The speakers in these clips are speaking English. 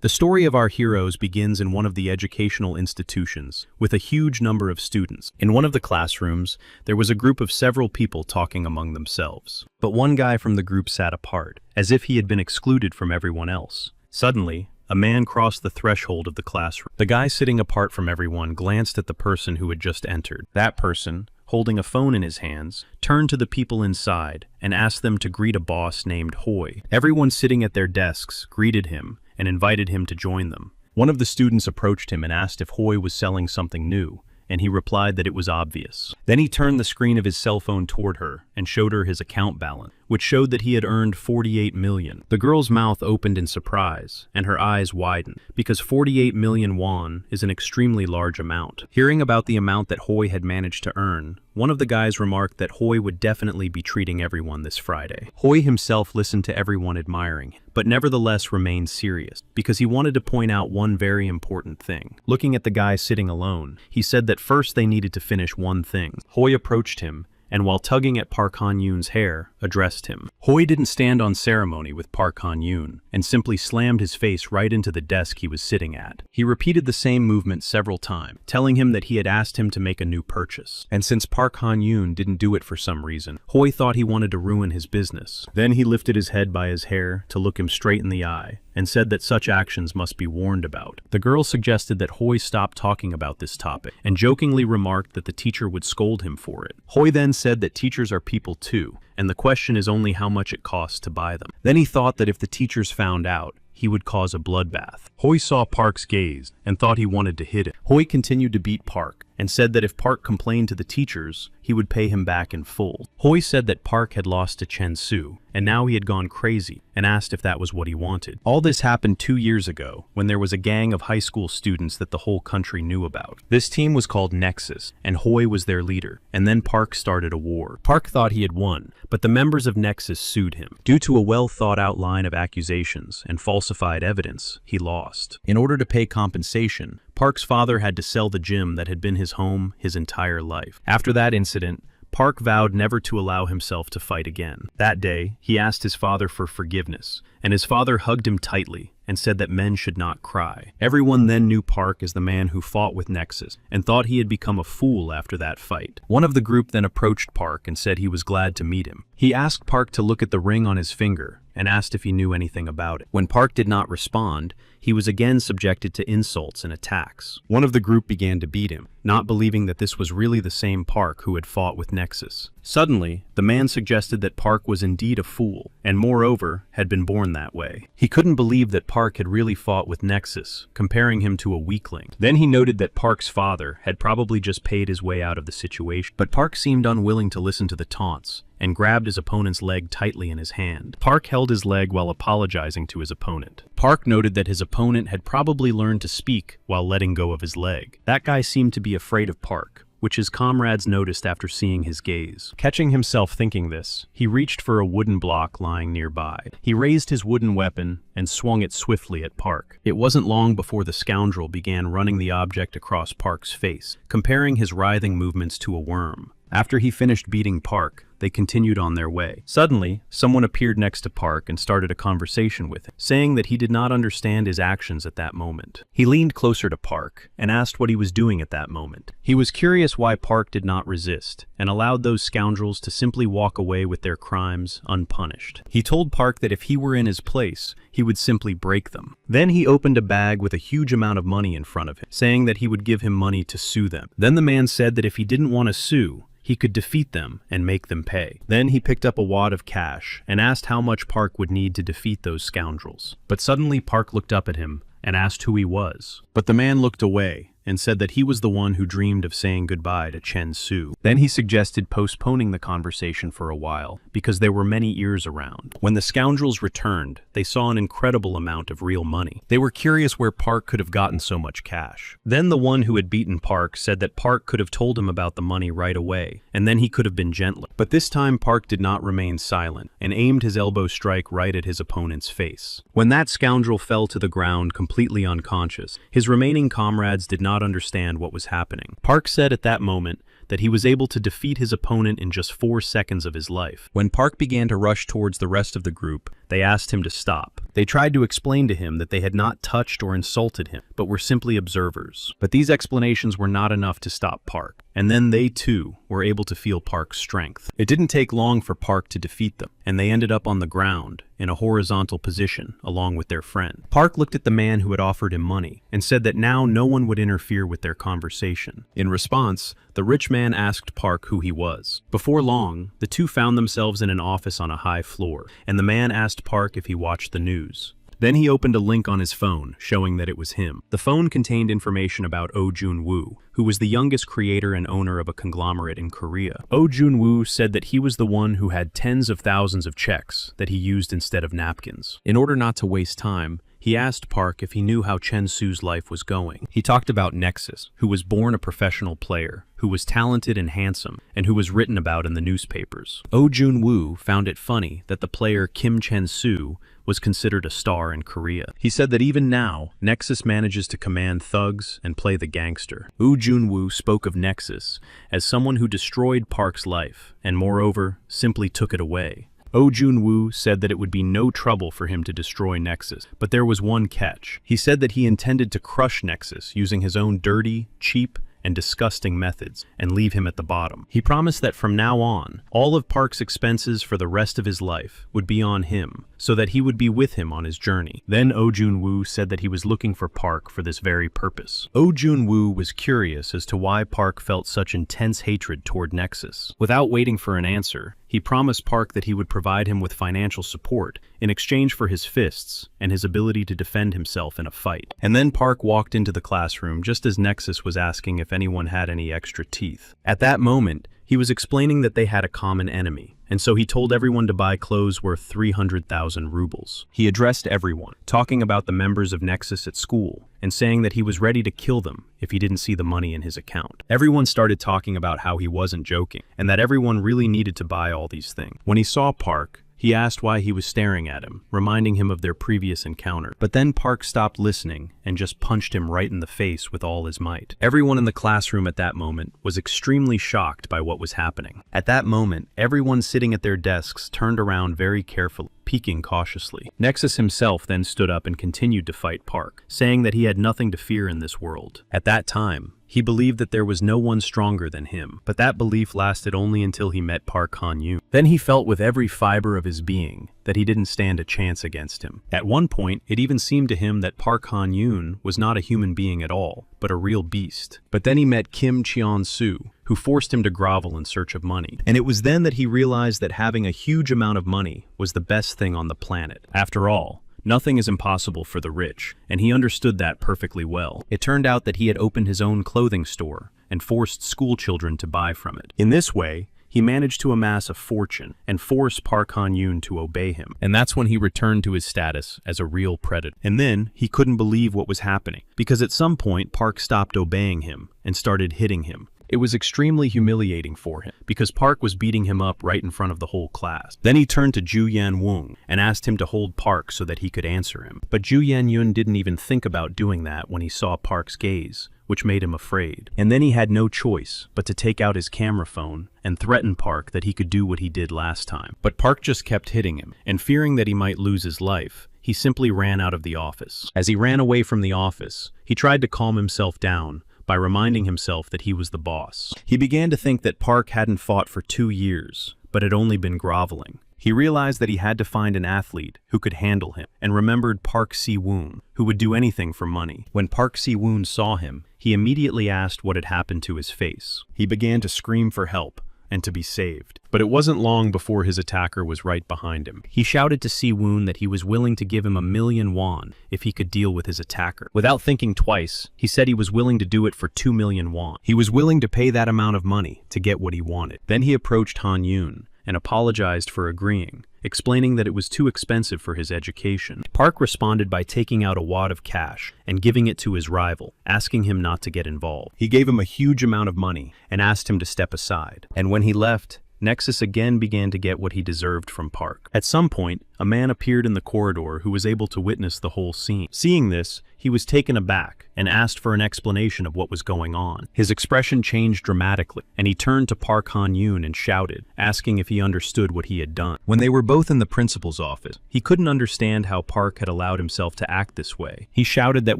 The story of our heroes begins in one of the educational institutions, with a huge number of students. In one of the classrooms, there was a group of several people talking among themselves. But one guy from the group sat apart, as if he had been excluded from everyone else. Suddenly, a man crossed the threshold of the classroom. The guy sitting apart from everyone glanced at the person who had just entered. That person, holding a phone in his hands, turned to the people inside and asked them to greet a boss named Hoy. Everyone sitting at their desks greeted him and invited him to join them. One of the students approached him and asked if Hoy was selling something new, and he replied that it was obvious. Then he turned the screen of his cell phone toward her and showed her his account balance, which showed that he had earned 48 million. The girl's mouth opened in surprise, and her eyes widened, because 48 million won is an extremely large amount. Hearing about the amount that Hoy had managed to earn, one of the guys remarked that Hoy would definitely be treating everyone this Friday. Hoy himself listened to everyone admiring him, but nevertheless remained serious, because he wanted to point out one very important thing. Looking at the guy sitting alone, he said that first they needed to finish one thing. Hoy approached him, and while tugging at Park Han-yoon's hair, addressed him. Hoy didn't stand on ceremony with Park Han-yoon, and simply slammed his face right into the desk he was sitting at. He repeated the same movement several times, telling him that he had asked him to make a new purchase. And since Park Han-yoon didn't do it for some reason, Hoy thought he wanted to ruin his business. Then he lifted his head by his hair to look him straight in the eye, and said that such actions must be warned about. The girl suggested that Hoy stop talking about this topic, and jokingly remarked that the teacher would scold him for it. Hoy then said that teachers are people too, and the question is only how much it costs to buy them. Then he thought that if the teachers found out, he would cause a bloodbath. Hoy saw Park's gaze and thought he wanted to hit him. Hoy continued to beat Park and said that if Park complained to the teachers, he would pay him back in full. Hoy said that Park had lost to Chen Su, and now he had gone crazy, and asked if that was what he wanted. All this happened 2 years ago, when there was a gang of high school students that the whole country knew about. This team was called Nexus, and Hoy was their leader, and then Park started a war. Park thought he had won, but the members of Nexus sued him. Due to a well-thought-out line of accusations and falsified evidence, he lost. In order to pay compensation, Park's father had to sell the gym that had been his home his entire life. After that incident, Park vowed never to allow himself to fight again. That day, he asked his father for forgiveness, and his father hugged him tightly and said that men should not cry. Everyone then knew Park as the man who fought with Nexus, and thought he had become a fool after that fight. One of the group then approached Park and said he was glad to meet him. He asked Park to look at the ring on his finger, and asked if he knew anything about it. When Park did not respond, he was again subjected to insults and attacks. One of the group began to beat him, not believing that this was really the same Park who had fought with Nexus. Suddenly, the man suggested that Park was indeed a fool, and moreover, had been born that way. He couldn't believe that Park had really fought with Nexus, comparing him to a weakling. Then he noted that Park's father had probably just paid his way out of the situation, but Park seemed unwilling to listen to the taunts, and grabbed his opponent's leg tightly in his hand. Park held his leg while apologizing to his opponent. Park noted that his opponent had probably learned to speak while letting go of his leg. That guy seemed to be afraid of Park, which his comrades noticed after seeing his gaze. Catching himself thinking this, he reached for a wooden block lying nearby. He raised his wooden weapon and swung it swiftly at Park. It wasn't long before the scoundrel began running the object across Park's face, comparing his writhing movements to a worm. After he finished beating Park, they continued on their way. Suddenly, someone appeared next to Park and started a conversation with him, saying that he did not understand his actions at that moment. He leaned closer to Park and asked what he was doing at that moment. He was curious why Park did not resist and allowed those scoundrels to simply walk away with their crimes unpunished. He told Park that if he were in his place, he would simply break them. Then he opened a bag with a huge amount of money in front of him, saying that he would give him money to sue them. Then the man said that if he didn't want to sue, he could defeat them and make them pay. Then he picked up a wad of cash and asked how much Park would need to defeat those scoundrels. But suddenly Park looked up at him and asked who he was. But the man looked away and said that he was the one who dreamed of saying goodbye to Chen Su. Then he suggested postponing the conversation for a while, because there were many ears around. When the scoundrels returned, they saw an incredible amount of real money. They were curious where Park could have gotten so much cash. Then the one who had beaten Park said that Park could have told him about the money right away, and then he could have been gentler. But this time Park did not remain silent, and aimed his elbow strike right at his opponent's face. When that scoundrel fell to the ground completely unconscious, his remaining comrades did not understand what was happening. Park said at that moment that he was able to defeat his opponent in just 4 seconds of his life. When Park began to rush towards the rest of the group, They asked him to stop. They tried to explain to him that they had not touched or insulted him, but were simply observers. But these explanations were not enough to stop Park. And then they, too, were able to feel Park's strength. It didn't take long for Park to defeat them, and they ended up on the ground, in a horizontal position, along with their friend. Park looked at the man who had offered him money, and said that now no one would interfere with their conversation. In response, the rich man asked Park who he was. Before long, the two found themselves in an office on a high floor, and the man asked Park if he watched the news. Then he opened a link on his phone, showing that it was him. The phone contained information about Oh Jun-woo, who was the youngest creator and owner of a conglomerate in Korea. Oh Jun-woo said that he was the one who had tens of thousands of checks that he used instead of napkins. In order not to waste time, he asked Park if he knew how Chen Su's life was going. He talked about Nexus, who was born a professional player, who was talented and handsome, and who was written about in the newspapers. Oh Jun-woo found it funny that the player Kim Chen-su was considered a star in Korea. He said that even now, Nexus manages to command thugs and play the gangster. Oh Jun-woo spoke of Nexus as someone who destroyed Park's life, and moreover, simply took it away. Oh Jun-woo said that it would be no trouble for him to destroy Nexus, but there was one catch. He said that he intended to crush Nexus using his own dirty, cheap, and disgusting methods, and leave him at the bottom. He promised that from now on, all of Park's expenses for the rest of his life would be on him, so that he would be with him on his journey. Then Oh Jun-woo said that he was looking for Park for this very purpose. Oh Jun-woo was curious as to why Park felt such intense hatred toward Nexus. Without waiting for an answer, he promised Park that he would provide him with financial support in exchange for his fists and his ability to defend himself in a fight. And then Park walked into the classroom just as Nexus was asking if anyone had any extra teeth. At that moment, he was explaining that they had a common enemy, and so he told everyone to buy clothes worth 300,000 rubles. He addressed everyone, talking about the members of Nexus at school, and saying that he was ready to kill them if he didn't see the money in his account. Everyone started talking about how he wasn't joking, and that everyone really needed to buy all these things. When he saw Park, he asked why he was staring at him, reminding him of their previous encounter. But then Park stopped listening and just punched him right in the face with all his might. Everyone in the classroom at that moment was extremely shocked by what was happening. At that moment, everyone sitting at their desks turned around very carefully, peeking cautiously. Nexus himself then stood up and continued to fight Park, saying that he had nothing to fear in this world. At that time, he believed that there was no one stronger than him, but that belief lasted only until he met Park Han-yoon. Then he felt with every fiber of his being that he didn't stand a chance against him. At one point, it even seemed to him that Park Han-yoon was not a human being at all, but a real beast. But then he met Kim Cheon-su, who forced him to grovel in search of money. And it was then that he realized that having a huge amount of money was the best thing on the planet. After all, nothing is impossible for the rich, and he understood that perfectly well. It turned out that he had opened his own clothing store and forced school children to buy from it. In this way, he managed to amass a fortune and force Park Han-yoon to obey him. And that's when he returned to his status as a real predator. And then he couldn't believe what was happening, because at some point Park stopped obeying him and started hitting him. It was extremely humiliating for him, because Park was beating him up right in front of the whole class. Then he turned to Ju Yan-woong and asked him to hold Park so that he could answer him. But Ju Yan-yoon didn't even think about doing that when he saw Park's gaze, which made him afraid. And then he had no choice but to take out his camera phone and threaten Park that he could do what he did last time. But Park just kept hitting him, and fearing that he might lose his life, he simply ran out of the office. As he ran away from the office, he tried to calm himself down by reminding himself that he was the boss. He began to think that Park hadn't fought for 2 years, but had only been groveling. He realized that he had to find an athlete who could handle him, and remembered Park Si-woon, who would do anything for money. When Park Si-woon saw him, he immediately asked what had happened to his face. He began to scream for help and to be saved. But it wasn't long before his attacker was right behind him. He shouted to Si-woon that he was willing to give him 1,000,000 won if he could deal with his attacker. Without thinking twice, he said he was willing to do it for 2,000,000 won. He was willing to pay that amount of money to get what he wanted. Then he approached Han-yoon and apologized for agreeing, explaining that it was too expensive for his education. Park responded by taking out a wad of cash and giving it to his rival, asking him not to get involved. He gave him a huge amount of money and asked him to step aside. And when he left, Nexus again began to get what he deserved from Park. At some point, a man appeared in the corridor who was able to witness the whole scene. Seeing this, he was taken aback and asked for an explanation of what was going on. His expression changed dramatically, and he turned to Park Han-yoon and shouted, asking if he understood what he had done. When they were both in the principal's office, he couldn't understand how Park had allowed himself to act this way. He shouted that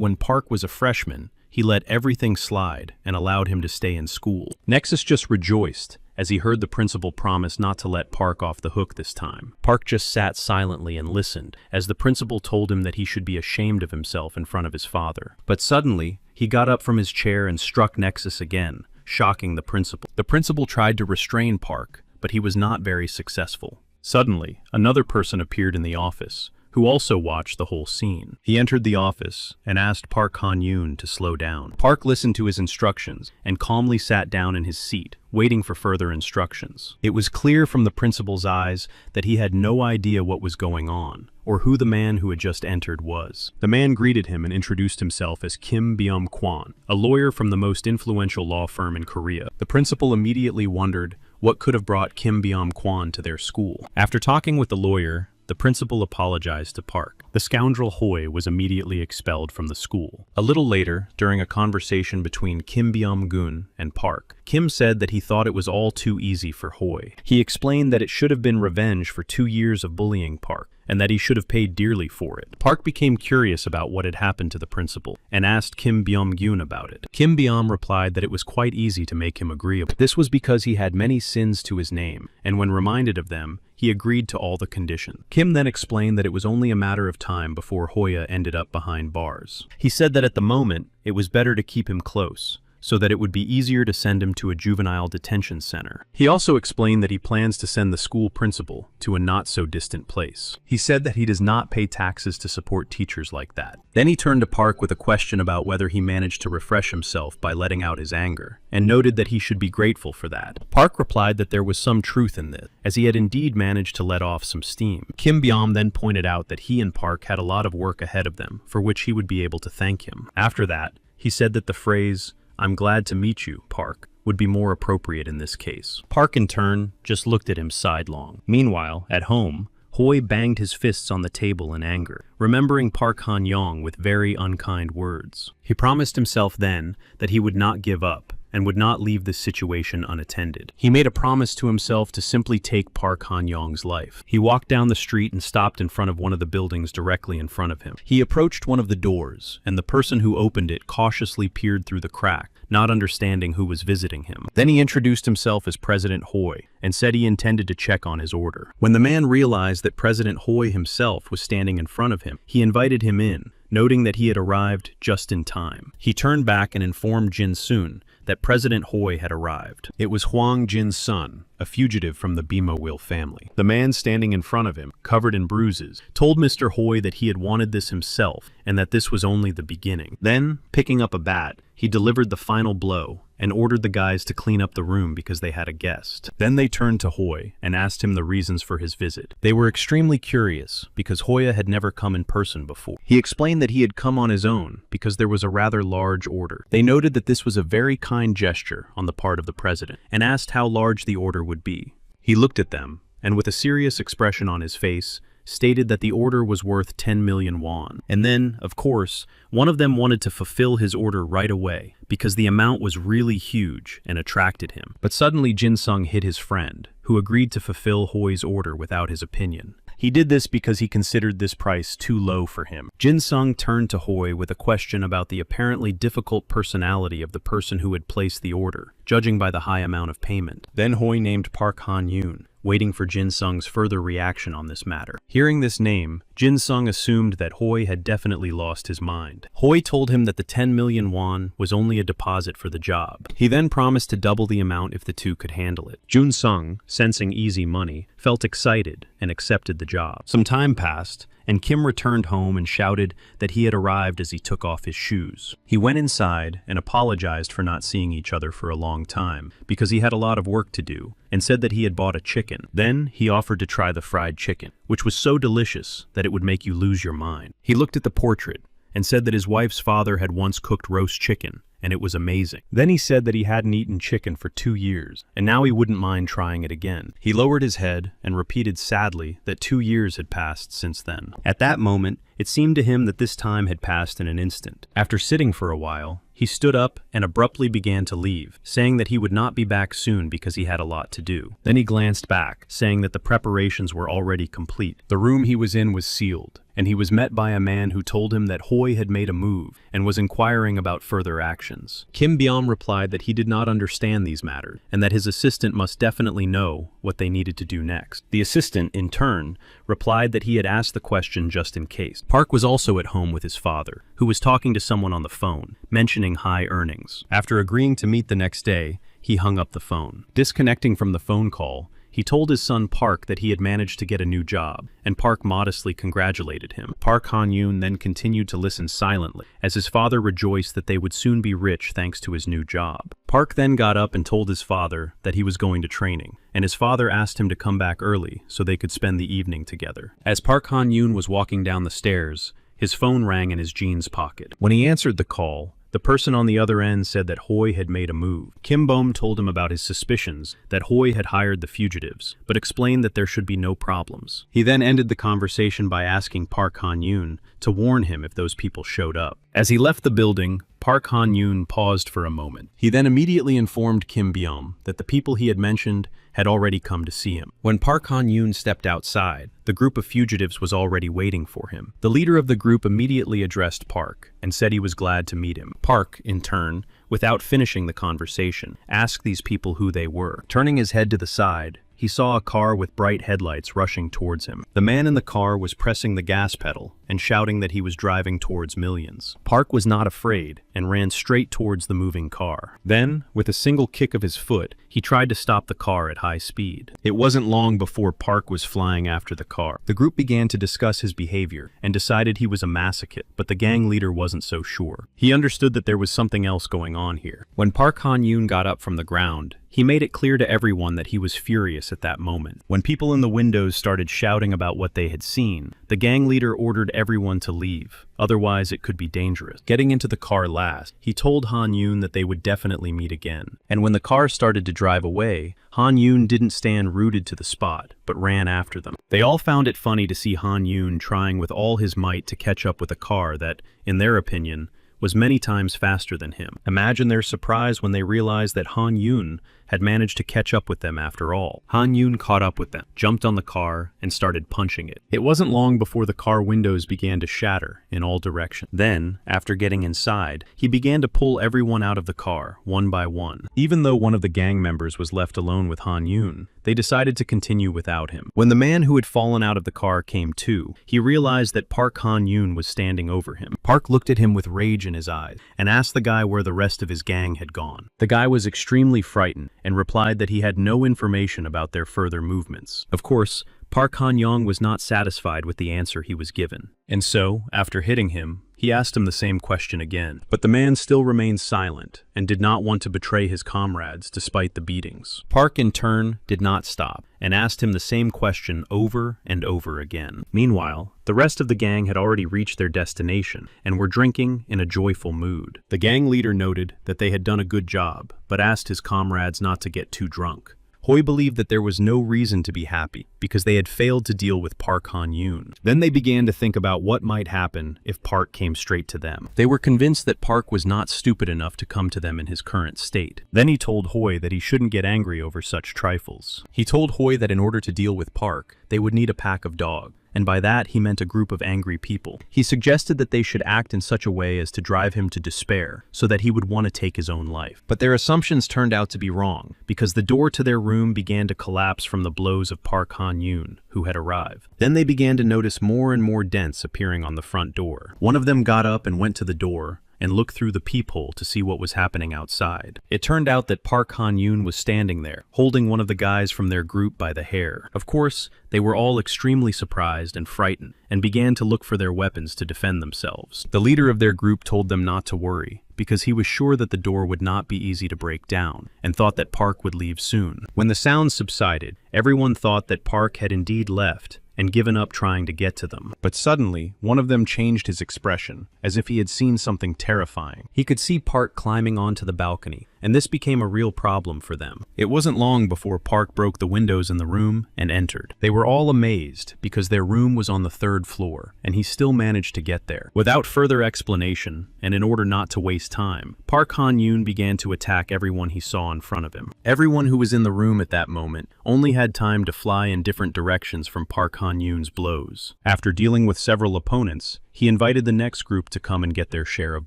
when Park was a freshman, he let everything slide and allowed him to stay in school. Nexus just rejoiced as he heard the principal promise not to let Park off the hook this time. Park just sat silently and listened as the principal told him that he should be ashamed of himself in front of his father. But suddenly, he got up from his chair and struck Nexus again, shocking the principal. The principal tried to restrain Park, but he was not very successful. Suddenly, another person appeared in the office, who also watched the whole scene. He entered the office and asked Park Han-yoon to slow down. Park listened to his instructions and calmly sat down in his seat, waiting for further instructions. It was clear from the principal's eyes that he had no idea what was going on, or who the man who had just entered was. The man greeted him and introduced himself as Kim Byum-kwon, a lawyer from the most influential law firm in Korea. The principal immediately wondered what could have brought Kim Byum-kwon to their school. After talking with the lawyer, the principal apologized to Park. The scoundrel Hoi was immediately expelled from the school. A little later, during a conversation between Kim Byum-gun and Park, Kim said that he thought it was all too easy for Hoi. He explained that it should have been revenge for 2 years of bullying Park, and that he should have paid dearly for it. Park became curious about what had happened to the principal, and asked Kim Byum-gun about it. Kim Byum replied that it was quite easy to make him agreeable. This was because he had many sins to his name, and when reminded of them, he agreed to all the conditions. Kim then explained that it was only a matter of time before Hoya ended up behind bars. He said that at the moment, it was better to keep him close, so that it would be easier to send him to a juvenile detention center. He also explained that he plans to send the school principal to a not-so-distant place. He said that he does not pay taxes to support teachers like that. Then he turned to Park with a question about whether he managed to refresh himself by letting out his anger, and noted that he should be grateful for that. Park replied that there was some truth in this, as he had indeed managed to let off some steam. Kim Byum then pointed out that he and Park had a lot of work ahead of them, for which he would be able to thank him. After that, he said that the phrase, "I'm glad to meet you, Park," would be more appropriate in this case. Park, in turn, just looked at him sidelong. Meanwhile, at home, Hoi banged his fists on the table in anger, remembering Park Han-young with very unkind words. He promised himself then that he would not give up, and would not leave this situation unattended. He made a promise to himself to simply take Park Han-young's life. He walked down the street and stopped in front of one of the buildings directly in front of him. He approached one of the doors, and the person who opened it cautiously peered through the crack, not understanding who was visiting him. Then he introduced himself as President Hoi, and said he intended to check on his order. When the man realized that President Hoi himself was standing in front of him, he invited him in, noting that he had arrived just in time. He turned back and informed Jin-soon that President Hoi had arrived. It was Hwang Jin's son, a fugitive from the Bima-will family. The man standing in front of him, covered in bruises, told Mr. Hoi that he had wanted this himself and that this was only the beginning. Then, picking up a bat, he delivered the final blow and ordered the guys to clean up the room because they had a guest. Then they turned to Hoi and asked him the reasons for his visit. They were extremely curious because Hoya had never come in person before. He explained that he had come on his own because there was a rather large order. They noted that this was a very kind gesture on the part of the president and asked how large the order would be. He looked at them and, with a serious expression on his face, stated that the order was worth 10 million won. And then, of course, one of them wanted to fulfill his order right away because the amount was really huge and attracted him. But suddenly Jin-sung hit his friend, who agreed to fulfill Hoi's order without his opinion. He did this because he considered this price too low for him. Jin-sung turned to Hoi with a question about the apparently difficult personality of the person who had placed the order, judging by the high amount of payment. Then Hoi named Park Han-yoon, waiting for Jin-sung's further reaction on this matter. Hearing this name, Jin-sung assumed that Hoi had definitely lost his mind. Hoi told him that the 10 million won was only a deposit for the job. He then promised to double the amount if the two could handle it. Jun-sung, sensing easy money, felt excited and accepted the job. Some time passed, and Kim returned home and shouted that he had arrived as he took off his shoes. He went inside and apologized for not seeing each other for a long time because he had a lot of work to do, and said that he had bought a chicken. Then he offered to try the fried chicken, which was so delicious that it would make you lose your mind. He looked at the portrait and said that his wife's father had once cooked roast chicken and it was amazing. Then he said that he hadn't eaten chicken for 2 years, and now he wouldn't mind trying it again. He lowered his head and repeated sadly that 2 years had passed since then. At that moment, it seemed to him that this time had passed in an instant. After sitting for a while, he stood up and abruptly began to leave, saying that he would not be back soon because he had a lot to do. Then he glanced back, saying that the preparations were already complete. The room he was in was sealed, and he was met by a man who told him that Hoi had made a move and was inquiring about further actions. Kim Byom replied that he did not understand these matters, and that his assistant must definitely know what they needed to do next. The assistant, in turn, replied that he had asked the question just in case. Park was also at home with his father, who was talking to someone on the phone, mentioning high earnings. After agreeing to meet the next day, he hung up the phone. Disconnecting from the phone call, he told his son Park that he had managed to get a new job, and Park modestly congratulated him. Park Han-yoon then continued to listen silently, as his father rejoiced that they would soon be rich thanks to his new job. Park then got up and told his father that he was going to training, and his father asked him to come back early so they could spend the evening together. As Park Han-yoon was walking down the stairs, his phone rang in his jeans pocket. When he answered the call, the person on the other end said that Hoi had made a move. Kim Byom told him about his suspicions that Hoi had hired the fugitives, but explained that there should be no problems. He then ended the conversation by asking Park Han-yoon to warn him if those people showed up. As he left the building, Park Han-yoon paused for a moment. He then immediately informed Kim Byom that the people he had mentioned had already come to see him. When Park Han-yoon stepped outside, the group of fugitives was already waiting for him. The leader of the group immediately addressed Park and said he was glad to meet him. Park, in turn, without finishing the conversation, asked these people who they were. Turning his head to the side, he saw a car with bright headlights rushing towards him. The man in the car was pressing the gas pedal and shouting that he was driving towards millions. Park was not afraid and ran straight towards the moving car. Then, with a single kick of his foot, he tried to stop the car at high speed. It wasn't long before Park was flying after the car. The group began to discuss his behavior and decided he was a masochist, but the gang leader wasn't so sure. He understood that there was something else going on here. When Park Han-yoon got up from the ground, he made it clear to everyone that he was furious at that moment. When people in the windows started shouting about what they had seen, the gang leader ordered everyone to leave. Otherwise, it could be dangerous. Getting into the car last, he told Han-yoon that they would definitely meet again. And when the car started to drive away, Han-yoon didn't stand rooted to the spot, but ran after them. They all found it funny to see Han-yoon trying with all his might to catch up with a car that, in their opinion, was many times faster than him. Imagine their surprise when they realized that Han-yoon had managed to catch up with them after all. Han-yoon caught up with them, jumped on the car, and started punching it. It wasn't long before the car windows began to shatter in all directions. Then, after getting inside, he began to pull everyone out of the car, one by one. Even though one of the gang members was left alone with Han-yoon, they decided to continue without him. When the man who had fallen out of the car came to, he realized that Park Han-yoon was standing over him. Park looked at him with rage in his eyes and asked the guy where the rest of his gang had gone. The guy was extremely frightened and replied that he had no information about their further movements. Of course, Park Han-young was not satisfied with the answer he was given, and so, after hitting him, he asked him the same question again. But the man still remained silent and did not want to betray his comrades despite the beatings. Park, in turn, did not stop and asked him the same question over and over again. Meanwhile, the rest of the gang had already reached their destination and were drinking in a joyful mood. The gang leader noted that they had done a good job, but asked his comrades not to get too drunk. Hoi believed that there was no reason to be happy because they had failed to deal with Park Han-yoon. Then they began to think about what might happen if Park came straight to them. They were convinced that Park was not stupid enough to come to them in his current state. Then he told Hoi that he shouldn't get angry over such trifles. He told Hoi that in order to deal with Park, they would need a pack of dogs. And by that he meant a group of angry people. He suggested that they should act in such a way as to drive him to despair, so that he would want to take his own life. But their assumptions turned out to be wrong, because the door to their room began to collapse from the blows of Park Han-yoon, who had arrived. Then they began to notice more and more dents appearing on the front door. One of them got up and went to the door, and looked through the peephole to see what was happening outside. It turned out that Park Han-yoon was standing there, holding one of the guys from their group by the hair. Of course, they were all extremely surprised and frightened, and began to look for their weapons to defend themselves. The leader of their group told them not to worry, because he was sure that the door would not be easy to break down, and thought that Park would leave soon. When the sound subsided, everyone thought that Park had indeed left, and given up trying to get to them. But suddenly, one of them changed his expression, as if he had seen something terrifying. He could see Park climbing onto the balcony, and this became a real problem for them. It wasn't long before Park broke the windows in the room and entered. They were all amazed because their room was on the 3rd floor, and he still managed to get there. Without further explanation, and in order not to waste time, Park Han-yoon began to attack everyone he saw in front of him. Everyone who was in the room at that moment only had time to fly in different directions from Park Han-yoon's blows. After dealing with several opponents, he invited the next group to come and get their share of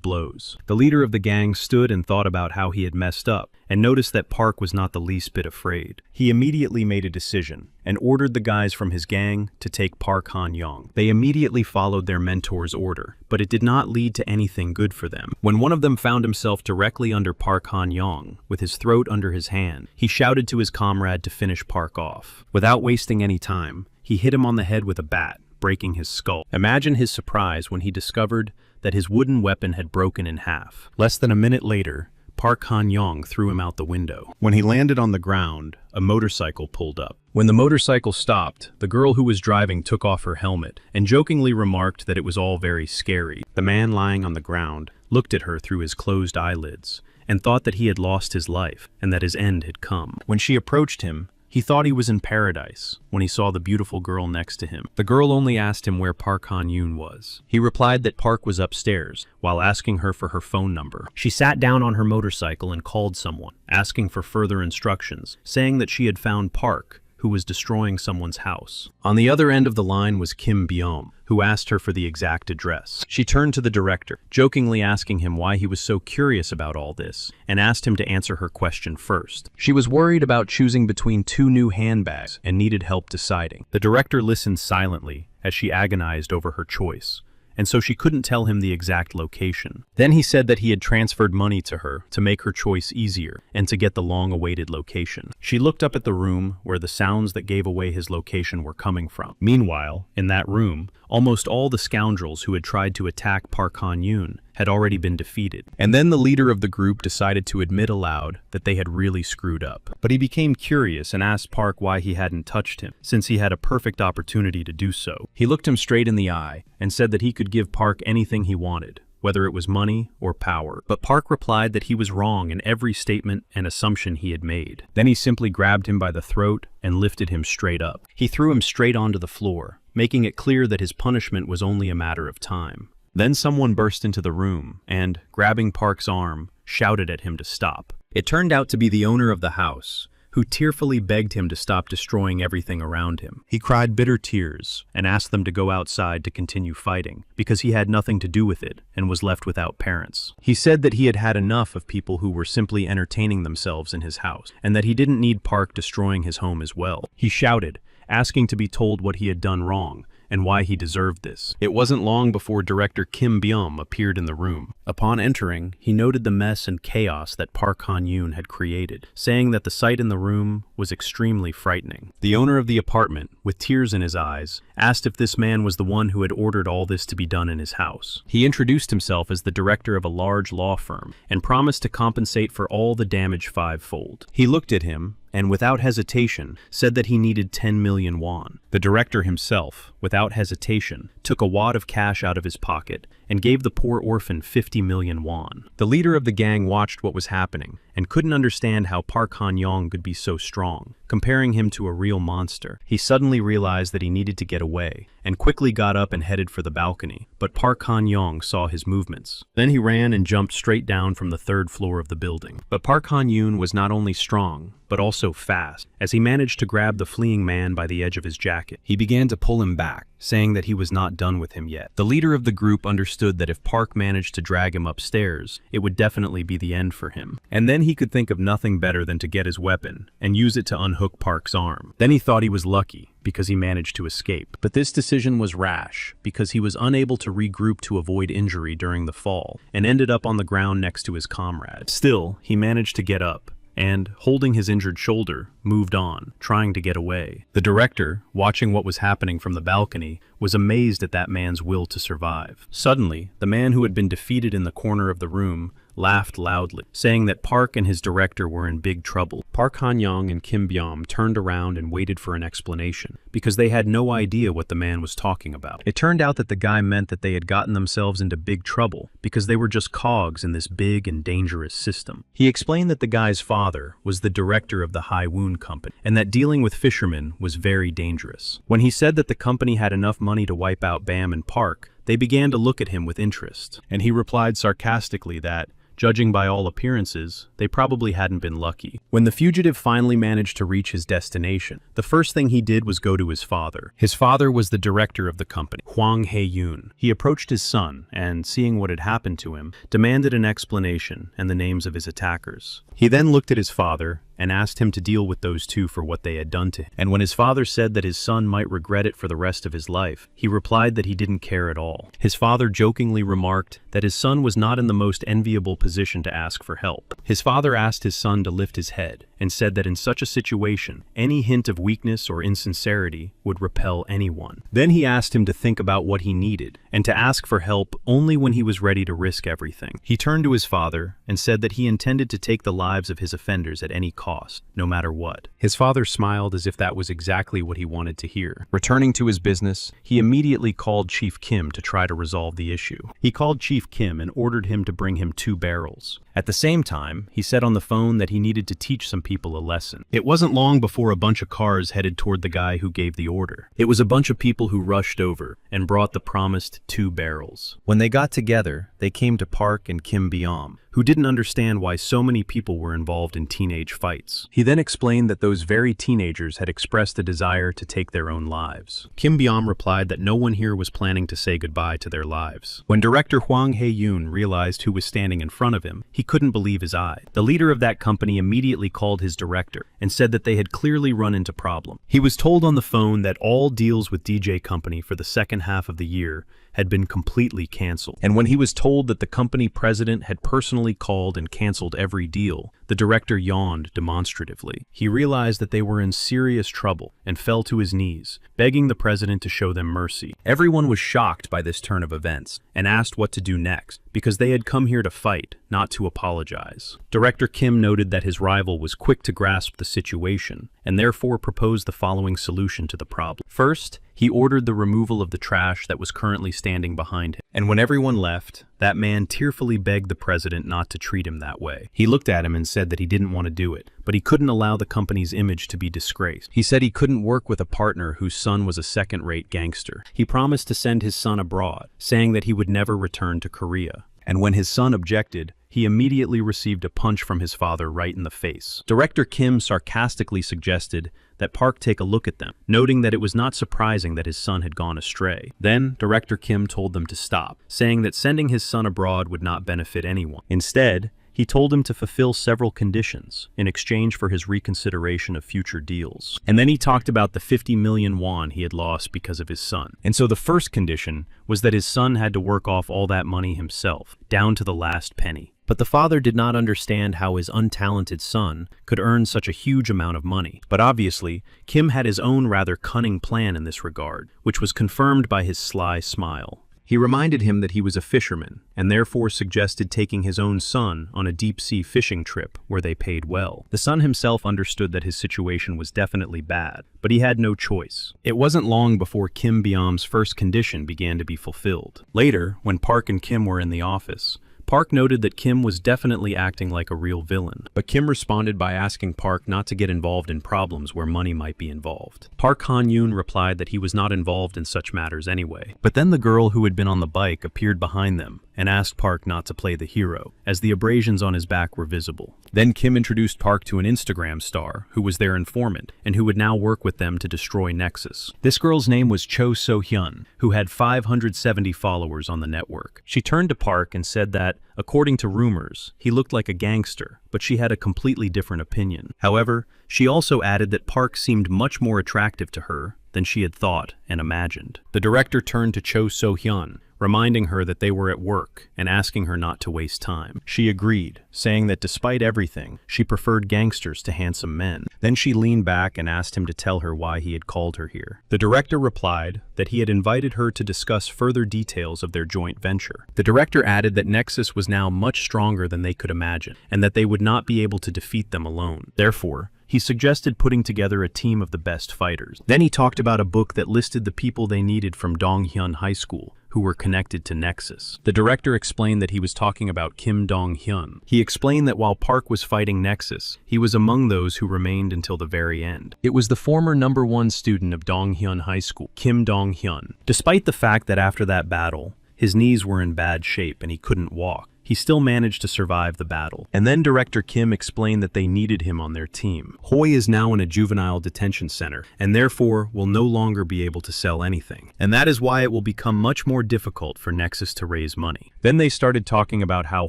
blows. The leader of the gang stood and thought about how he had messed up, and noticed that Park was not the least bit afraid. He immediately made a decision, and ordered the guys from his gang to take Park Han-young. They immediately followed their mentor's order, but it did not lead to anything good for them. When one of them found himself directly under Park Han-young, with his throat under his hand, he shouted to his comrade to finish Park off. Without wasting any time, he hit him on the head with a bat, breaking his skull. Imagine his surprise when he discovered that his wooden weapon had broken in half. Less than a minute later, Park Han-young threw him out the window. When he landed on the ground, a motorcycle pulled up. When the motorcycle stopped, the girl who was driving took off her helmet and jokingly remarked that it was all very scary. The man lying on the ground looked at her through his closed eyelids and thought that he had lost his life and that his end had come. When she approached him, he thought he was in paradise when he saw the beautiful girl next to him. The girl only asked him where Park Han-yoon was. He replied that Park was upstairs, while asking her for her phone number. She sat down on her motorcycle and called someone, asking for further instructions, saying that she had found Park, who was destroying someone's house. On the other end of the line was Kim Byum, who asked her for the exact address. She turned to the director, jokingly asking him why he was so curious about all this, and asked him to answer her question first. She was worried about choosing between 2 new handbags and needed help deciding. The director listened silently as she agonized over her choice, and so she couldn't tell him the exact location. Then he said that he had transferred money to her to make her choice easier and to get the long-awaited location. She looked up at the room where the sounds that gave away his location were coming from. Meanwhile, in that room, almost all the scoundrels who had tried to attack Park Han-yoon had already been defeated. And then the leader of the group decided to admit aloud that they had really screwed up. But he became curious and asked Park why he hadn't touched him, since he had a perfect opportunity to do so. He looked him straight in the eye and said that he could give Park anything he wanted, whether it was money or power. But Park replied that he was wrong in every statement and assumption he had made. Then he simply grabbed him by the throat and lifted him straight up. He threw him straight onto the floor, making it clear that his punishment was only a matter of time. Then someone burst into the room and, grabbing Park's arm, shouted at him to stop. It turned out to be the owner of the house, who tearfully begged him to stop destroying everything around him. He cried bitter tears and asked them to go outside to continue fighting, because he had nothing to do with it and was left without parents. He said that he had had enough of people who were simply entertaining themselves in his house, and that he didn't need Park destroying his home as well. He shouted, asking to be told what he had done wrong, and why he deserved this. It wasn't long before director Kim Byum appeared in the room. Upon entering, he noted the mess and chaos that Park Han-yoon had created, saying that the sight in the room was extremely frightening. The owner of the apartment, with tears in his eyes, asked if this man was the one who had ordered all this to be done in his house. He introduced himself as the director of a large law firm and promised to compensate for all the damage 5-fold. He looked at him and without hesitation said that he needed 10 million won. The director himself, without hesitation, took a wad of cash out of his pocket and gave the poor orphan 50 million won. The leader of the gang watched what was happening and couldn't understand how Park Han-young could be so strong, comparing him to a real monster. He suddenly realized that he needed to get away and quickly got up and headed for the balcony, but Park Han-young saw his movements. Then he ran and jumped straight down from the 3rd floor of the building. But Park Han-yoon was not only strong, but also fast. As he managed to grab the fleeing man by the edge of his jacket, he began to pull him back, saying that he was not done with him yet. The leader of the group understood that if Park managed to drag him upstairs, it would definitely be the end for him. And then he could think of nothing better than to get his weapon and use it to unhook Park's arm. Then he thought he was lucky, because he managed to escape. But this decision was rash, because he was unable to regroup to avoid injury during the fall, and ended up on the ground next to his comrade. Still, he managed to get up, and, holding his injured shoulder, moved on, trying to get away. The director, watching what was happening from the balcony, was amazed at that man's will to survive. Suddenly, the man who had been defeated in the corner of the room laughed loudly, saying that Park and his director were in big trouble. Park Han-young and Kim Byom turned around and waited for an explanation, because they had no idea what the man was talking about. It turned out that the guy meant that they had gotten themselves into big trouble because they were just cogs in this big and dangerous system. He explained that the guy's father was the director of the Haiwoon company, and that dealing with fishermen was very dangerous. When he said that the company had enough money to wipe out Bam and Park, they began to look at him with interest, and he replied sarcastically that, judging by all appearances, they probably hadn't been lucky. When the fugitive finally managed to reach his destination, the first thing he did was go to his father. His father was the director of the company, Hwang Hae-yoon. He approached his son and, seeing what had happened to him, demanded an explanation and the names of his attackers. He then looked at his father and asked him to deal with those two for what they had done to him. And when his father said that his son might regret it for the rest of his life, he replied that he didn't care at all. His father jokingly remarked that his son was not in the most enviable position to ask for help. His father asked his son to lift his head and said that in such a situation, any hint of weakness or insincerity would repel anyone. Then he asked him to think about what he needed and to ask for help only when he was ready to risk everything. He turned to his father and said that he intended to take the lives of his offenders at any cost, no matter what. His father smiled as if that was exactly what he wanted to hear. Returning to his business, he immediately called Chief Kim to try to resolve the issue. He called Chief Kim and ordered him to bring him 2 barrels. At the same time, he said on the phone that he needed to teach some people a lesson. It wasn't long before a bunch of cars headed toward the guy who gave the order. It was a bunch of people who rushed over and brought the promised 2 barrels. When they got together, they came to Park and Kim Byom, who didn't understand why so many people were involved in teenage fights. He then explained that those very teenagers had expressed a desire to take their own lives. Kim Byom replied that no one here was planning to say goodbye to their lives. When director Hwang Hae-yoon realized who was standing in front of him, he couldn't believe his eyes. The leader of that company immediately called his director and said that they had clearly run into problems. He was told on the phone that all deals with DJ Company for the second half of the year had been completely canceled. And when he was told that the company president had personally called and canceled every deal, the director yawned demonstratively. He realized that they were in serious trouble and fell to his knees, begging the president to show them mercy. Everyone was shocked by this turn of events and asked what to do next, because they had come here to fight, not to apologize. Director Kim noted that his rival was quick to grasp the situation and therefore proposed the following solution to the problem. First, he ordered the removal of the trash that was currently standing behind him. And when everyone left, that man tearfully begged the president not to treat him that way. He looked at him and said that he didn't want to do it, but he couldn't allow the company's image to be disgraced. He said he couldn't work with a partner whose son was a second-rate gangster. He promised to send his son abroad, saying that he would never return to Korea. And when his son objected, he immediately received a punch from his father right in the face. Director Kim sarcastically suggested that Park take a look at them, noting that it was not surprising that his son had gone astray. Then, Director Kim told them to stop, saying that sending his son abroad would not benefit anyone. Instead, he told him to fulfill several conditions in exchange for his reconsideration of future deals. And then he talked about the 50 million won he had lost because of his son. And so the first condition was that his son had to work off all that money himself, down to the last penny. But the father did not understand how his untalented son could earn such a huge amount of money. But obviously, Kim had his own rather cunning plan in this regard, which was confirmed by his sly smile. He reminded him that he was a fisherman, and therefore suggested taking his own son on a deep-sea fishing trip where they paid well. The son himself understood that his situation was definitely bad, but he had no choice. It wasn't long before Kim Byom's first condition began to be fulfilled. Later, when Park and Kim were in the office, Park noted that Kim was definitely acting like a real villain, but Kim responded by asking Park not to get involved in problems where money might be involved. Park Han-yoon replied that he was not involved in such matters anyway. But then the girl who had been on the bike appeared behind them and asked Park not to play the hero, as the abrasions on his back were visible. Then Kim introduced Park to an Instagram star who was their informant and who would now work with them to destroy Nexus. This girl's name was Cho So-hyun, who had 570 followers on the network. She turned to Park and said that, according to rumors, he looked like a gangster, but she had a completely different opinion. However, she also added that Park seemed much more attractive to her than she had thought and imagined. The director turned to Cho So-hyun, reminding her that they were at work and asking her not to waste time. She agreed, saying that despite everything, she preferred gangsters to handsome men. Then she leaned back and asked him to tell her why he had called her here. The director replied that he had invited her to discuss further details of their joint venture. The director added that Nexus was now much stronger than they could imagine, and that they would not be able to defeat them alone. Therefore, he suggested putting together a team of the best fighters. Then he talked about a book that listed the people they needed from Donghyun High School, who were connected to Nexus. The director explained that he was talking about Kim Dong-hyun. He explained that while Park was fighting Nexus, he was among those who remained until the very end. It was the former #1 student of Donghyun High School, Kim Dong-hyun. Despite the fact that after that battle, his knees were in bad shape and he couldn't walk, he still managed to survive the battle. And then director Kim explained that they needed him on their team. Hoi is now in a juvenile detention center, and therefore will no longer be able to sell anything. And that is why it will become much more difficult for Nexus to raise money. Then they started talking about how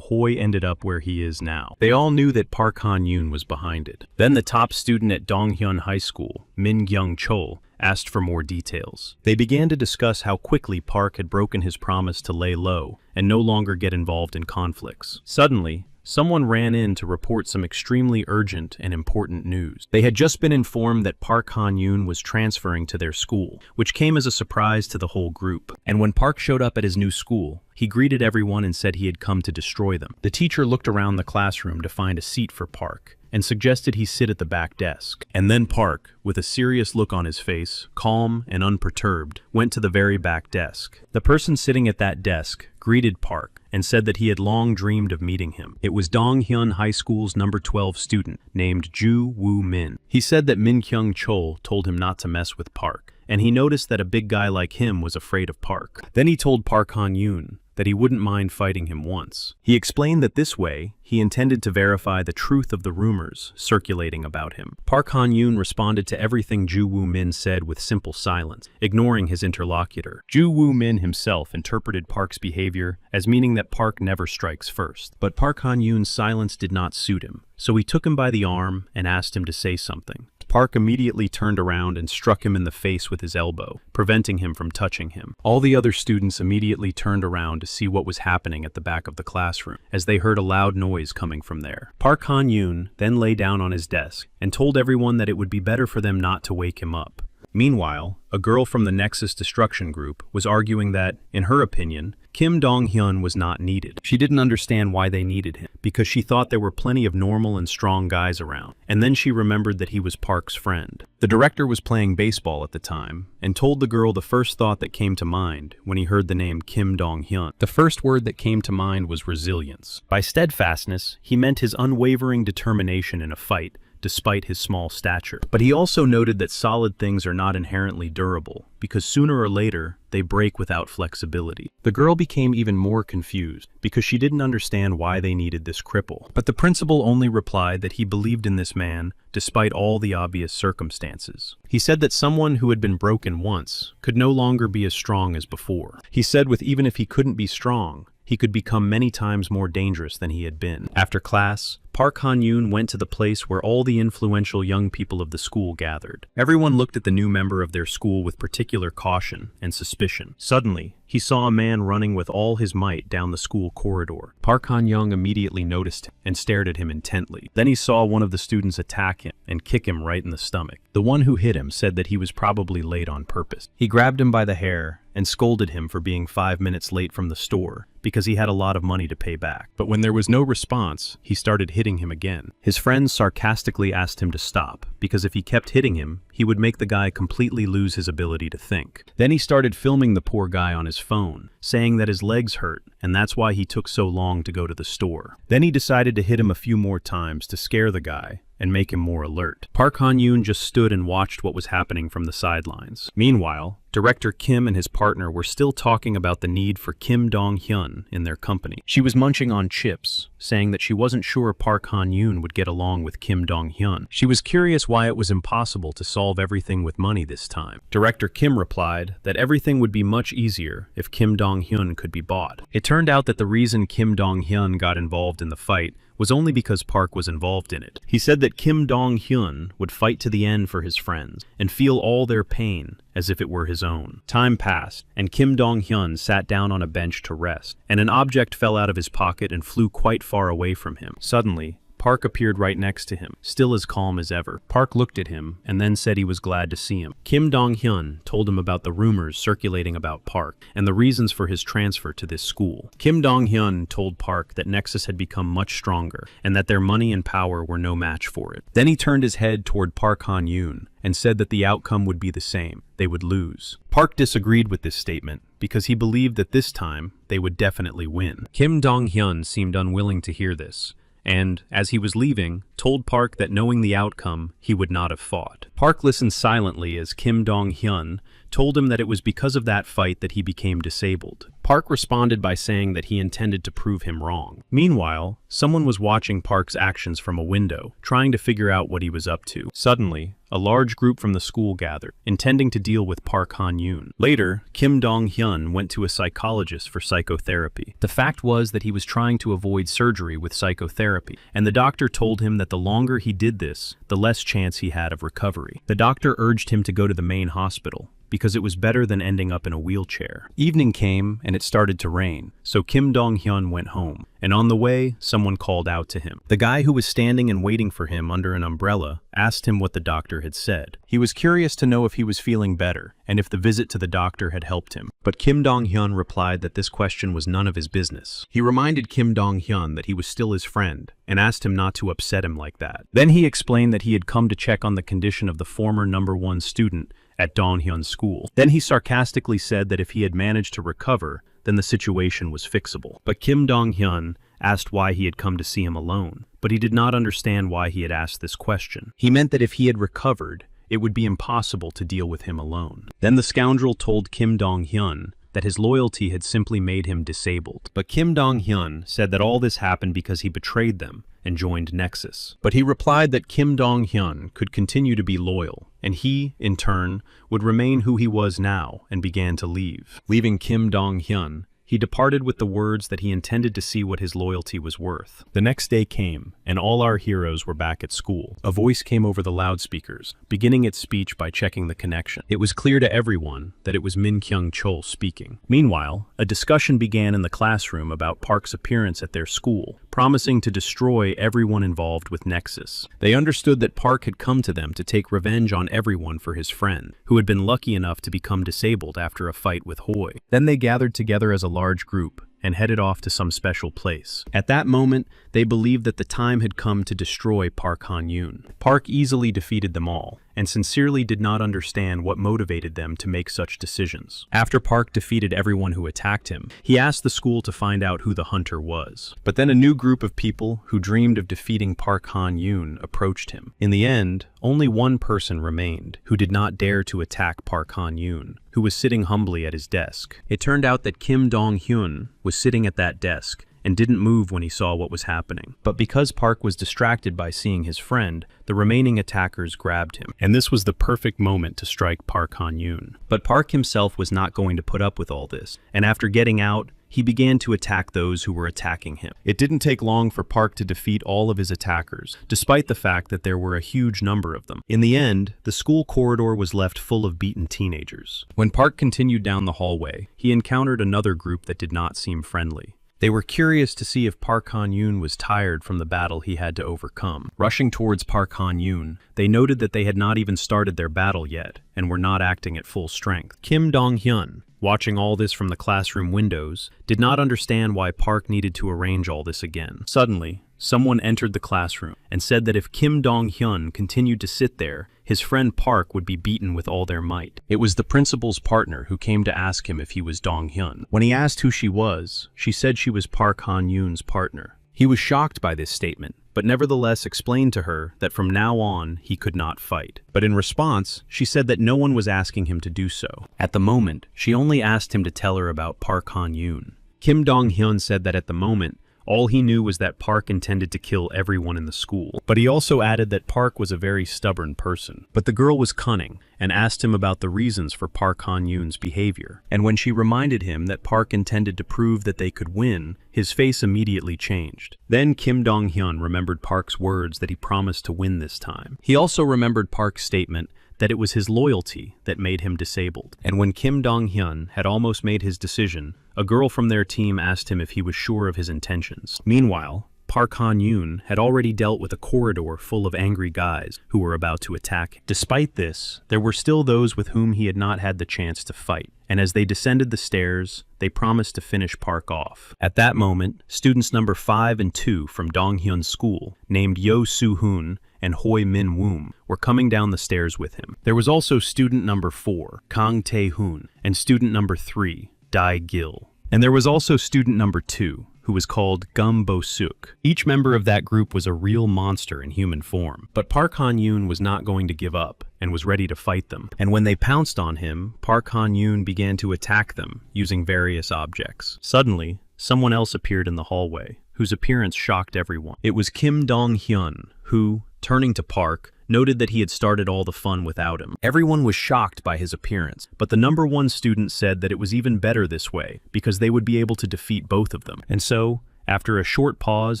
Hoi ended up where he is now. They all knew that Park Han-yoon was behind it. Then the top student at Donghyun High School, Min Kyung-chol, asked for more details. They began to discuss how quickly Park had broken his promise to lay low and no longer get involved in conflicts. Suddenly, someone ran in to report some extremely urgent and important news. They had just been informed that Park Han-yoon was transferring to their school, which came as a surprise to the whole group. And when Park showed up at his new school, he greeted everyone and said he had come to destroy them. The teacher looked around the classroom to find a seat for Park and suggested he sit at the back desk. And then Park, with a serious look on his face, calm and unperturbed, went to the very back desk. The person sitting at that desk greeted Park and said that he had long dreamed of meeting him. It was Donghyun High School's #12 student named Ju Woo Min. He said that Min Kyung-chol told him not to mess with Park, and he noticed that a big guy like him was afraid of Park. Then he told Park Han-yoon that he wouldn't mind fighting him once. He explained that this way, he intended to verify the truth of the rumors circulating about him. Park Han-yoon responded to everything Ju Woo Min said with simple silence, ignoring his interlocutor. Ju Woo Min himself interpreted Park's behavior as meaning that Park never strikes first. But Park Han-yoon's silence did not suit him, so he took him by the arm and asked him to say something. Park immediately turned around and struck him in the face with his elbow, preventing him from touching him. All the other students immediately turned around to see what was happening at the back of the classroom, as they heard a loud noise coming from there. Park Han-yoon then lay down on his desk and told everyone that it would be better for them not to wake him up. Meanwhile, a girl from the Nexus Destruction Group was arguing that, in her opinion, Kim Dong-hyun was not needed. She didn't understand why they needed him, because she thought there were plenty of normal and strong guys around. And then she remembered that he was Park's friend. The director was playing baseball at the time, and told the girl the first thought that came to mind when he heard the name Kim Dong-hyun. The first word that came to mind was resilience. By steadfastness, he meant his unwavering determination in a fight, despite his small stature. But he also noted that solid things are not inherently durable, because sooner or later, they break without flexibility. The girl became even more confused, because she didn't understand why they needed this cripple. But the principal only replied that he believed in this man, despite all the obvious circumstances. He said that someone who had been broken once could no longer be as strong as before. He said even if he couldn't be strong, he could become many times more dangerous than he had been. After class, Park Han-yoon went to the place where all the influential young people of the school gathered. Everyone looked at the new member of their school with particular caution and suspicion. Suddenly, he saw a man running with all his might down the school corridor. Park Han-young immediately noticed him and stared at him intently. Then he saw one of the students attack him and kick him right in the stomach. The one who hit him said that he was probably late on purpose. He grabbed him by the hair and scolded him for being 5 minutes late from the store because he had a lot of money to pay back. But when there was no response, he started hitting him again. His friends sarcastically asked him to stop, because if he kept hitting him, he would make the guy completely lose his ability to think. Then he started filming the poor guy on his phone, saying that his legs hurt, and that's why he took so long to go to the store. Then he decided to hit him a few more times to scare the guy and make him more alert. Park Han-yoon just stood and watched what was happening from the sidelines. Meanwhile, Director Kim and his partner were still talking about the need for Kim Dong-hyun in their company. She was munching on chips, saying that she wasn't sure Park Han-yoon would get along with Kim Dong-hyun. She was curious why it was impossible to solve everything with money this time. Director Kim replied that everything would be much easier if Kim Dong Dong-hyun could be bought. It turned out that the reason Kim Dong-hyun got involved in the fight was only because Park was involved in it. He said that Kim Dong-hyun would fight to the end for his friends and feel all their pain as if it were his own. Time passed, and Kim Dong-hyun sat down on a bench to rest, and an object fell out of his pocket and flew quite far away from him. Suddenly, Park appeared right next to him, still as calm as ever. Park looked at him and then said he was glad to see him. Kim Dong-hyun told him about the rumors circulating about Park and the reasons for his transfer to this school. Kim Dong-hyun told Park that Nexus had become much stronger and that their money and power were no match for it. Then he turned his head toward Park Han-yoon and said that the outcome would be the same. They would lose. Park disagreed with this statement because he believed that this time they would definitely win. Kim Dong-hyun seemed unwilling to hear this, and, as he was leaving, told Park that knowing the outcome, he would not have fought. Park listened silently as Kim Dong-hyun told him that it was because of that fight that he became disabled. Park responded by saying that he intended to prove him wrong. Meanwhile, someone was watching Park's actions from a window, trying to figure out what he was up to. Suddenly, a large group from the school gathered, intending to deal with Park Han-yoon. Later, Kim Dong-hyun went to a psychologist for psychotherapy. The fact was that he was trying to avoid surgery with psychotherapy, and the doctor told him that the longer he did this, the less chance he had of recovery. The doctor urged him to go to the main hospital, because it was better than ending up in a wheelchair. Evening came and it started to rain, so Kim Dong-hyun went home, and on the way, someone called out to him. The guy who was standing and waiting for him under an umbrella asked him what the doctor had said. He was curious to know if he was feeling better, and if the visit to the doctor had helped him. But Kim Dong-hyun replied that this question was none of his business. He reminded Kim Dong-hyun that he was still his friend, and asked him not to upset him like that. Then he explained that he had come to check on the condition of the former #1 student at Dong-hyun's school. Then he sarcastically said that if he had managed to recover, then the situation was fixable. But Kim Dong-hyun asked why he had come to see him alone, but he did not understand why he had asked this question. He meant that if he had recovered, it would be impossible to deal with him alone. Then the scoundrel told Kim Dong-hyun that his loyalty had simply made him disabled. But Kim Dong-hyun said that all this happened because he betrayed them and joined Nexus. But he replied that Kim Dong-hyun could continue to be loyal, and he, in turn, would remain who he was now and began to leave. Leaving Kim Dong-hyun, he departed with the words that he intended to see what his loyalty was worth. The next day came, and all our heroes were back at school. A voice came over the loudspeakers, beginning its speech by checking the connection. It was clear to everyone that it was Min Kyung-chol speaking. Meanwhile, a discussion began in the classroom about Park's appearance at their school, promising to destroy everyone involved with Nexus. They understood that Park had come to them to take revenge on everyone for his friend, who had been lucky enough to become disabled after a fight with Hoy. Then they gathered together as a large group and headed off to some special place. At that moment, they believed that the time had come to destroy Park Han-yoon. Park easily defeated them all, and sincerely did not understand what motivated them to make such decisions. After Park defeated everyone who attacked him, he asked the school to find out who the hunter was. But then a new group of people who dreamed of defeating Park Han-yoon approached him. In the end, only one person remained who did not dare to attack Park Han-yoon, who was sitting humbly at his desk. It turned out that Kim Dong-hyun was sitting at that desk and didn't move when he saw what was happening. But because Park was distracted by seeing his friend, the remaining attackers grabbed him. And this was the perfect moment to strike Park Han-yoon. But Park himself was not going to put up with all this, and after getting out, he began to attack those who were attacking him. It didn't take long for Park to defeat all of his attackers, despite the fact that there were a huge number of them. In the end, the school corridor was left full of beaten teenagers. When Park continued down the hallway, he encountered another group that did not seem friendly. They were curious to see if Park Han-yoon was tired from the battle he had to overcome. Rushing towards Park Han-yoon, they noted that they had not even started their battle yet, and were not acting at full strength. Kim Dong-hyun, watching all this from the classroom windows, did not understand why Park needed to arrange all this again. Suddenly, someone entered the classroom and said that if Kim Dong-hyun continued to sit there, his friend Park would be beaten with all their might. It was the principal's partner who came to ask him if he was Dong-hyun. When he asked who she was, she said she was Park Han-yoon's partner. He was shocked by this statement, but nevertheless explained to her that from now on he could not fight. But in response, she said that no one was asking him to do so. At the moment, she only asked him to tell her about Park Han-yoon. Kim Dong-hyun said that at the moment, All he knew was that Park intended to kill everyone in the school. But he also added that Park was a very stubborn person. But the girl was cunning and asked him about the reasons for Park Han-yoon's behavior. And when she reminded him that Park intended to prove that they could win, his face immediately changed. Then Kim Dong-hyun remembered Park's words that he promised to win this time. He also remembered Park's statement that it was his loyalty that made him disabled. And when Kim Dong-hyun had almost made his decision, a girl from their team asked him if he was sure of his intentions. Meanwhile, Park Han-yoon had already dealt with a corridor full of angry guys who were about to attack. Despite this, there were still those with whom he had not had the chance to fight, and as they descended the stairs, they promised to finish Park off. At that moment, students number 5 and 2 from Dong-hyun's school, named Yo Soo-hoon and Hoi Min-woom, were coming down the stairs with him. There was also student number 4, Kang Tae-hoon, and student number 3, Dae-gil. And there was also student number 2, who was called Gum Bo-suk. Each member of that group was a real monster in human form. But Park Han-yoon was not going to give up and was ready to fight them. And when they pounced on him, Park Han-yoon began to attack them using various objects. Suddenly, someone else appeared in the hallway, whose appearance shocked everyone. It was Kim Dong-hyun, who, turning to Park, noted that he had started all the fun without him. Everyone was shocked by his appearance, but the number 1 student said that it was even better this way, because they would be able to defeat both of them. And so, after a short pause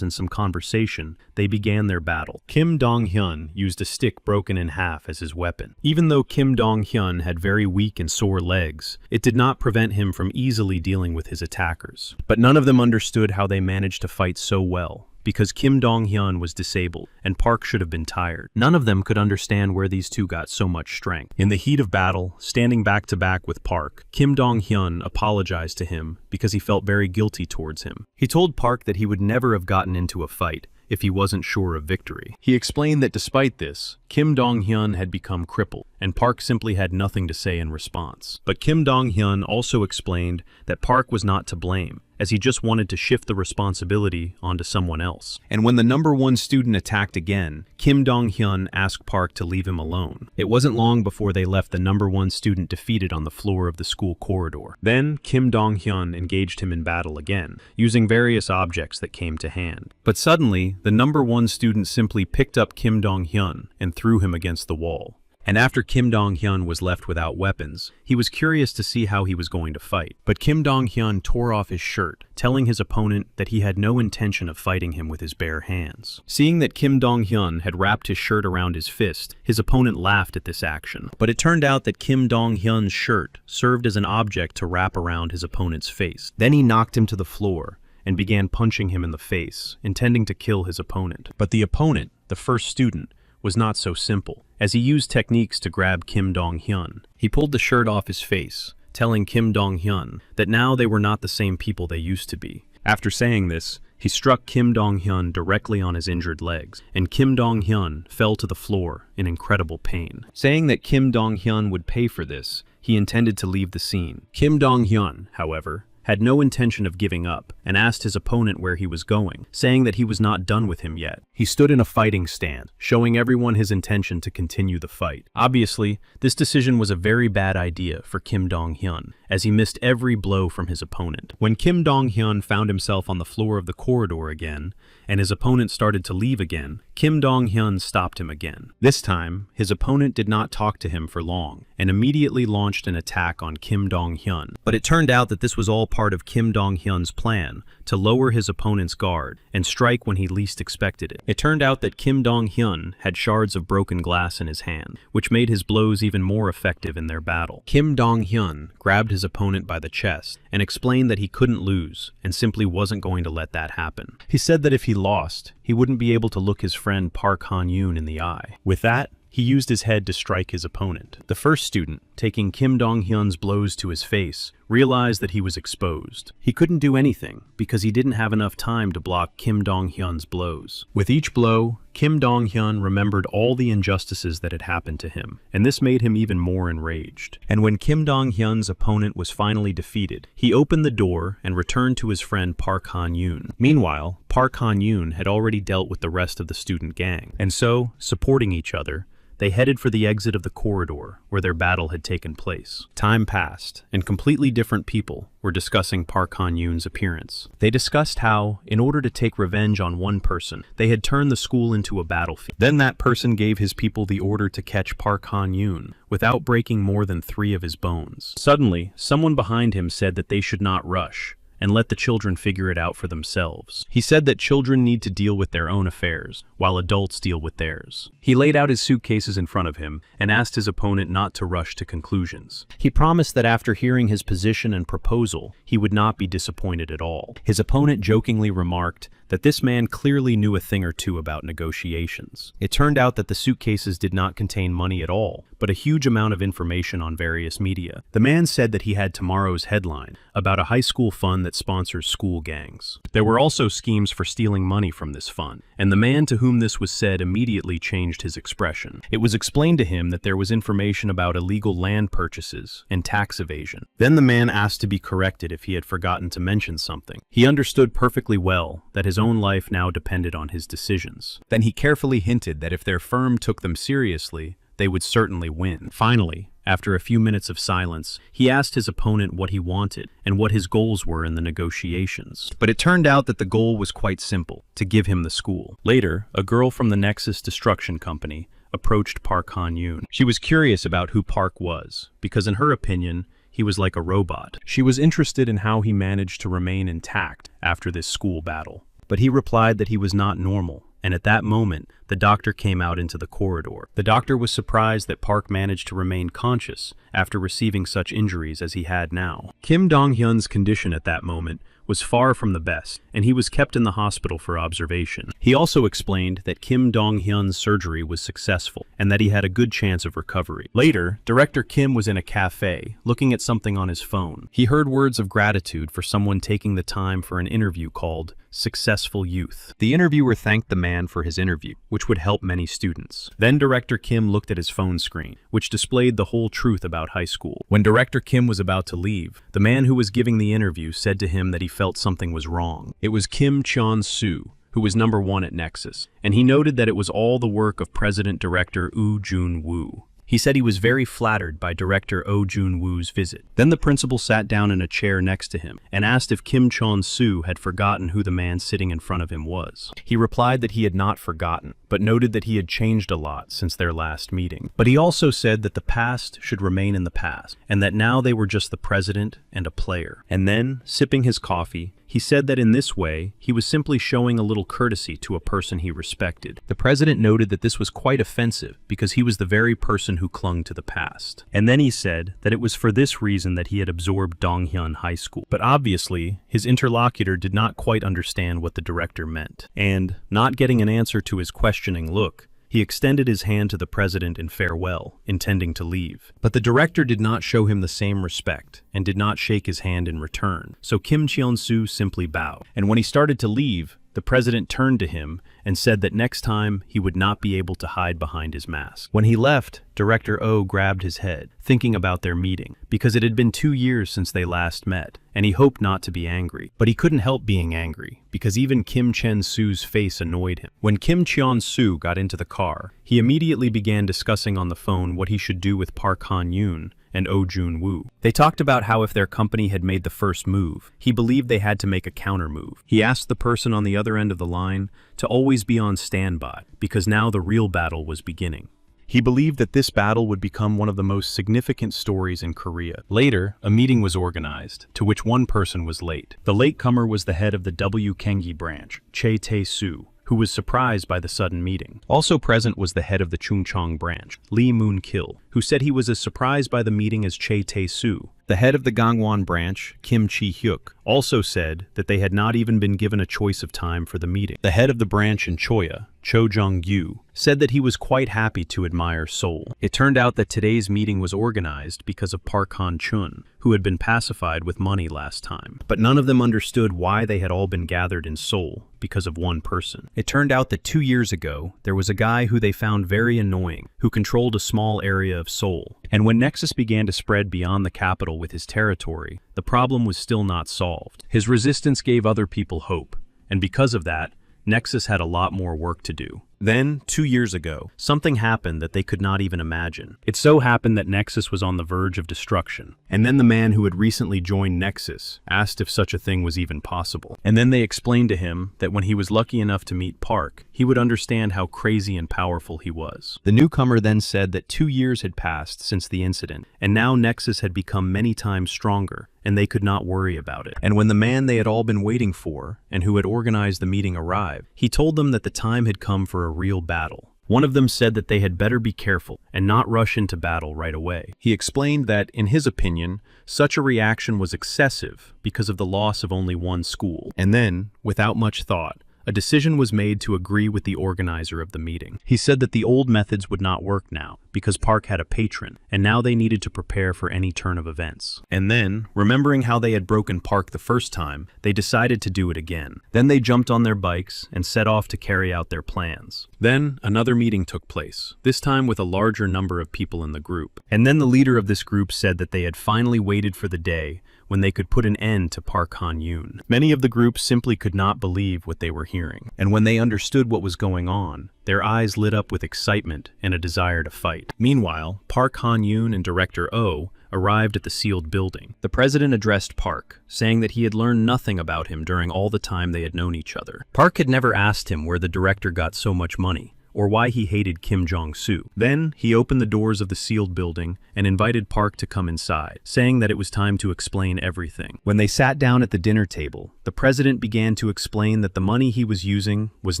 and some conversation, they began their battle. Kim Dong-hyun used a stick broken in half as his weapon. Even though Kim Dong-hyun had very weak and sore legs, it did not prevent him from easily dealing with his attackers. But none of them understood how they managed to fight so well, because Kim Dong-hyun was disabled, and Park should have been tired. None of them could understand where these two got so much strength. In the heat of battle, standing back to back with Park, Kim Dong-hyun apologized to him because he felt very guilty towards him. He told Park that he would never have gotten into a fight if he wasn't sure of victory. He explained that despite this, Kim Dong-hyun had become crippled, and Park simply had nothing to say in response. But Kim Dong-hyun also explained that Park was not to blame, as he just wanted to shift the responsibility onto someone else. And when the number 1 student attacked again, Kim Dong-hyun asked Park to leave him alone. It wasn't long before they left the number 1 student defeated on the floor of the school corridor. Then Kim Dong-hyun engaged him in battle again, using various objects that came to hand. But suddenly, the number 1 student simply picked up Kim Dong-hyun and threw him against the wall. And after Kim Dong-hyun was left without weapons, he was curious to see how he was going to fight. But Kim Dong-hyun tore off his shirt, telling his opponent that he had no intention of fighting him with his bare hands. Seeing that Kim Dong-hyun had wrapped his shirt around his fist, his opponent laughed at this action. But it turned out that Kim Dong-hyun's shirt served as an object to wrap around his opponent's face. Then he knocked him to the floor and began punching him in the face, intending to kill his opponent. But the opponent, the first student, was not so simple, as he used techniques to grab Kim Dong-hyun. He pulled the shirt off his face, telling Kim Dong-hyun that now they were not the same people they used to be. After saying this, he struck Kim Dong-hyun directly on his injured legs, and Kim Dong-hyun fell to the floor in incredible pain. Saying that Kim Dong-hyun would pay for this, he intended to leave the scene. Kim Dong-hyun, however, had no intention of giving up, and asked his opponent where he was going, saying that he was not done with him yet. He stood in a fighting stance, showing everyone his intention to continue the fight. Obviously, this decision was a very bad idea for Kim Dong-hyun, as he missed every blow from his opponent. When Kim Dong-hyun found himself on the floor of the corridor again, and his opponent started to leave again, Kim Dong-hyun stopped him again. This time, his opponent did not talk to him for long, and immediately launched an attack on Kim Dong-hyun. But it turned out that this was all part of Kim Dong-hyun's plan to lower his opponent's guard and strike when he least expected it. It turned out that Kim Dong-hyun had shards of broken glass in his hand, which made his blows even more effective in their battle. Kim Dong-hyun grabbed his opponent by the chest and explained that he couldn't lose and simply wasn't going to let that happen. He said that if he lost, he wouldn't be able to look his friend Park Han-yoon in the eye. With that, he used his head to strike his opponent. The first student, taking Kim Dong-hyun's blows to his face, realized that he was exposed. He couldn't do anything because he didn't have enough time to block Kim Dong-hyun's blows. With each blow, Kim Dong-hyun remembered all the injustices that had happened to him, and this made him even more enraged. And when Kim Dong-hyun's opponent was finally defeated, he opened the door and returned to his friend Park Han-yoon. Meanwhile, Park Han-yoon had already dealt with the rest of the student gang, and so, supporting each other, They headed for the exit of the corridor where their battle had taken place. Time passed, and completely different people were discussing Park Han-yoon's appearance. They discussed how, in order to take revenge on one person, they had turned the school into a battlefield. Then that person gave his people the order to catch Park Han-yoon without breaking more than 3 of his bones. Suddenly, someone behind him said that they should not rush and let the children figure it out for themselves. He said that children need to deal with their own affairs, while adults deal with theirs. He laid out his suitcases in front of him and asked his opponent not to rush to conclusions. He promised that after hearing his position and proposal, he would not be disappointed at all. His opponent jokingly remarked that this man clearly knew a thing or two about negotiations. It turned out that the suitcases did not contain money at all, but a huge amount of information on various media. The man said that he had tomorrow's headline about a high school fund that sponsors school gangs. There were also schemes for stealing money from this fund, and the man to whom this was said immediately changed his expression. It was explained to him that there was information about illegal land purchases and tax evasion. Then the man asked to be corrected if he had forgotten to mention something. He understood perfectly well that his own life now depended on his decisions. Then he carefully hinted that if their firm took them seriously, they would certainly win. Finally, after a few minutes of silence, he asked his opponent what he wanted and what his goals were in the negotiations. But it turned out that the goal was quite simple: to give him the school. Later, a girl from the Nexus Destruction Company approached Park Han-yoon. She was curious about who Park was, because in her opinion, he was like a robot. She was interested in how he managed to remain intact after this school battle. But he replied that he was not normal, and at that moment, the doctor came out into the corridor. The doctor was surprised that Park managed to remain conscious after receiving such injuries as he had now. Kim Dong-hyun's condition at that moment was far from the best, and he was kept in the hospital for observation. He also explained that Kim Dong-hyun's surgery was successful, and that he had a good chance of recovery. Later, Director Kim was in a cafe, looking at something on his phone. He heard words of gratitude for someone taking the time for an interview called Successful Youth. The interviewer thanked the man for his interview, which would help many students. Then Director Kim looked at his phone screen, which displayed the whole truth about high school. When Director Kim was about to leave, the man who was giving the interview said to him that he felt something was wrong. It was Kim Cheon-soo, who was #1 at Nexus, and he noted that it was all the work of President-Director Oh Jun-woo. He said he was very flattered by Director Oh Jun-woo's visit. Then the principal sat down in a chair next to him and asked if Kim Cheon-soo had forgotten who the man sitting in front of him was. He replied that he had not forgotten, but noted that he had changed a lot since their last meeting. But he also said that the past should remain in the past, and that now they were just the president and a player. And then, sipping his coffee, he said that in this way, he was simply showing a little courtesy to a person he respected. The president noted that this was quite offensive because he was the very person who clung to the past. And then he said that it was for this reason that he had absorbed Donghyun High School. But obviously, his interlocutor did not quite understand what the director meant. And, not getting an answer to his questioning look, he extended his hand to the president in farewell, intending to leave. But the director did not show him the same respect, and did not shake his hand in return. So Kim Cheon-soo simply bowed. And when he started to leave, the president turned to him and said that next time he would not be able to hide behind his mask. When he left, Director Oh grabbed his head, thinking about their meeting, because it had been 2 years since they last met, and he hoped not to be angry. But he couldn't help being angry, because even Kim Cheon-soo's face annoyed him. When Kim Cheon-soo got into the car, he immediately began discussing on the phone what he should do with Park Han-yoon and Oh Jun-woo. They talked about how if their company had made the first move, he believed they had to make a counter move. He asked the person on the other end of the line to always be on standby, because now the real battle was beginning. He believed that this battle would become one of the most significant stories in Korea. Later, a meeting was organized, to which one person was late. The latecomer was the head of the W Kengi branch, Chae Tae-soo, who was surprised by the sudden meeting. Also present was the head of the Chungcheong branch, Lee Moon-kil, who said he was as surprised by the meeting as Chae Tae-soo. The head of the Gangwon branch, Kim Chi-hyuk, also said that they had not even been given a choice of time for the meeting. The head of the branch in Choya, Cho Jong-gyu, said that he was quite happy to admire Seoul. It turned out that today's meeting was organized because of Park Han-chun, who had been pacified with money last time. But none of them understood why they had all been gathered in Seoul because of one person. It turned out that 2 years ago, there was a guy who they found very annoying, who controlled a small area of Seoul. And when Nexus began to spread beyond the capital with his territory, the problem was still not solved. His resistance gave other people hope, and because of that, Nexus had a lot more work to do. Then, 2 years ago, something happened that they could not even imagine. It so happened that Nexus was on the verge of destruction. And then the man who had recently joined Nexus asked if such a thing was even possible. And then they explained to him that when he was lucky enough to meet Park, he would understand how crazy and powerful he was. The newcomer then said that 2 years had passed since the incident, and now Nexus had become many times stronger, and they could not worry about it. And when the man they had all been waiting for, and who had organized the meeting arrived, he told them that the time had come for a real battle. One of them said that they had better be careful and not rush into battle right away. He explained that, in his opinion, such a reaction was excessive because of the loss of only one school. And then, without much thought, a decision was made to agree with the organizer of the meeting. He said that the old methods would not work now, because Park had a patron, and now they needed to prepare for any turn of events. And then, remembering how they had broken Park the first time, they decided to do it again. Then they jumped on their bikes and set off to carry out their plans. Then, another meeting took place, this time with a larger number of people in the group. And then the leader of this group said that they had finally waited for the day when they could put an end to Park Han-yoon. Many of the group simply could not believe what they were hearing, and when they understood what was going on, their eyes lit up with excitement and a desire to fight. Meanwhile, Park Han-yoon and Director Oh arrived at the sealed building. The president addressed Park, saying that he had learned nothing about him during all the time they had known each other. Park had never asked him where the director got so much money, or why he hated Kim Jong-soo. Then, he opened the doors of the sealed building and invited Park to come inside, saying that it was time to explain everything. When they sat down at the dinner table, the president began to explain that the money he was using was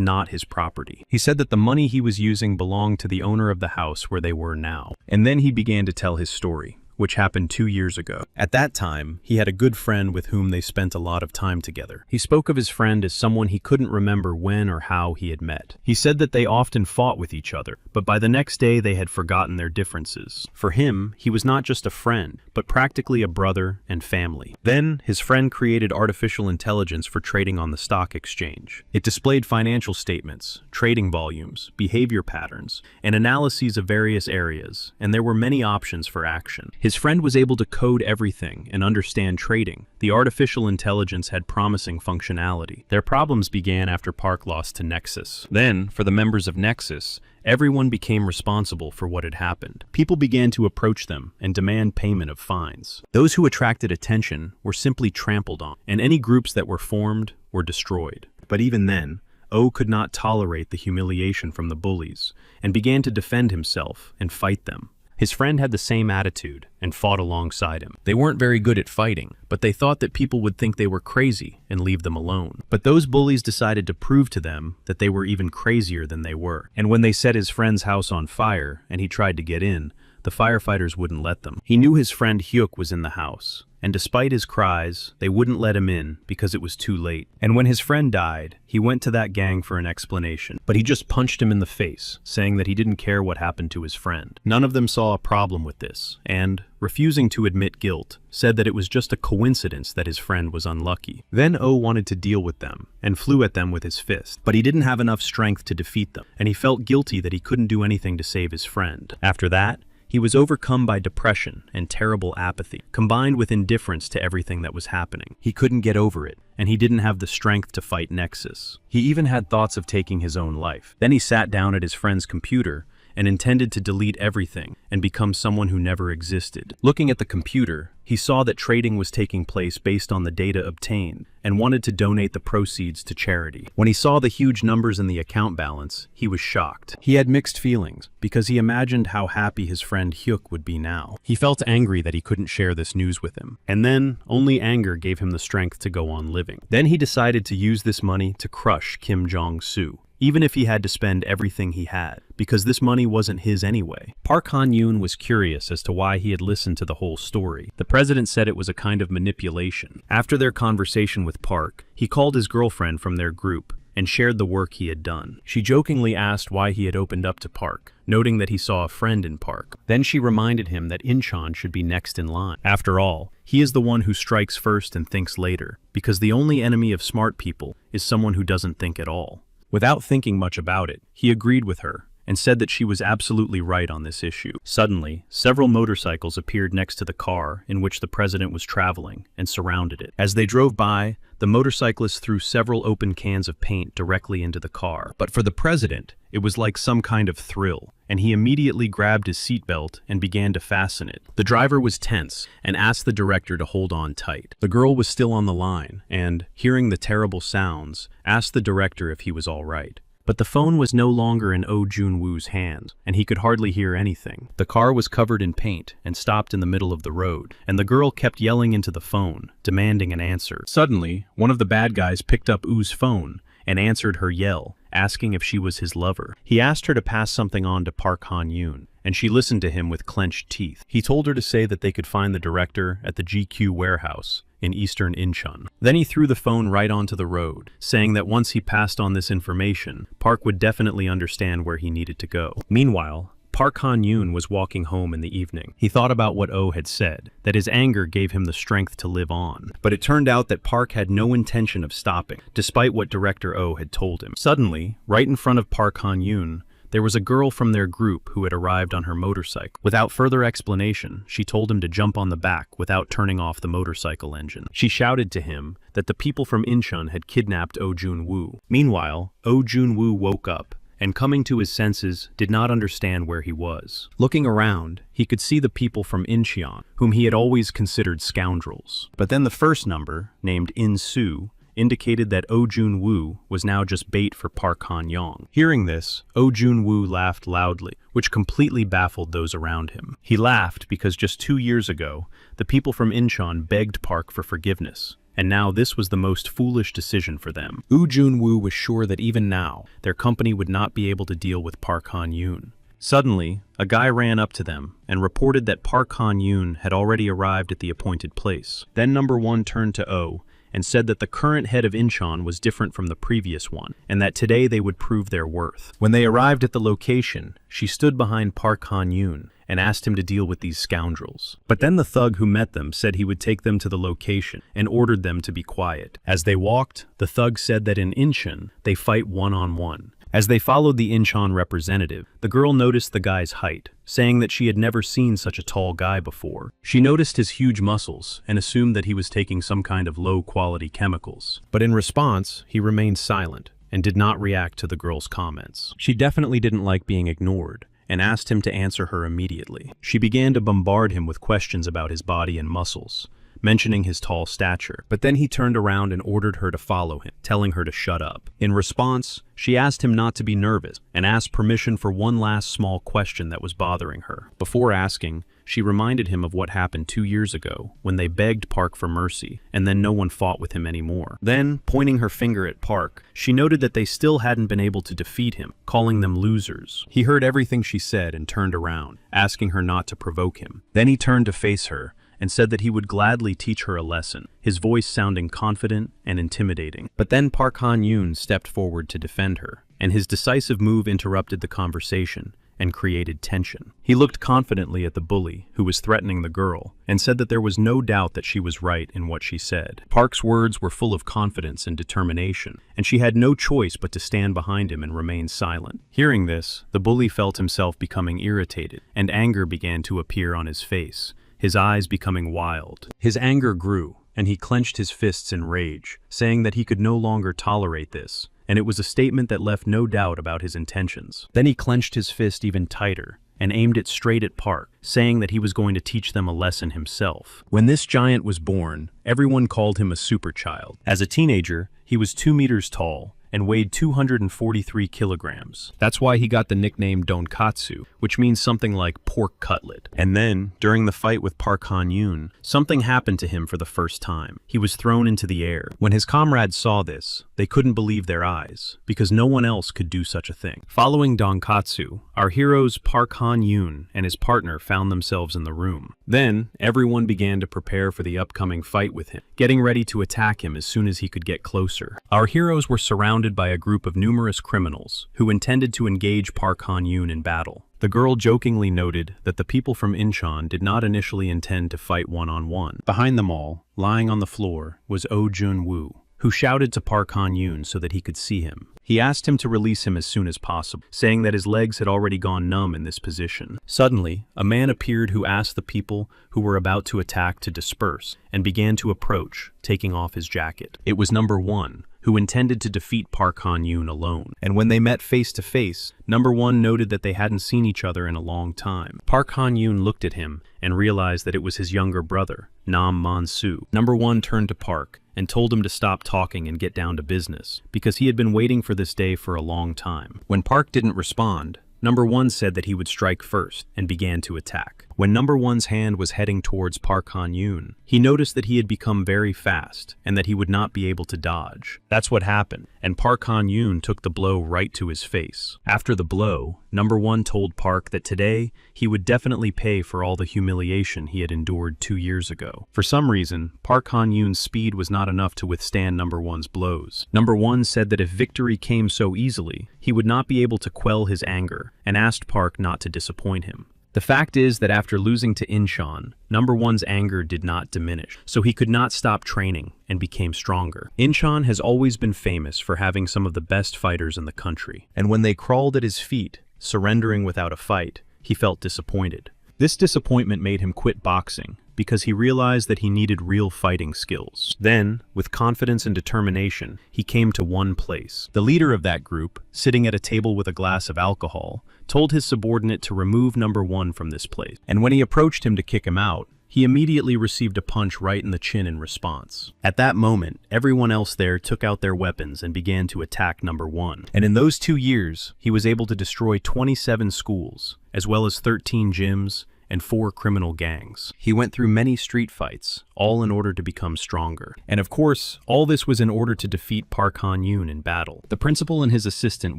not his property. He said that the money he was using belonged to the owner of the house where they were now. And then he began to tell his story, which happened 2 years ago. At that time, he had a good friend with whom they spent a lot of time together. He spoke of his friend as someone he couldn't remember when or how he had met. He said that they often fought with each other, but by the next day they had forgotten their differences. For him, he was not just a friend, but practically a brother and family. Then, his friend created artificial intelligence for trading on the stock exchange. It displayed financial statements, trading volumes, behavior patterns, and analyses of various areas, and there were many options for action. His friend was able to code everything and understand trading. The artificial intelligence had promising functionality. Their problems began after Park lost to Nexus. Then, for the members of Nexus, everyone became responsible for what had happened. People began to approach them and demand payment of fines. Those who attracted attention were simply trampled on, and any groups that were formed were destroyed. But even then, Oh could not tolerate the humiliation from the bullies, and began to defend himself and fight them. His friend had the same attitude and fought alongside him. They weren't very good at fighting, but they thought that people would think they were crazy and leave them alone. But those bullies decided to prove to them that they were even crazier than they were. And when they set his friend's house on fire and he tried to get in, the firefighters wouldn't let them. He knew his friend Hyuk was in the house, and despite his cries, they wouldn't let him in because it was too late. And when his friend died, he went to that gang for an explanation, but he just punched him in the face, saying that he didn't care what happened to his friend. None of them saw a problem with this, and, refusing to admit guilt, said that it was just a coincidence that his friend was unlucky. Then Oh wanted to deal with them, and flew at them with his fist, but he didn't have enough strength to defeat them, and he felt guilty that he couldn't do anything to save his friend. After that, he was overcome by depression and terrible apathy, combined with indifference to everything that was happening. He couldn't get over it, and he didn't have the strength to fight Nexus. He even had thoughts of taking his own life. Then he sat down at his friend's computer and intended to delete everything and become someone who never existed. Looking at the computer, he saw that trading was taking place based on the data obtained and wanted to donate the proceeds to charity. When he saw the huge numbers in the account balance, he was shocked. He had mixed feelings because he imagined how happy his friend Hyuk would be now. He felt angry that he couldn't share this news with him. And then, only anger gave him the strength to go on living. Then he decided to use this money to crush Kim Jong-soo, even if he had to spend everything he had, because this money wasn't his anyway. Park Han-yoon was curious as to why he had listened to the whole story. The president said it was a kind of manipulation. After their conversation with Park, he called his girlfriend from their group and shared the work he had done. She jokingly asked why he had opened up to Park, noting that he saw a friend in Park. Then she reminded him that Incheon should be next in line. After all, he is the one who strikes first and thinks later, because the only enemy of smart people is someone who doesn't think at all. Without thinking much about it, he agreed with her and said that she was absolutely right on this issue. Suddenly, several motorcycles appeared next to the car in which the president was traveling and surrounded it. As they drove by, the motorcyclists threw several open cans of paint directly into the car. But for the president, it was like some kind of thrill, and he immediately grabbed his seatbelt and began to fasten it. The driver was tense and asked the director to hold on tight. The girl was still on the line and, hearing the terrible sounds, asked the director if he was all right. But the phone was no longer in Oh Jun-woo's hands, and he could hardly hear anything. The car was covered in paint and stopped in the middle of the road, and the girl kept yelling into the phone, demanding an answer. Suddenly, one of the bad guys picked up Oo's phone and answered her yell, asking if she was his lover. He asked her to pass something on to Park Han-yoon, and she listened to him with clenched teeth. He told her to say that they could find the director at the GQ warehouse in eastern Incheon. Then he threw the phone right onto the road, saying that once he passed on this information, Park would definitely understand where he needed to go. Meanwhile, Park Han-yoon was walking home in the evening. He thought about what Oh had said, that his anger gave him the strength to live on. But it turned out that Park had no intention of stopping, despite what Director Oh had told him. Suddenly, right in front of Park Han-yoon, there was a girl from their group who had arrived on her motorcycle. Without further explanation, she told him to jump on the back without turning off the motorcycle engine. She shouted to him that the people from Incheon had kidnapped Oh Jun-woo. Meanwhile, Oh Jun-woo woke up and, coming to his senses, did not understand where he was. Looking around, he could see the people from Incheon, whom he had always considered scoundrels. But then the first number, named In-soo, indicated that Oh Jun-woo was now just bait for Park Han-young. Hearing this, Oh Jun-woo laughed loudly, which completely baffled those around him. He laughed because just 2 years ago, the people from Incheon begged Park for forgiveness, and now this was the most foolish decision for them. Oh Jun-woo was sure that even now, their company would not be able to deal with Park Han-yoon. Suddenly, a guy ran up to them and reported that Park Han-yoon had already arrived at the appointed place. Then number 1 turned to Oh and said that the current head of Incheon was different from the previous one, and that today they would prove their worth. When they arrived at the location, she stood behind Park Han-yoon and asked him to deal with these scoundrels. But then the thug who met them said he would take them to the location and ordered them to be quiet. As they walked, the thug said that in Incheon, they fight one-on-one. As they followed the Incheon representative, the girl noticed the guy's height, saying that she had never seen such a tall guy before. She noticed his huge muscles and assumed that he was taking some kind of low-quality chemicals. But in response, he remained silent and did not react to the girl's comments. She definitely didn't like being ignored and asked him to answer her immediately. She began to bombard him with questions about his body and muscles, mentioning his tall stature, but then he turned around and ordered her to follow him, telling her to shut up. In response, she asked him not to be nervous and asked permission for one last small question that was bothering her. Before asking, she reminded him of what happened 2 years ago when they begged Park for mercy and then no one fought with him anymore. Then, pointing her finger at Park, she noted that they still hadn't been able to defeat him, calling them losers. He heard everything she said and turned around, asking her not to provoke him. Then he turned to face her and said that he would gladly teach her a lesson, his voice sounding confident and intimidating. But then Park Han-yoon stepped forward to defend her, and his decisive move interrupted the conversation and created tension. He looked confidently at the bully, who was threatening the girl, and said that there was no doubt that she was right in what she said. Park's words were full of confidence and determination, and she had no choice but to stand behind him and remain silent. Hearing this, the bully felt himself becoming irritated, and anger began to appear on his face, his eyes becoming wild. His anger grew, and he clenched his fists in rage, saying that he could no longer tolerate this, and it was a statement that left no doubt about his intentions. Then he clenched his fist even tighter and aimed it straight at Park, saying that he was going to teach them a lesson himself. When this giant was born, everyone called him a super child. As a teenager, he was 2 meters tall and weighed 243 kilograms. That's why he got the nickname Donkatsu, which means something like pork cutlet. And then, during the fight with Park Han-yoon, something happened to him for the first time. He was thrown into the air. When his comrades saw this, they couldn't believe their eyes, because no one else could do such a thing. Following Donkatsu, our heroes Park Han-yoon and his partner found themselves in the room. Then, everyone began to prepare for the upcoming fight with him, getting ready to attack him as soon as he could get closer. Our heroes were surrounded by a group of numerous criminals who intended to engage Park Han-yoon in battle. The girl jokingly noted that the people from Incheon did not initially intend to fight one-on-one. Behind them all, lying on the floor, was Oh Jun-woo, who shouted to Park Han-yoon so that he could see him. He asked him to release him as soon as possible, saying that his legs had already gone numb in this position. Suddenly, a man appeared who asked the people who were about to attack to disperse, and began to approach, taking off his jacket. It was number 1, who intended to defeat Park Han-yoon alone. And when they met face to face, number 1 noted that they hadn't seen each other in a long time. Park Han-yoon looked at him and realized that it was his younger brother, Nam Man-soo. Number 1 turned to Park and told him to stop talking and get down to business, because he had been waiting for this day for a long time. When Park didn't respond, number 1 said that he would strike first and began to attack. When number 1's hand was heading towards Park Han-yoon, he noticed that he had become very fast and that he would not be able to dodge. That's what happened, and Park Han-yoon took the blow right to his face. After the blow, number 1 told Park that today he would definitely pay for all the humiliation he had endured 2 years ago. For some reason, Park Han-yoon's speed was not enough to withstand number 1's blows. Number 1 said that if victory came so easily, he would not be able to quell his anger, and asked Park not to disappoint him. The fact is that after losing to Incheon, number 1's anger did not diminish, so he could not stop training and became stronger. Incheon has always been famous for having some of the best fighters in the country, and when they crawled at his feet, surrendering without a fight, he felt disappointed. This disappointment made him quit boxing, because he realized that he needed real fighting skills. Then, with confidence and determination, he came to one place. The leader of that group, sitting at a table with a glass of alcohol, told his subordinate to remove number 1 from this place. And when he approached him to kick him out, he immediately received a punch right in the chin in response. At that moment, everyone else there took out their weapons and began to attack number 1. And in those 2 years, he was able to destroy 27 schools, as well as 13 gyms, and 4 criminal gangs. He went through many street fights, all in order to become stronger. And of course, all this was in order to defeat Park Han-yoon in battle. The principal and his assistant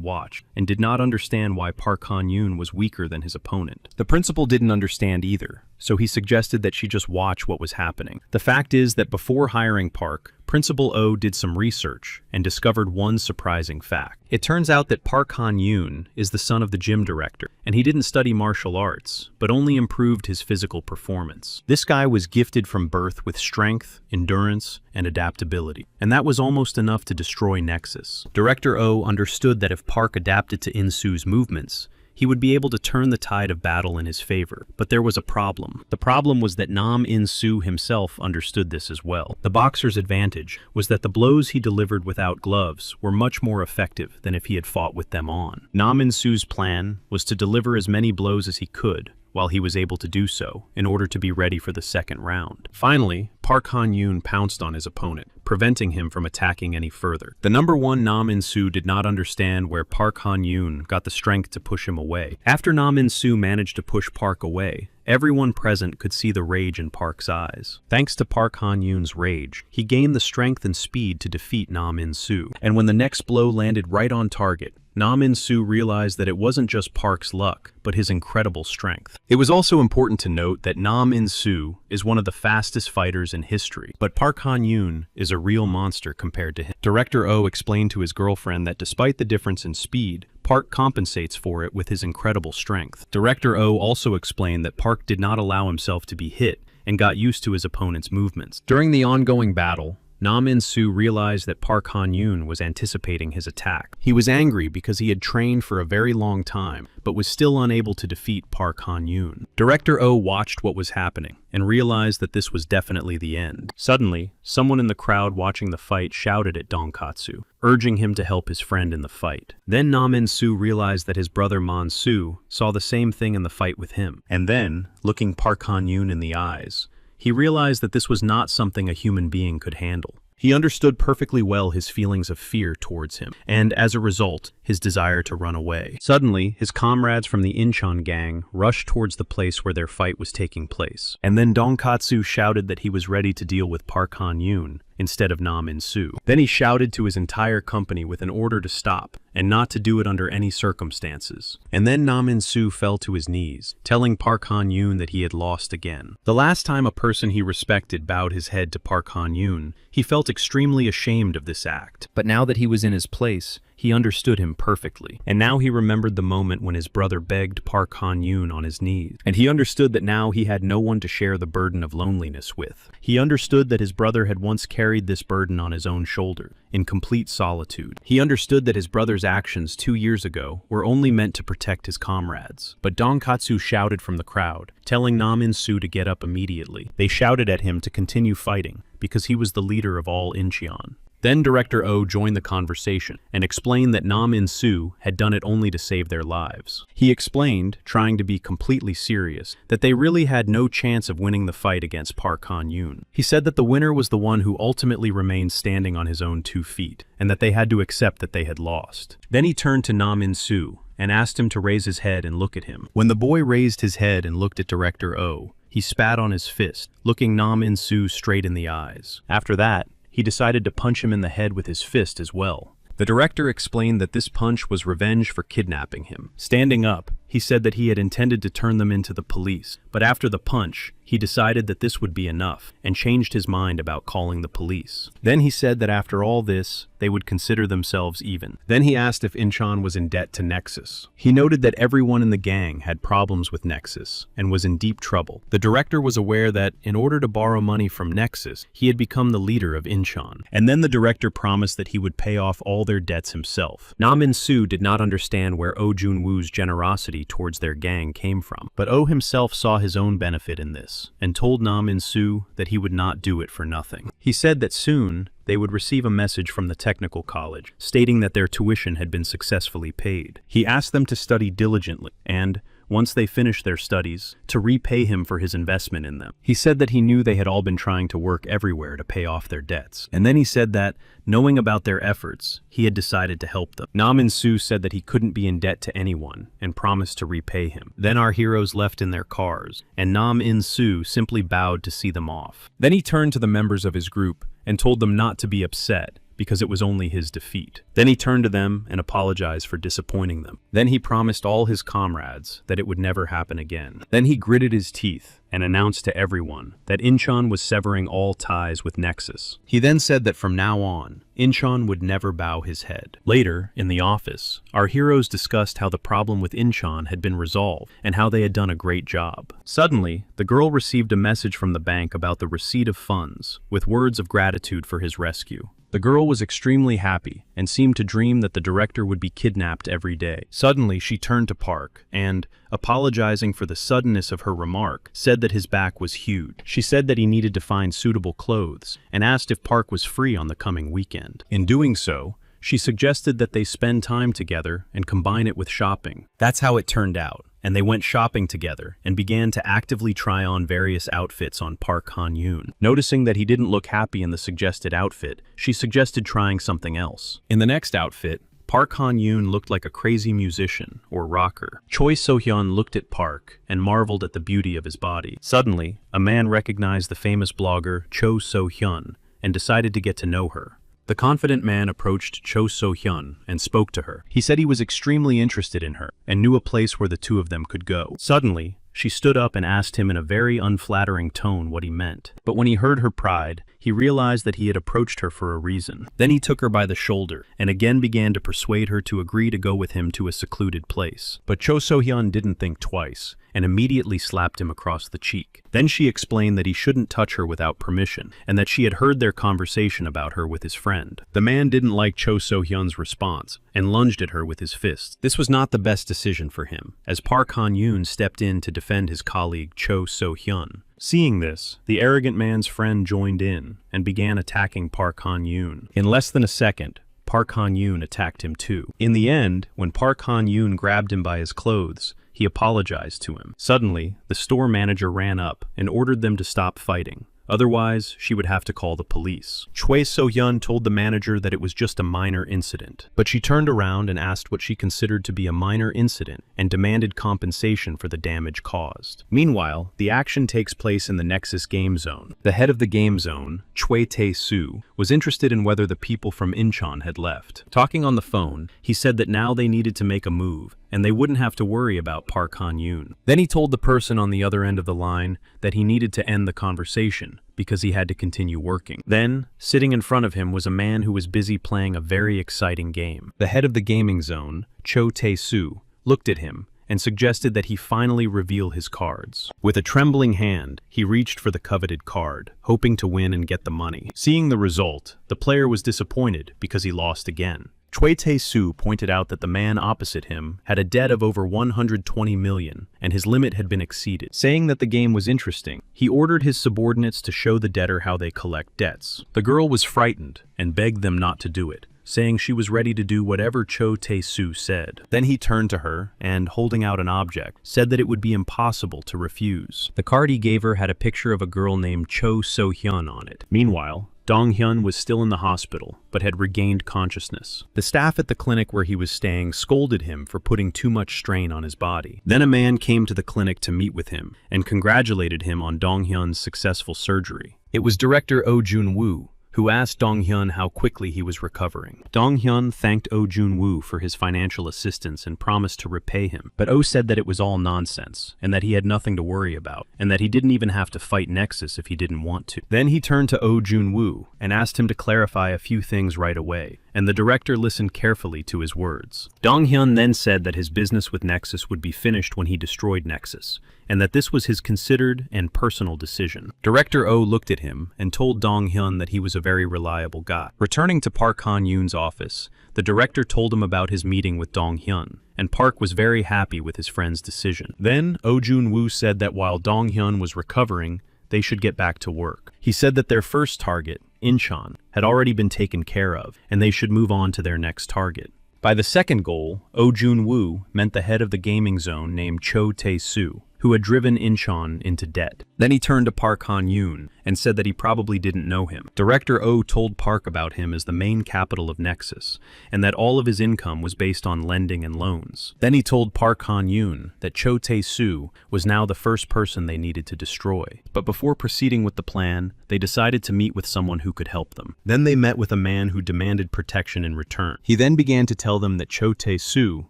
watched, and did not understand why Park Han-yoon was weaker than his opponent. The principal didn't understand either, so he suggested that she just watch what was happening. The fact is that before hiring Park, Principal Oh did some research and discovered one surprising fact. It turns out that Park Han-yoon is the son of the gym director, and he didn't study martial arts, but only improved his physical performance. This guy was gifted from birth with strength, endurance, and adaptability, and that was almost enough to destroy Nexus. Director Oh understood that if Park adapted to In-soo's movements, he would be able to turn the tide of battle in his favor. But there was a problem. The problem was that Nam In-soo himself understood this as well. The boxer's advantage was that the blows he delivered without gloves were much more effective than if he had fought with them on. Nam In-soo's plan was to deliver as many blows as he could, while he was able to do so, in order to be ready for the second round. Finally, Park Han-yoon pounced on his opponent, preventing him from attacking any further. The number 1 Nam In-soo did not understand where Park Han-yoon got the strength to push him away. After Nam In-soo managed to push Park away, everyone present could see the rage in Park's eyes. Thanks to Park Han-yoon's rage, he gained the strength and speed to defeat Nam In-soo. And when the next blow landed right on target, Nam In-soo realized that it wasn't just Park's luck, but his incredible strength. It was also important to note that Nam In-soo is one of the fastest fighters in history, but Park Han-yoon is a real monster compared to him. Director Oh explained to his girlfriend that despite the difference in speed, Park compensates for it with his incredible strength. Director Oh also explained that Park did not allow himself to be hit and got used to his opponent's movements. During the ongoing battle, Nam In-soo realized that Park Han-yoon was anticipating his attack. He was angry because he had trained for a very long time, but was still unable to defeat Park Han-yoon. Director Oh watched what was happening and realized that this was definitely the end. Suddenly, someone in the crowd watching the fight shouted at Donkatsu, urging him to help his friend in the fight. Then Nam In-soo realized that his brother Man-soo saw the same thing in the fight with him. And then, looking Park Han-yoon in the eyes, he realized that this was not something a human being could handle. He understood perfectly well his feelings of fear towards him, and as a result, his desire to run away. Suddenly, his comrades from the Incheon gang rushed towards the place where their fight was taking place. And then Donkatsu shouted that he was ready to deal with Park Han-yoon instead of Nam In-soo. Then he shouted to his entire company with an order to stop, and not to do it under any circumstances. And then Nam In-soo fell to his knees, telling Park Han-yoon that he had lost again. The last time a person he respected bowed his head to Park Han-yoon, he felt extremely ashamed of this act. But now that he was in his place, He understood him perfectly, and now he remembered the moment when his brother begged Park Han-yoon on his knees, and he understood that now he had no one to share the burden of loneliness with. He understood that his brother had once carried this burden on his own shoulder, in complete solitude. He understood that his brother's actions 2 years ago were only meant to protect his comrades. But Donkatsu shouted from the crowd, telling Nam In-soo to get up immediately. They shouted at him to continue fighting, because he was the leader of all Incheon. Then Director Oh joined the conversation and explained that Nam In-soo had done it only to save their lives. He explained, trying to be completely serious, that they really had no chance of winning the fight against Park Han-yoon. He said that the winner was the one who ultimately remained standing on his own 2 feet, and that they had to accept that they had lost. Then he turned to Nam In-soo and asked him to raise his head and look at him. When the boy raised his head and looked at Director Oh, he spat on his fist, looking Nam In-soo straight in the eyes. After that, he decided to punch him in the head with his fist as well. The director explained that this punch was revenge for kidnapping him. Standing up, he said that he had intended to turn them into the police, but after the punch, he decided that this would be enough and changed his mind about calling the police. Then he said that after all this, they would consider themselves even. Then he asked if Incheon was in debt to Nexus. He noted that everyone in the gang had problems with Nexus and was in deep trouble. The director was aware that, in order to borrow money from Nexus, he had become the leader of Incheon. And then the director promised that he would pay off all their debts himself. Nam In-soo did not understand where Oh Jun-woo's generosity towards their gang came from, but Oh himself saw his own benefit in this, and told Nam In-soo that he would not do it for nothing. He said that soon, they would receive a message from the technical college, stating that their tuition had been successfully paid. He asked them to study diligently, and, once they finished their studies, to repay him for his investment in them. He said that he knew they had all been trying to work everywhere to pay off their debts. And then he said that, knowing about their efforts, he had decided to help them. Nam In-soo said that he couldn't be in debt to anyone, and promised to repay him. Then our heroes left in their cars, and Nam In-soo simply bowed to see them off. Then he turned to the members of his group, and told them not to be upset, because it was only his defeat. Then he turned to them and apologized for disappointing them. Then he promised all his comrades that it would never happen again. Then he gritted his teeth and announced to everyone that Incheon was severing all ties with Nexus. He then said that from now on, Incheon would never bow his head. Later, in the office, our heroes discussed how the problem with Incheon had been resolved and how they had done a great job. Suddenly, the girl received a message from the bank about the receipt of funds, with words of gratitude for his rescue. The girl was extremely happy and seemed to dream that the director would be kidnapped every day. Suddenly, she turned to Park and, apologizing for the suddenness of her remark, said that his back was huge. She said that he needed to find suitable clothes and asked if Park was free on the coming weekend. In doing so, she suggested that they spend time together and combine it with shopping. That's how it turned out, and they went shopping together and began to actively try on various outfits on Park Han-yoon. Noticing that he didn't look happy in the suggested outfit, she suggested trying something else. In the next outfit, Park Han-yoon looked like a crazy musician, or rocker. Choi So-hyun looked at Park and marveled at the beauty of his body. Suddenly, a man recognized the famous blogger Cho So-hyun and decided to get to know her. The confident man approached Cho So-hyun and spoke to her. He said he was extremely interested in her and knew a place where the two of them could go. Suddenly, she stood up and asked him in a very unflattering tone what he meant. But when he heard her pride, he realized that he had approached her for a reason. Then he took her by the shoulder and again began to persuade her to agree to go with him to a secluded place. But Cho So-hyun didn't think twice and immediately slapped him across the cheek. Then she explained that he shouldn't touch her without permission and that she had heard their conversation about her with his friend. The man didn't like Cho So-hyun's response and lunged at her with his fists. This was not the best decision for him, as Park Han-yoon stepped in to defend his colleague Cho So-hyun. Seeing this, the arrogant man's friend joined in and began attacking Park Han-yoon. In less than a second, Park Han-yoon attacked him too. In the end, when Park Han-yoon grabbed him by his clothes, he apologized to him. Suddenly, the store manager ran up and ordered them to stop fighting. Otherwise, she would have to call the police. Choi So-hyun told the manager that it was just a minor incident, but she turned around and asked what she considered to be a minor incident and demanded compensation for the damage caused. Meanwhile, the action takes place in the Nexus game zone. The head of the game zone, Choi Tae-soo, was interested in whether the people from Incheon had left. Talking on the phone, he said that now they needed to make a move, and they wouldn't have to worry about Park Han-yoon. Then he told the person on the other end of the line that he needed to end the conversation attention because he had to continue working. Then, sitting in front of him was a man who was busy playing a very exciting game. The head of the gaming zone, Cho Tae-soo, looked at him and suggested that he finally reveal his cards. With a trembling hand, he reached for the coveted card, hoping to win and get the money. Seeing the result, the player was disappointed because he lost again. Choi Tae-soo pointed out that the man opposite him had a debt of over 120 million, and his limit had been exceeded. Saying that the game was interesting, he ordered his subordinates to show the debtor how they collect debts. The girl was frightened and begged them not to do it, saying she was ready to do whatever Cho Tae-soo said. Then he turned to her and, holding out an object, said that it would be impossible to refuse. The card he gave her had a picture of a girl named Cho So-hyun on it. Meanwhile, Dong-hyun was still in the hospital, but had regained consciousness. The staff at the clinic where he was staying scolded him for putting too much strain on his body. Then a man came to the clinic to meet with him and congratulated him on Dong-hyun's successful surgery. It was director Oh Jun-woo, who asked Dong-hyun how quickly he was recovering. Dong-hyun thanked Oh Jun-woo for his financial assistance and promised to repay him, but Oh said that it was all nonsense, and that he had nothing to worry about, and that he didn't even have to fight Nexus if he didn't want to. Then he turned to Oh Jun-woo and asked him to clarify a few things right away, and the director listened carefully to his words. Dong-hyun then said that his business with Nexus would be finished when he destroyed Nexus, and that this was his considered and personal decision. Director Oh looked at him and told Dong-hyun that he was a very reliable guy. Returning to Park Han-yoon's office, the director told him about his meeting with Dong-hyun, and Park was very happy with his friend's decision. Then Oh Jun-woo said that while Dong-hyun was recovering, they should get back to work. He said that their first target, Incheon, had already been taken care of, and they should move on to their next target. By the second goal, Oh Jun-woo meant the head of the gaming zone named Cho Tae-soo, who had driven Incheon into debt. Then he turned to Park Han-yoon and said that he probably didn't know him. Director Oh told Park about him as the main capital of Nexus, and that all of his income was based on lending and loans. Then he told Park Han-yoon that Cho Tae-soo was now the first person they needed to destroy. But before proceeding with the plan, they decided to meet with someone who could help them. Then they met with a man who demanded protection in return. He then began to tell them that Cho Tae-soo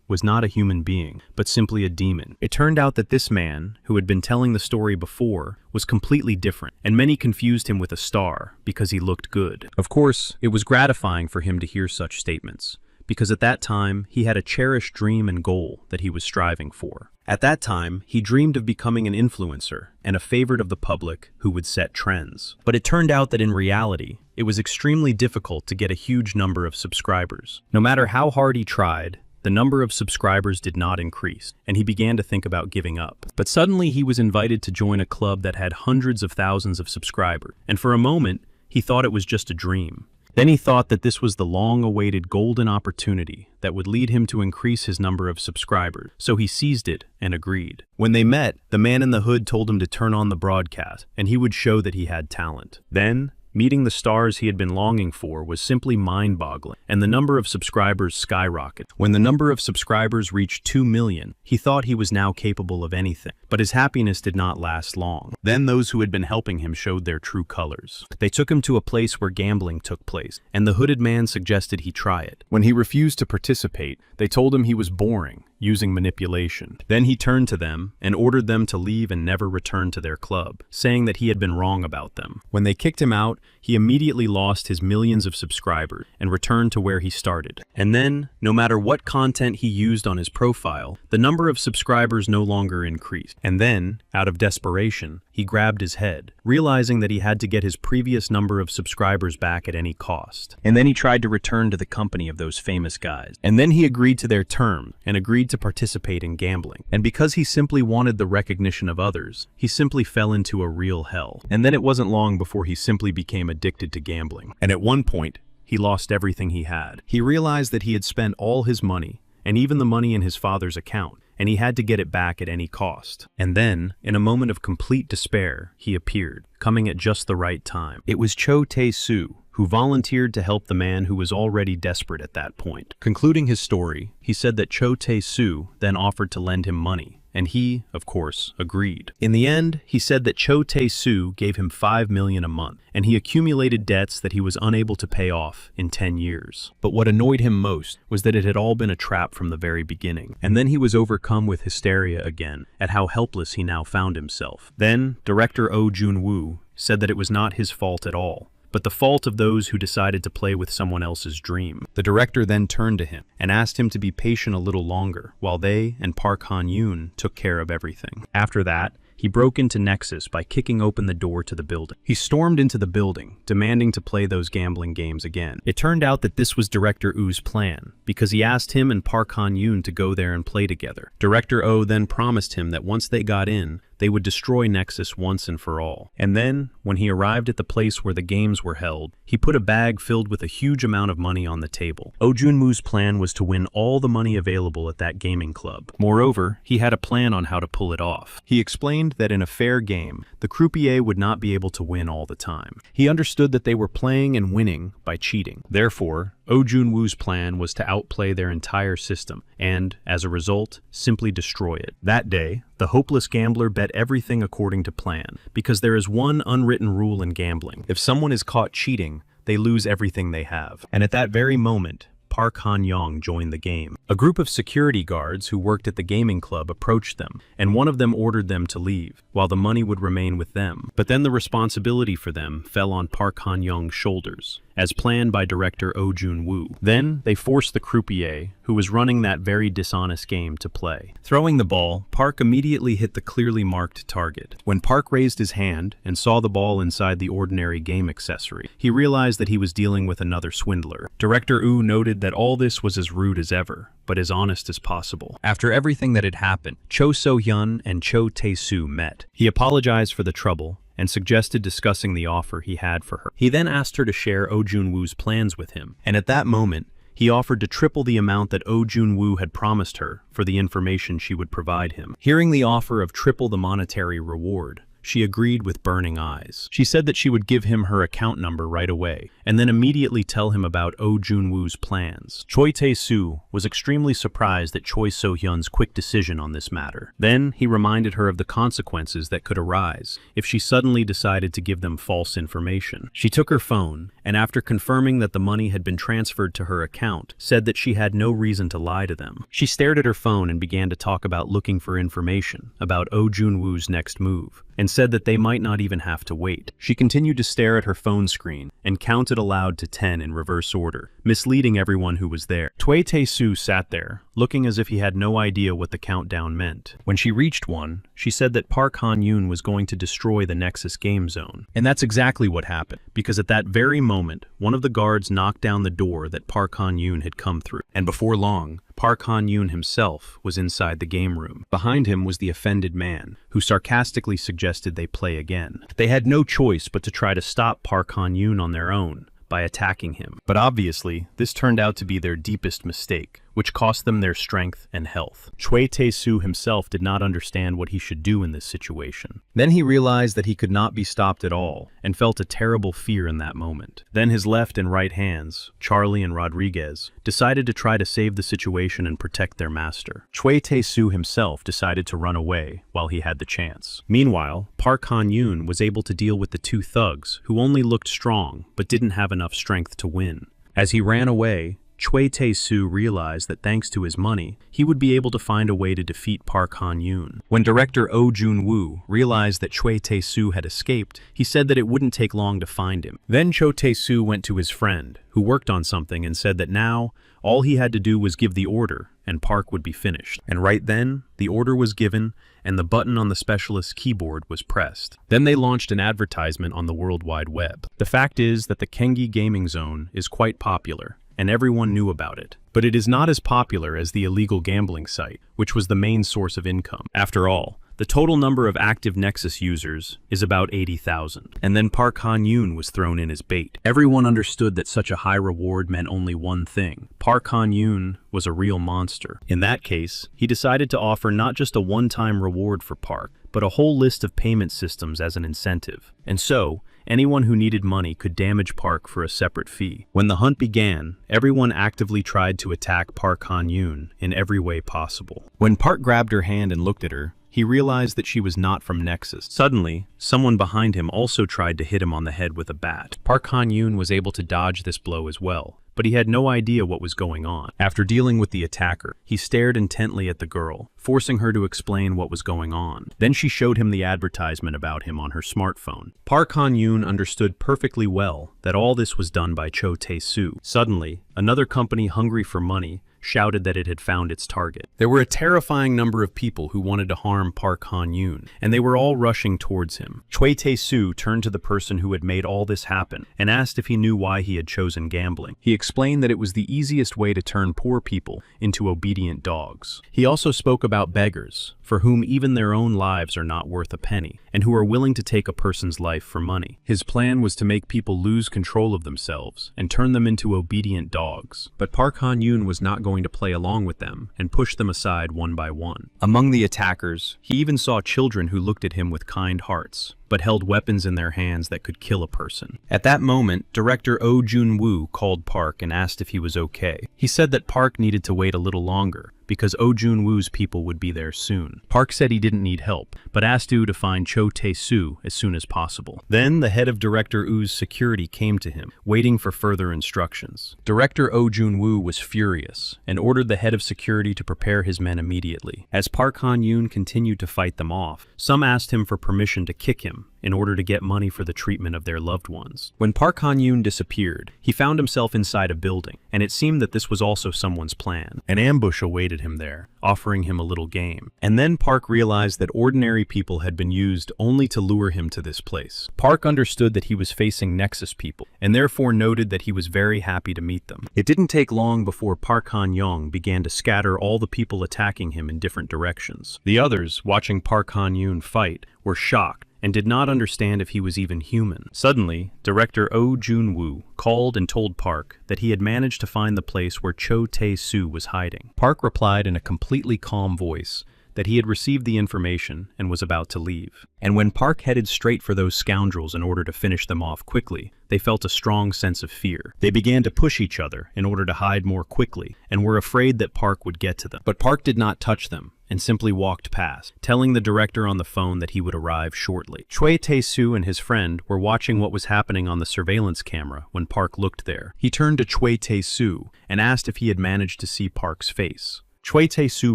was not a human being, but simply a demon. It turned out that this man, who had been telling the story before, was completely different, and many confused him with a star because he looked good. Of course, it was gratifying for him to hear such statements, because at that time, he had a cherished dream and goal that he was striving for. At that time, he dreamed of becoming an influencer and a favorite of the public who would set trends. But it turned out that in reality, it was extremely difficult to get a huge number of subscribers. No matter how hard he tried, the number of subscribers did not increase, and he began to think about giving up. But suddenly he was invited to join a club that had hundreds of thousands of subscribers, and for a moment, he thought it was just a dream. Then he thought that this was the long-awaited golden opportunity that would lead him to increase his number of subscribers, so he seized it and agreed. When they met, the man in the hood told him to turn on the broadcast, and he would show that he had talent. Then, meeting the stars he had been longing for was simply mind-boggling, and the number of subscribers skyrocketed. When the number of subscribers reached 2 million, he thought he was now capable of anything. But his happiness did not last long. Then those who had been helping him showed their true colors. They took him to a place where gambling took place, and the hooded man suggested he try it. When he refused to participate, they told him he was boring, using manipulation. Then he turned to them and ordered them to leave and never return to their club, saying that he had been wrong about them. When they kicked him out, he immediately lost his millions of subscribers and returned to where he started. And then, no matter what content he used on his profile, the number of subscribers no longer increased. And then, out of desperation, he grabbed his head, realizing that he had to get his previous number of subscribers back at any cost. And then he tried to return to the company of those famous guys. And then he agreed to their terms and agreed to participate in gambling. And because he simply wanted the recognition of others, he simply fell into a real hell. And then it wasn't long before he simply became addicted to gambling. And at one point, he lost everything he had. He realized that he had spent all his money, and even the money in his father's account, and he had to get it back at any cost. And then, in a moment of complete despair, he appeared, coming at just the right time. It was Cho Tae-soo, who volunteered to help the man who was already desperate at that point. Concluding his story, he said that Cho Tae-soo then offered to lend him money, and he, of course, agreed. In the end, he said that Cho Tae-soo gave him 5 million a month, and he accumulated debts that he was unable to pay off in 10 years. But what annoyed him most was that it had all been a trap from the very beginning. And then he was overcome with hysteria again at how helpless he now found himself. Then, director Oh Jun-woo said that it was not his fault at all, but the fault of those who decided to play with someone else's dream. The director then turned to him and asked him to be patient a little longer while they and Park Han-yoon took care of everything. After that, he broke into Nexus by kicking open the door to the building. He stormed into the building, demanding to play those gambling games again. It turned out that this was Director Oo's plan, because he asked him and Park Han-yoon to go there and play together. Director Oh then promised him that once they got in, they would destroy Nexus once and for all. And then, when he arrived at the place where the games were held, he put a bag filled with a huge amount of money on the table. Oh Jun-woo's plan was to win all the money available at that gaming club. Moreover, he had a plan on how to pull it off. He explained that in a fair game, the croupier would not be able to win all the time. He understood that they were playing and winning by cheating. Therefore, Oh Jun-woo's plan was to outplay their entire system and, as a result, simply destroy it. That day, the hopeless gambler bet everything according to plan, because there is one unwritten rule in gambling. If someone is caught cheating, they lose everything they have. And at that very moment, Park Han-young joined the game. A group of security guards who worked at the gaming club approached them, and one of them ordered them to leave, while the money would remain with them. But then the responsibility for them fell on Park Han-young's shoulders, as planned by director Oh Jun-woo. Then they forced the croupier, who was running that very dishonest game, to play. Throwing the ball, Park immediately hit the clearly marked target. When Park raised his hand and saw the ball inside the ordinary game accessory, he realized that he was dealing with another swindler. Director Oh noted that all this was as rude as ever, but as honest as possible. After everything that had happened, Cho So-hyun and Cho Tae-soo met. He apologized for the trouble and suggested discussing the offer he had for her. He then asked her to share Oh Jun-woo's plans with him, and at that moment, he offered to triple the amount that Oh Jun-woo had promised her for the information she would provide him. Hearing the offer of triple the monetary reward, she agreed with burning eyes. She said that she would give him her account number right away, and then immediately tell him about Oh Jun-woo's plans. Choi Tae-soo was extremely surprised at Choi So-hyun's quick decision on this matter. Then he reminded her of the consequences that could arise if she suddenly decided to give them false information. She took her phone, and after confirming that the money had been transferred to her account, said that she had no reason to lie to them. She stared at her phone and began to talk about looking for information about Oh Jun-woo's next move, and said that they might not even have to wait. She continued to stare at her phone screen and counted aloud to 10 in reverse order, misleading everyone who was there. Choi Tae-soo sat there, looking as if he had no idea what the countdown meant. When she reached 1, she said that Park Han-yoon was going to destroy the Nexus game zone. And that's exactly what happened, because at that very moment, one of the guards knocked down the door that Park Han-yoon had come through. And before long, Park Han-yoon himself was inside the game room. Behind him was the offended man, who sarcastically suggested they play again. They had no choice but to try to stop Park Han-yoon on their own by attacking him. But obviously, this turned out to be their deepest mistake, which cost them their strength and health. Choi Tae-soo himself did not understand what he should do in this situation. Then he realized that he could not be stopped at all, and felt a terrible fear in that moment. Then his left and right hands, Charlie and Rodriguez, decided to try to save the situation and protect their master. Choi Tae-soo himself decided to run away while he had the chance. Meanwhile, Park Han-yoon was able to deal with the two thugs, who only looked strong but didn't have enough strength to win. As he ran away, Choi Tae-soo realized that thanks to his money, he would be able to find a way to defeat Park Han-yoon. When director Oh Jun-woo realized that Choi Tae-soo had escaped, he said that it wouldn't take long to find him. Then Choi Tae-soo went to his friend, who worked on something, and said that now, all he had to do was give the order, and Park would be finished. And right then, the order was given, and the button on the specialist's keyboard was pressed. Then they launched an advertisement on the World Wide Web. The fact is that the Kengi Gaming Zone is quite popular, and everyone knew about it. But it is not as popular as the illegal gambling site, which was the main source of income. After all, the total number of active Nexus users is about 80,000. And then Park Han-yoon was thrown in as bait. Everyone understood that such a high reward meant only one thing. Park Han-yoon was a real monster. In that case, he decided to offer not just a one-time reward for Park, but a whole list of payment systems as an incentive. And so, anyone who needed money could damage Park for a separate fee. When the hunt began, everyone actively tried to attack Park Han-yoon in every way possible. When Park grabbed her hand and looked at her, he realized that she was not from Nexus. Suddenly, someone behind him also tried to hit him on the head with a bat. Park Han-yoon was able to dodge this blow as well, but he had no idea what was going on. After dealing with the attacker, he stared intently at the girl, forcing her to explain what was going on. Then she showed him the advertisement about him on her smartphone. Park Han-yoon understood perfectly well that all this was done by Cho Tae-soo. Suddenly, another company hungry for money shouted that it had found its target. There were a terrifying number of people who wanted to harm Park Han-yoon, and they were all rushing towards him. Choi Tae-soo turned to the person who had made all this happen and asked if he knew why he had chosen gambling. He explained that it was the easiest way to turn poor people into obedient dogs. He also spoke about beggars, for whom even their own lives are not worth a penny, and who are willing to take a person's life for money. His plan was to make people lose control of themselves and turn them into obedient dogs. But Park Han-yoon was not going to play along with them and push them aside one by one. Among the attackers, he even saw children who looked at him with kind hearts, but held weapons in their hands that could kill a person. At that moment, director Oh Jun-woo called Park and asked if he was okay. He said that Park needed to wait a little longer, because Oh Jun-woo's people would be there soon. Park said he didn't need help, but asked Oh to find Cho Tae-soo as soon as possible. Then, the head of Director Oh's security came to him, waiting for further instructions. Director Oh Jun-woo was furious, and ordered the head of security to prepare his men immediately. As Park Han-yoon continued to fight them off, some asked him for permission to kick him in order to get money for the treatment of their loved ones. When Park Han-yoon disappeared, he found himself inside a building, and it seemed that this was also someone's plan. An ambush awaited him there, offering him a little game. And then Park realized that ordinary people had been used only to lure him to this place. Park understood that he was facing Nexus people, and therefore noted that he was very happy to meet them. It didn't take long before Park Han-young began to scatter all the people attacking him in different directions. The others, watching Park Han-yoon fight, were shocked and did not understand if he was even human. Suddenly, director Oh Jun-woo called and told Park that he had managed to find the place where Cho Tae-soo was hiding. Park replied in a completely calm voice that he had received the information and was about to leave. And when Park headed straight for those scoundrels in order to finish them off quickly, they felt a strong sense of fear. They began to push each other in order to hide more quickly, and were afraid that Park would get to them. But Park did not touch them, and simply walked past, telling the director on the phone that he would arrive shortly. Choi Tae-soo and his friend were watching what was happening on the surveillance camera when Park looked there. He turned to Choi Tae-soo and asked if he had managed to see Park's face. Choi Tae-soo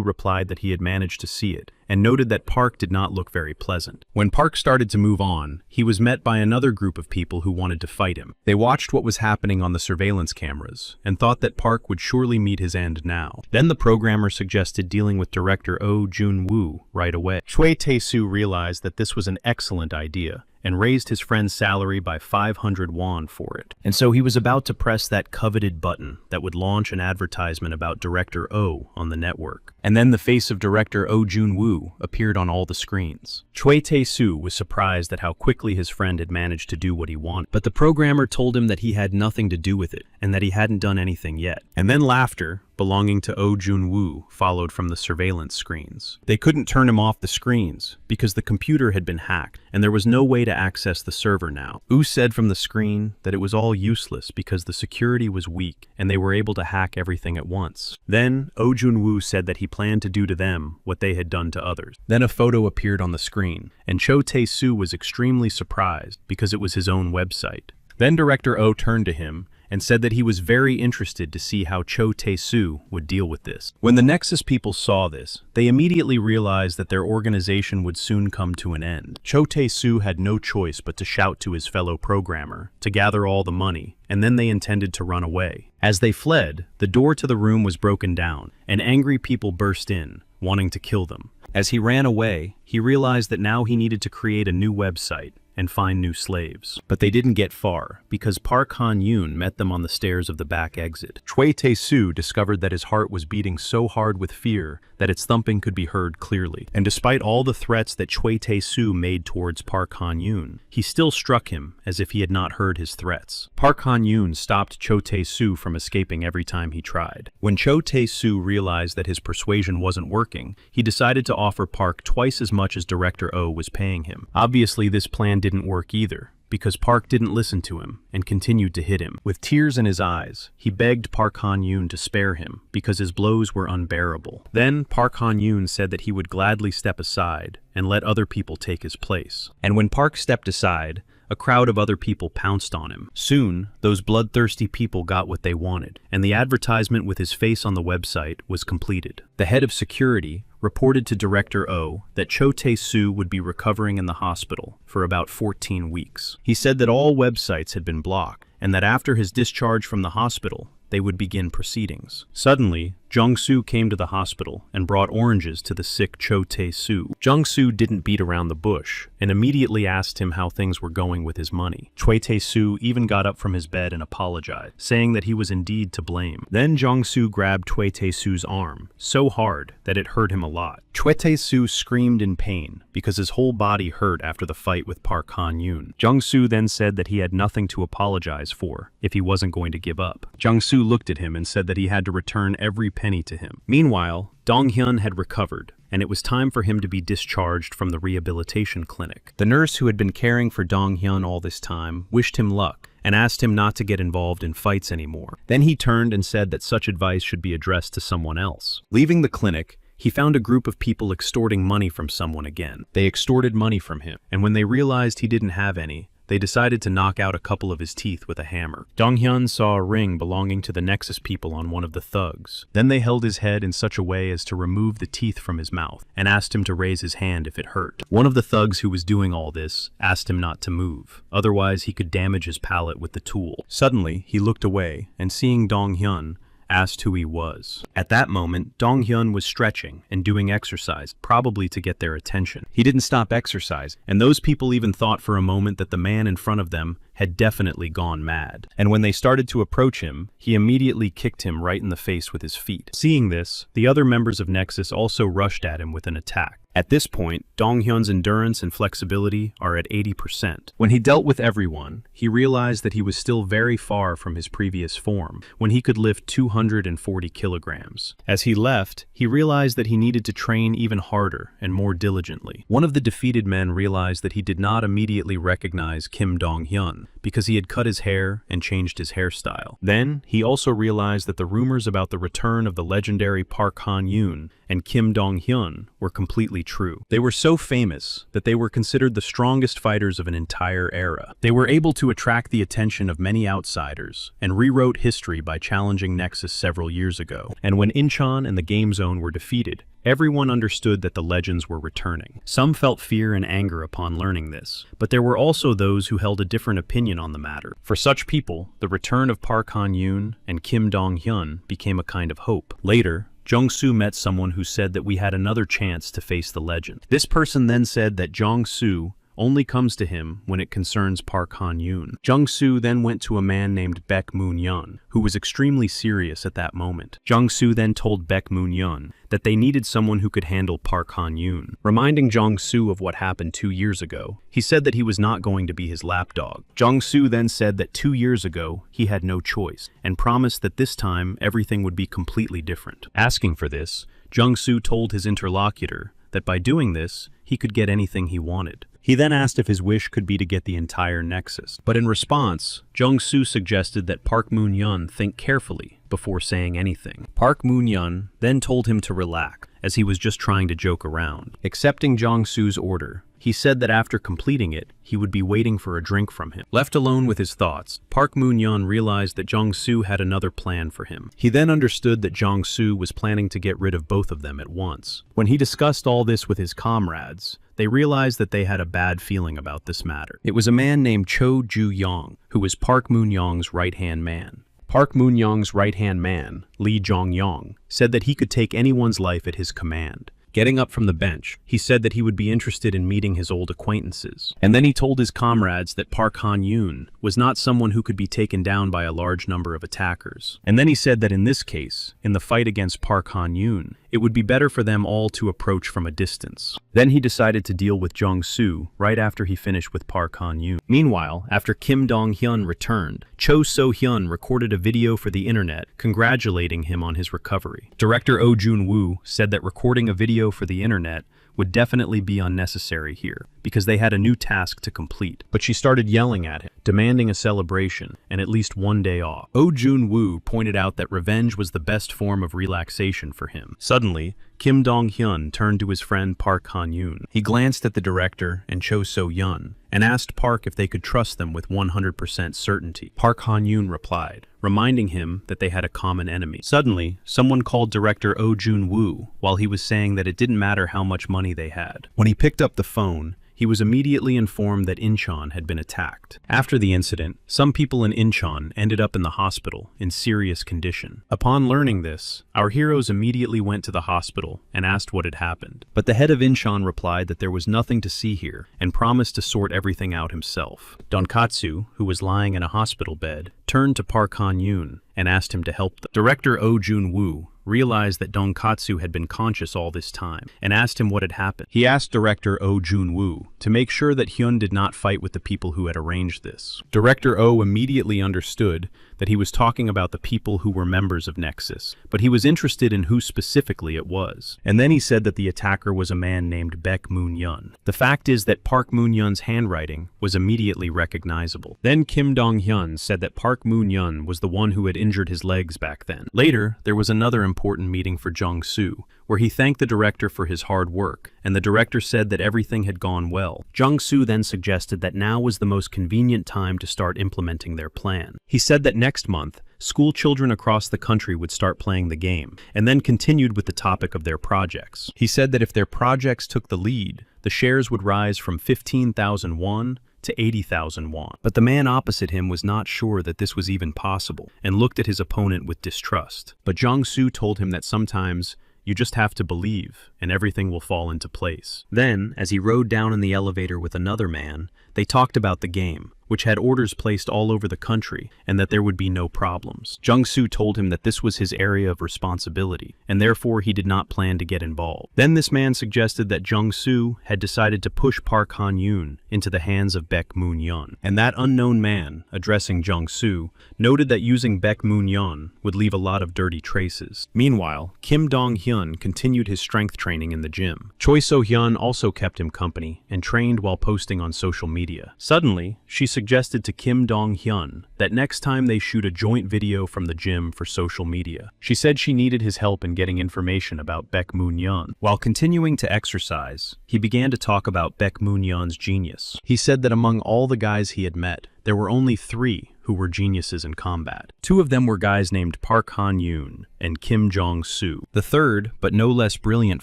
replied that he had managed to see it, and noted that Park did not look very pleasant. When Park started to move on, he was met by another group of people who wanted to fight him. They watched what was happening on the surveillance cameras, and thought that Park would surely meet his end now. Then the programmer suggested dealing with director Oh Jun-woo right away. Choi Tae-soo realized that this was an excellent idea, and raised his friend's salary by 500 won for it. And so he was about to press that coveted button that would launch an advertisement about Director Oh on the network. And then the face of Director Oh Jun-woo appeared on all the screens. Choi Tae-soo was surprised at how quickly his friend had managed to do what he wanted, but the programmer told him that he had nothing to do with it, and that he hadn't done anything yet. And then laughter, belonging to Oh Jun-woo, followed from the surveillance screens. They couldn't turn him off the screens because the computer had been hacked and there was no way to access the server now. Oh said from the screen that it was all useless because the security was weak and they were able to hack everything at once. Then Oh Jun-woo said that he planned to do to them what they had done to others. Then a photo appeared on the screen, and Cho Tae-soo was extremely surprised because it was his own website. Then Director Oh turned to him and said that he was very interested to see how Cho Tae-soo would deal with this. When the Nexus people saw this, they immediately realized that their organization would soon come to an end. Cho Tae-soo had no choice but to shout to his fellow programmer to gather all the money, and then they intended to run away. As they fled, the door to the room was broken down, and angry people burst in, wanting to kill them. As he ran away, he realized that now he needed to create a new website and find new slaves. But they didn't get far, because Park Han-yoon met them on the stairs of the back exit. Choi Tae-soo discovered that his heart was beating so hard with fear that its thumping could be heard clearly. And despite all the threats that Choi Tae-soo made towards Park Han-yoon, he still struck him as if he had not heard his threats. Park Han-yoon stopped Cho Tae-soo from escaping every time he tried. When Cho Tae-soo realized that his persuasion wasn't working, he decided to offer Park twice as much as Director Oh was paying him. Obviously, this plan didn't work either, because Park didn't listen to him and continued to hit him. With tears in his eyes, he begged Park Han-yoon to spare him because his blows were unbearable. Then Park Han-yoon said that he would gladly step aside and let other people take his place. And when Park stepped aside, a crowd of other people pounced on him. Soon, those bloodthirsty people got what they wanted, and the advertisement with his face on the website was completed. The head of security reported to Director O that Cho Tae-soo would be recovering in the hospital for about 14 weeks. He said that all websites had been blocked, and that after his discharge from the hospital, they would begin proceedings. Suddenly, Jung-soo came to the hospital and brought oranges to the sick Cho Tae-soo. Jung-soo didn't beat around the bush and immediately asked him how things were going with his money. Cho Tae-soo even got up from his bed and apologized, saying that he was indeed to blame. Then Jung-soo grabbed Cho Tae-soo's arm so hard that it hurt him a lot. Cho Tae-soo screamed in pain because his whole body hurt after the fight with Park Han-yoon. Jung-soo then said that he had nothing to apologize for if he wasn't going to give up. Jung-soo looked at him and said that he had to return every penny to him. Meanwhile, Dong-hyun had recovered, and it was time for him to be discharged from the rehabilitation clinic. The nurse who had been caring for Dong-hyun all this time wished him luck and asked him not to get involved in fights anymore. Then he turned and said that such advice should be addressed to someone else. Leaving the clinic, he found a group of people extorting money from someone again. They extorted money from him, and when they realized he didn't have any, they decided to knock out a couple of his teeth with a hammer. Dong-hyun saw a ring belonging to the Nexus people on one of the thugs. Then they held his head in such a way as to remove the teeth from his mouth and asked him to raise his hand if it hurt. One of the thugs who was doing all this asked him not to move, otherwise he could damage his palate with the tool. Suddenly, he looked away and seeing Dong-hyun, asked who he was. At that moment, Dong-hyun was stretching and doing exercise, probably to get their attention. He didn't stop exercise, and those people even thought for a moment that the man in front of them had definitely gone mad. And when they started to approach him, he immediately kicked him right in the face with his feet. Seeing this, the other members of Nexus also rushed at him with an attack. At this point, Dong-hyun's endurance and flexibility are at 80%. When he dealt with everyone, he realized that he was still very far from his previous form, when he could lift 240 kilograms. As he left, he realized that he needed to train even harder and more diligently. One of the defeated men realized that he did not immediately recognize Kim Dong-hyun, because he had cut his hair and changed his hairstyle. Then, he also realized that the rumors about the return of the legendary Park Han-yoon and Kim Dong-hyun were completely true. They were so famous that they were considered the strongest fighters of an entire era. They were able to attract the attention of many outsiders and rewrote history by challenging Nexus several years ago. And when Incheon and the Game Zone were defeated, everyone understood that the legends were returning. Some felt fear and anger upon learning this, but there were also those who held a different opinion on the matter. For such people, the return of Park Han-yoon and Kim Dong-hyun became a kind of hope. Later, Jung-soo met someone who said that we had another chance to face the legend. This person then said that Jung-soo only comes to him when it concerns Park Han-yoon. Jung-soo then went to a man named Baek Moon-yeon, who was extremely serious at that moment. Jung-soo then told Baek Moon-yeon that they needed someone who could handle Park Han-yoon. Reminding Jung-soo of what happened 2 years ago, he said that he was not going to be his lapdog. Jung-soo then said that 2 years ago, he had no choice, and promised that this time everything would be completely different. Asking for this, Jung-soo told his interlocutor that by doing this, he could get anything he wanted. He then asked if his wish could be to get the entire Nexus. But in response, Jung-soo suggested that Park Moon-yeon think carefully before saying anything. Park Moon-yeon then told him to relax, as he was just trying to joke around. Accepting Jung-soo's order, he said that after completing it, he would be waiting for a drink from him. Left alone with his thoughts, Park Moon-yeon realized that Jung-soo had another plan for him. He then understood that Jung-soo was planning to get rid of both of them at once. When he discussed all this with his comrades, they realized that they had a bad feeling about this matter. It was a man named Cho Ju-yong, who was Park Moon-yeong's right-hand man. Park Moon-yeong's right-hand man, Lee Jong-yong, said that he could take anyone's life at his command. Getting up from the bench, he said that he would be interested in meeting his old acquaintances. And then he told his comrades that Park Han-yoon was not someone who could be taken down by a large number of attackers. And then he said that in this case, in the fight against Park Han-yoon, it would be better for them all to approach from a distance. Then he decided to deal with Jung-soo right after he finished with Park Han-yoon. Meanwhile, after Kim Dong-hyun returned, Cho So-hyun recorded a video for the internet congratulating him on his recovery. Director Oh Jun-woo said that recording a video for the internet would definitely be unnecessary here, because they had a new task to complete. But she started yelling at him. demanding a celebration and at least one day off. Oh Jun-woo pointed out that revenge was the best form of relaxation for him. Suddenly, Kim Dong-hyun turned to his friend Park Han-yoon. He glanced at the director and Cho So-yeon and asked Park if they could trust them with 100% certainty. Park Han-yoon replied, reminding him that they had a common enemy. Suddenly, someone called director Oh Jun-woo while he was saying that it didn't matter how much money they had. When he picked up the phone, he was immediately informed that Incheon had been attacked. After the incident, some people in Incheon ended up in the hospital in serious condition. Upon learning this, our heroes immediately went to the hospital and asked what had happened. But the head of Incheon replied that there was nothing to see here and promised to sort everything out himself. Donkatsu, who was lying in a hospital bed, turned to Park Han-yoon and asked him to help them. Director Oh Jun-woo realized that Donkatsu had been conscious all this time and asked him what had happened. He asked director Oh Jun-woo to make sure that Hyun did not fight with the people who had arranged this. Director Oh immediately understood that he was talking about the people who were members of Nexus, but he was interested in who specifically it was. And then he said that the attacker was a man named Baek Moon-yeon. The fact is that Park Moon-yeon's handwriting was immediately recognizable. Then Kim Dong-hyun said that Park Moon-yeon was the one who had injured his legs back then. Later, there was another important meeting for Jung-soo, where he thanked the director for his hard work, and the director said that everything had gone well. Jung-soo then suggested that now was the most convenient time to start implementing their plan. He said that next month, school children across the country would start playing the game, and then continued with the topic of their projects. He said that if their projects took the lead, the shares would rise from 15,000 won to 80,000 won. But the man opposite him was not sure that this was even possible, and looked at his opponent with distrust. But Jung-soo told him that sometimes you just have to believe, and everything will fall into place. Then, as he rode down in the elevator with another man, they talked about the game, which had orders placed all over the country, and that there would be no problems. Jung-soo told him that this was his area of responsibility, and therefore he did not plan to get involved. Then this man suggested that Jung-soo had decided to push Park Han-yoon into the hands of Baek Moon-yeon, and that unknown man, addressing Jung-soo, noted that using Baek Moon-yeon would leave a lot of dirty traces. Meanwhile, Kim Dong-hyun continued his strength training in the gym. Choi So-hyun also kept him company and trained while posting on social media. Suddenly, she suggested to Kim Dong-hyun that next time they shoot a joint video from the gym for social media. She said she needed his help in getting information about Baek Moon-yeon. While continuing to exercise, he began to talk about Baek Moon-yeon's genius. He said that among all the guys he had met, there were only 3 who were geniuses in combat. 2 of them were guys named Park Han-yoon and Kim Jong-soo. The third, but no less brilliant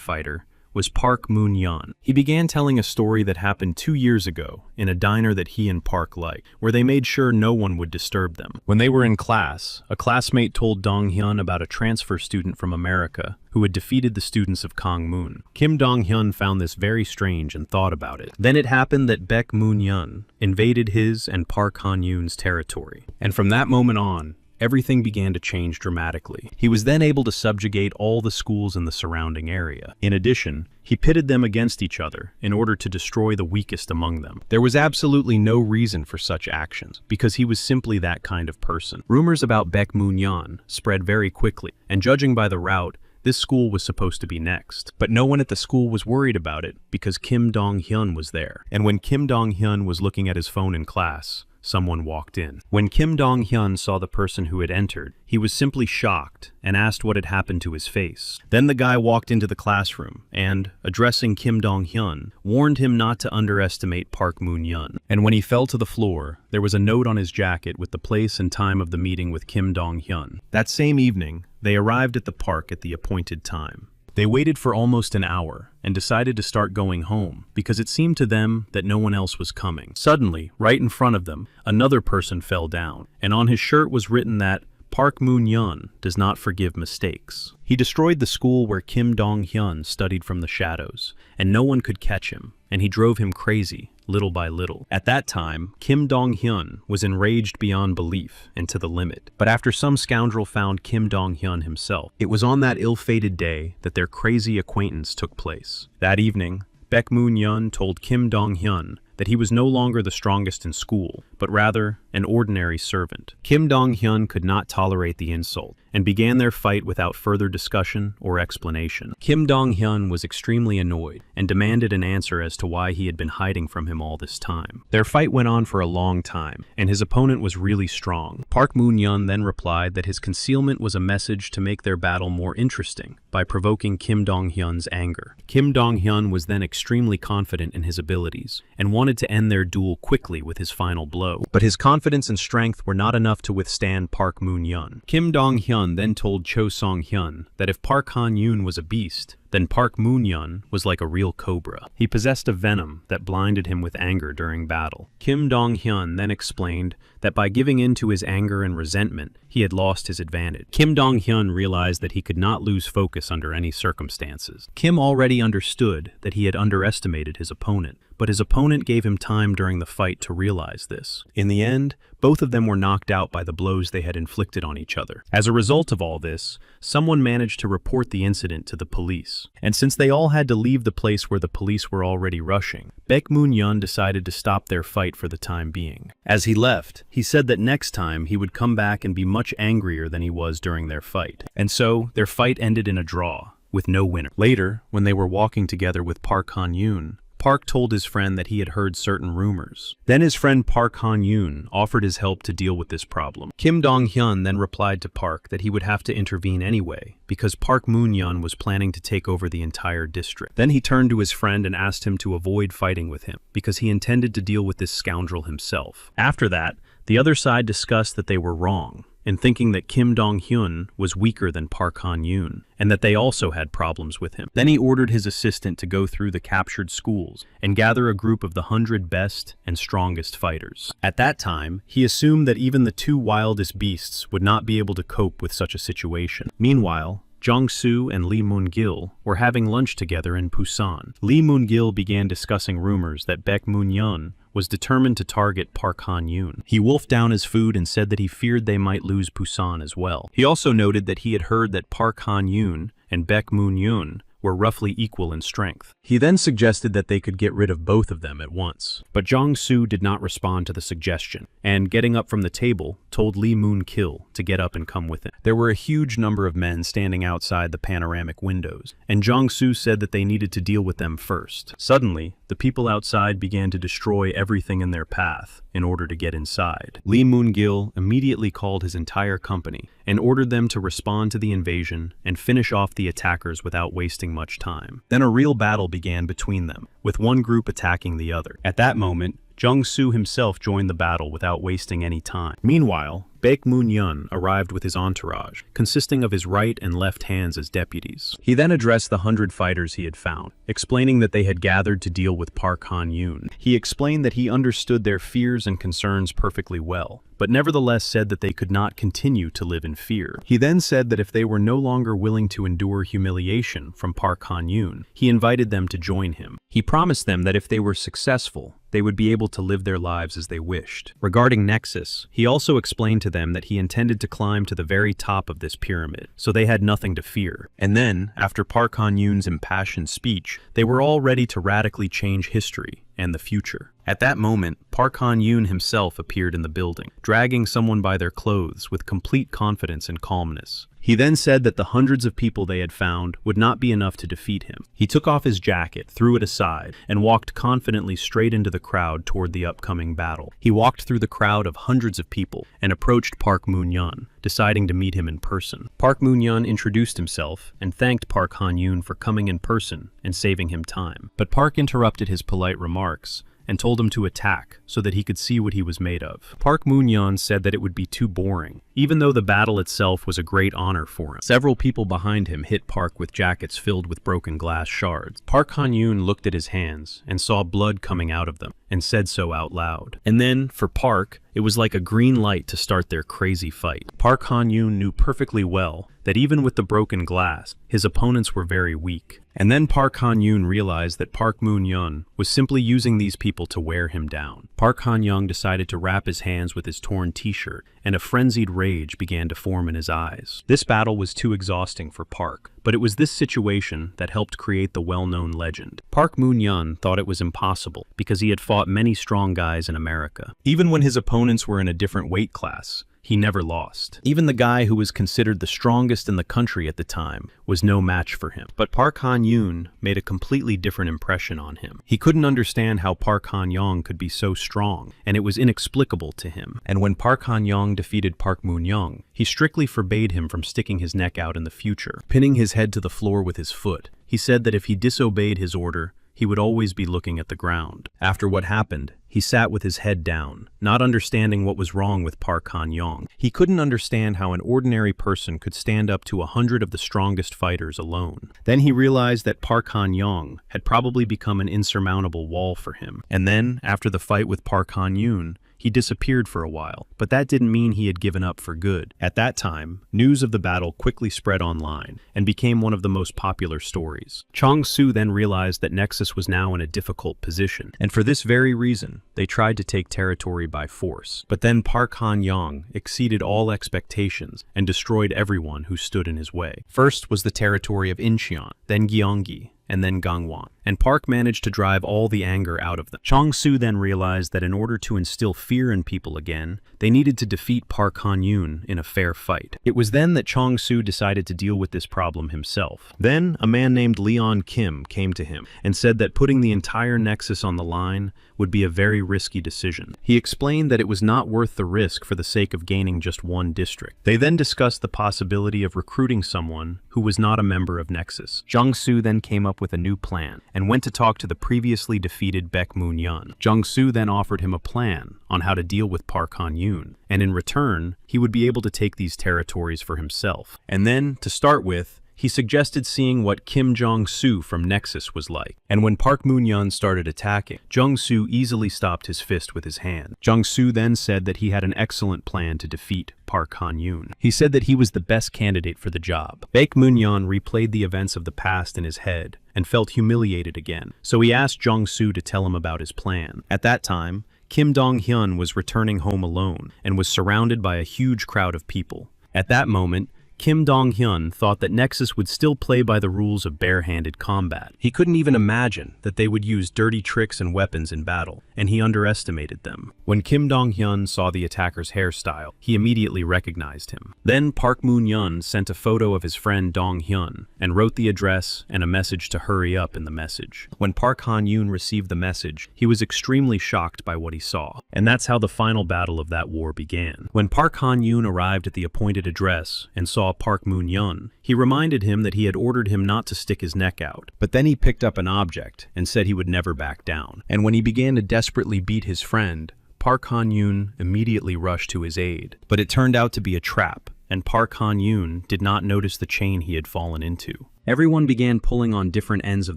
fighter, was Park Moon-yeon. He began telling a story that happened 2 years ago in a diner that he and Park liked, where they made sure no one would disturb them. When they were in class, a classmate told Dong-hyun about a transfer student from America who had defeated the students of Kangmun. Kim Dong-hyun found this very strange and thought about it. Then it happened that Baek Moon-yeon invaded his and Park Han-yoon's territory, and from that moment on, everything began to change dramatically. He was then able to subjugate all the schools in the surrounding area. In addition, he pitted them against each other in order to destroy the weakest among them. There was absolutely no reason for such actions, because he was simply that kind of person. Rumors about Baek Moon-yeon spread very quickly, and judging by the route, this school was supposed to be next. But no one at the school was worried about it because Kim Dong-hyun was there. And when Kim Dong-hyun was looking at his phone in class, someone walked in. When Kim Dong-hyun saw the person who had entered, he was simply shocked and asked what had happened to his face. Then the guy walked into the classroom and, addressing Kim Dong-hyun, warned him not to underestimate Park Moon-yeon. And when he fell to the floor, there was a note on his jacket with the place and time of the meeting with Kim Dong-hyun. That same evening, they arrived at the park at the appointed time. They waited for almost an hour and decided to start going home because it seemed to them that no one else was coming. Suddenly, right in front of them, another person fell down, and on his shirt was written that Park Moon-yeon does not forgive mistakes. He destroyed the school where Kim Dong-hyun studied from the shadows, and no one could catch him, and he drove him crazy, little by little. At that time, Kim Dong-hyun was enraged beyond belief and to the limit. But after some scoundrel found Kim Dong-hyun himself, it was on that ill-fated day that their crazy acquaintance took place. That evening, Baek Moon-yeon told Kim Dong-hyun that he was no longer the strongest in school, but rather an ordinary servant. Kim Dong-hyun could not tolerate the insult and began their fight without further discussion or explanation. Kim Dong-hyun was extremely annoyed and demanded an answer as to why he had been hiding from him all this time. Their fight went on for a long time, and his opponent was really strong. Park Moon-hyun then replied that his concealment was a message to make their battle more interesting by provoking Kim Dong-hyun's anger. Kim Dong-hyun was then extremely confident in his abilities and wanted to end their duel quickly with his final blow. But his confidence and strength were not enough to withstand Park Moon-hyun. Kim Dong-hyun then told Cho Song-hyun that if Park Han-yoon was a beast, then Park Moon-hyun was like a real cobra. He possessed a venom that blinded him with anger during battle. Kim Dong-hyun then explained that by giving in to his anger and resentment, he had lost his advantage. Kim Dong-hyun realized that he could not lose focus under any circumstances. Kim already understood that he had underestimated his opponent, but his opponent gave him time during the fight to realize this. In the end, both of them were knocked out by the blows they had inflicted on each other. As a result of all this, someone managed to report the incident to the police. And since they all had to leave the place where the police were already rushing, Baek Moon-hyun decided to stop their fight for the time being. As he left, he said that next time he would come back and be much angrier than he was during their fight. And so, their fight ended in a draw, with no winner. Later, when they were walking together with Park Han-yoon, Park told his friend that he had heard certain rumors. Then his friend Park Han-yoon offered his help to deal with this problem. Kim Dong-hyun then replied to Park that he would have to intervene anyway, because Park Moon-hyun was planning to take over the entire district. Then he turned to his friend and asked him to avoid fighting with him, because he intended to deal with this scoundrel himself. After that, the other side discussed that they were wrong, in thinking that Kim Dong-hyun was weaker than Park Han-yoon, and that they also had problems with him. Then he ordered his assistant to go through the captured schools and gather a group of the 100 best and strongest fighters. At that time, he assumed that even the two wildest beasts would not be able to cope with such a situation. Meanwhile, Jong-soo and Lee Moon-gil were having lunch together in Busan. Lee Moon-gil began discussing rumors that Baek Moon-hyun was determined to target Park Han-yoon. He wolfed down his food and said that he feared they might lose Busan as well. He also noted that he had heard that Park Han-yoon and Baek Moon-hyun were roughly equal in strength. He then suggested that they could get rid of both of them at once. But Jong-soo did not respond to the suggestion, and getting up from the table, told Lee Moon-gil to get up and come with him. There were a huge number of men standing outside the panoramic windows, and Jong-soo said that they needed to deal with them first. Suddenly, the people outside began to destroy everything in their path in order to get inside. Lee Moon-gil immediately called his entire company and ordered them to respond to the invasion and finish off the attackers without wasting much time. Then a real battle began between them, with one group attacking the other. At that moment, Jong-soo himself joined the battle without wasting any time. Meanwhile, Baek Moon-hyun arrived with his entourage, consisting of his right and left hands as deputies. He then addressed the 100 fighters he had found, explaining that they had gathered to deal with Park Han-yoon. He explained that he understood their fears and concerns perfectly well, but nevertheless said that they could not continue to live in fear. He then said that if they were no longer willing to endure humiliation from Park Han-yoon, he invited them to join him. He promised them that if they were successful, they would be able to live their lives as they wished. Regarding Nexus, he also explained to them that he intended to climb to the very top of this pyramid, so they had nothing to fear. And then, after Park Han-yoon's impassioned speech, they were all ready to radically change history and the future. At that moment, Park Han-yoon himself appeared in the building, dragging someone by their clothes with complete confidence and calmness. He then said that the hundreds of people they had found would not be enough to defeat him. He took off his jacket, threw it aside, and walked confidently straight into the crowd toward the upcoming battle. He walked through the crowd of hundreds of people and approached Park Moon-hyun, deciding to meet him in person. Park Moon-hyun introduced himself and thanked Park Han-yoon for coming in person and saving him time. But Park interrupted his polite remarks and told him to attack so that he could see what he was made of. Park Moon-hyun said that it would be too boring, even though the battle itself was a great honor for him. Several people behind him hit Park with jackets filled with broken glass shards. Park Han-yoon looked at his hands and saw blood coming out of them and said so out loud. And then, for Park, it was like a green light to start their crazy fight. Park Han-yoon knew perfectly well that even with the broken glass, his opponents were very weak. And then Park Han-yoon realized that Park Moon-hyun was simply using these people to wear him down. Park Han-yoon decided to wrap his hands with his torn t-shirt and a frenzied rage began to form in his eyes. This battle was too exhausting for Park, but it was this situation that helped create the well-known legend. Park Moon-hyun thought it was impossible because he had fought many strong guys in America. Even when his opponents were in a different weight class, he never lost. Even the guy who was considered the strongest in the country at the time was no match for him. But Park Han-yoon made a completely different impression on him. He couldn't understand how Park Han-young could be so strong, and it was inexplicable to him. And when Park Han-young defeated Park Moon-young, he strictly forbade him from sticking his neck out in the future, pinning his head to the floor with his foot. He said that if he disobeyed his order, he would always be looking at the ground. After what happened, he sat with his head down, not understanding what was wrong with Park Han-young. He couldn't understand how an ordinary person could stand up to 100 of the strongest fighters alone. Then he realized that Park Han-young had probably become an insurmountable wall for him. And then, after the fight with Park Han-yoon, he disappeared for a while, but that didn't mean he had given up for good. At that time, news of the battle quickly spread online and became one of the most popular stories. Chong-su then realized that Nexus was now in a difficult position, and for this very reason, they tried to take territory by force. But then Park Han-young exceeded all expectations and destroyed everyone who stood in his way. First was the territory of Incheon, then Gyeonggi, and then Gangwon, and Park managed to drive all the anger out of them. Chong-su then realized that in order to instill fear in people again, they needed to defeat Park Han-yoon in a fair fight. It was then that Chong-su decided to deal with this problem himself. Then, a man named Leon Kim came to him and said that putting the entire Nexus on the line would be a very risky decision. He explained that it was not worth the risk for the sake of gaining just one district. They then discussed the possibility of recruiting someone who was not a member of Nexus. Jung-soo then came up with a new plan and went to talk to the previously defeated Baek Moon-hyun. Jung-soo then offered him a plan on how to deal with Park Han-yoon, and in return, he would be able to take these territories for himself. And then, to start with, he suggested seeing what Kim Jong-soo from Nexus was like. And when Park Moon-hyun started attacking, Jung-soo easily stopped his fist with his hand. Jung-soo then said that he had an excellent plan to defeat Park Han-yoon. He said that he was the best candidate for the job. Baek Moon-hyun replayed the events of the past in his head and felt humiliated again, so he asked Jung-soo to tell him about his plan. At that time, Kim Dong-hyun was returning home alone and was surrounded by a huge crowd of people. At that moment, Kim Dong-hyun thought that Nexus would still play by the rules of bare-handed combat. He couldn't even imagine that they would use dirty tricks and weapons in battle, and he underestimated them. When Kim Dong-hyun saw the attacker's hairstyle, he immediately recognized him. Then Park Moon-hyun sent a photo of his friend Dong-hyun and wrote the address and a message to hurry up in the message. When Park Han-yoon received the message, he was extremely shocked by what he saw, and that's how the final battle of that war began. When Park Han-yoon arrived at the appointed address and saw Park Moon-hyun, he reminded him that he had ordered him not to stick his neck out. But then he picked up an object and said he would never back down. And when he began to desperately beat his friend, Park Han-yoon immediately rushed to his aid. But it turned out to be a trap, and Park Han-yoon did not notice the chain he had fallen into. Everyone began pulling on different ends of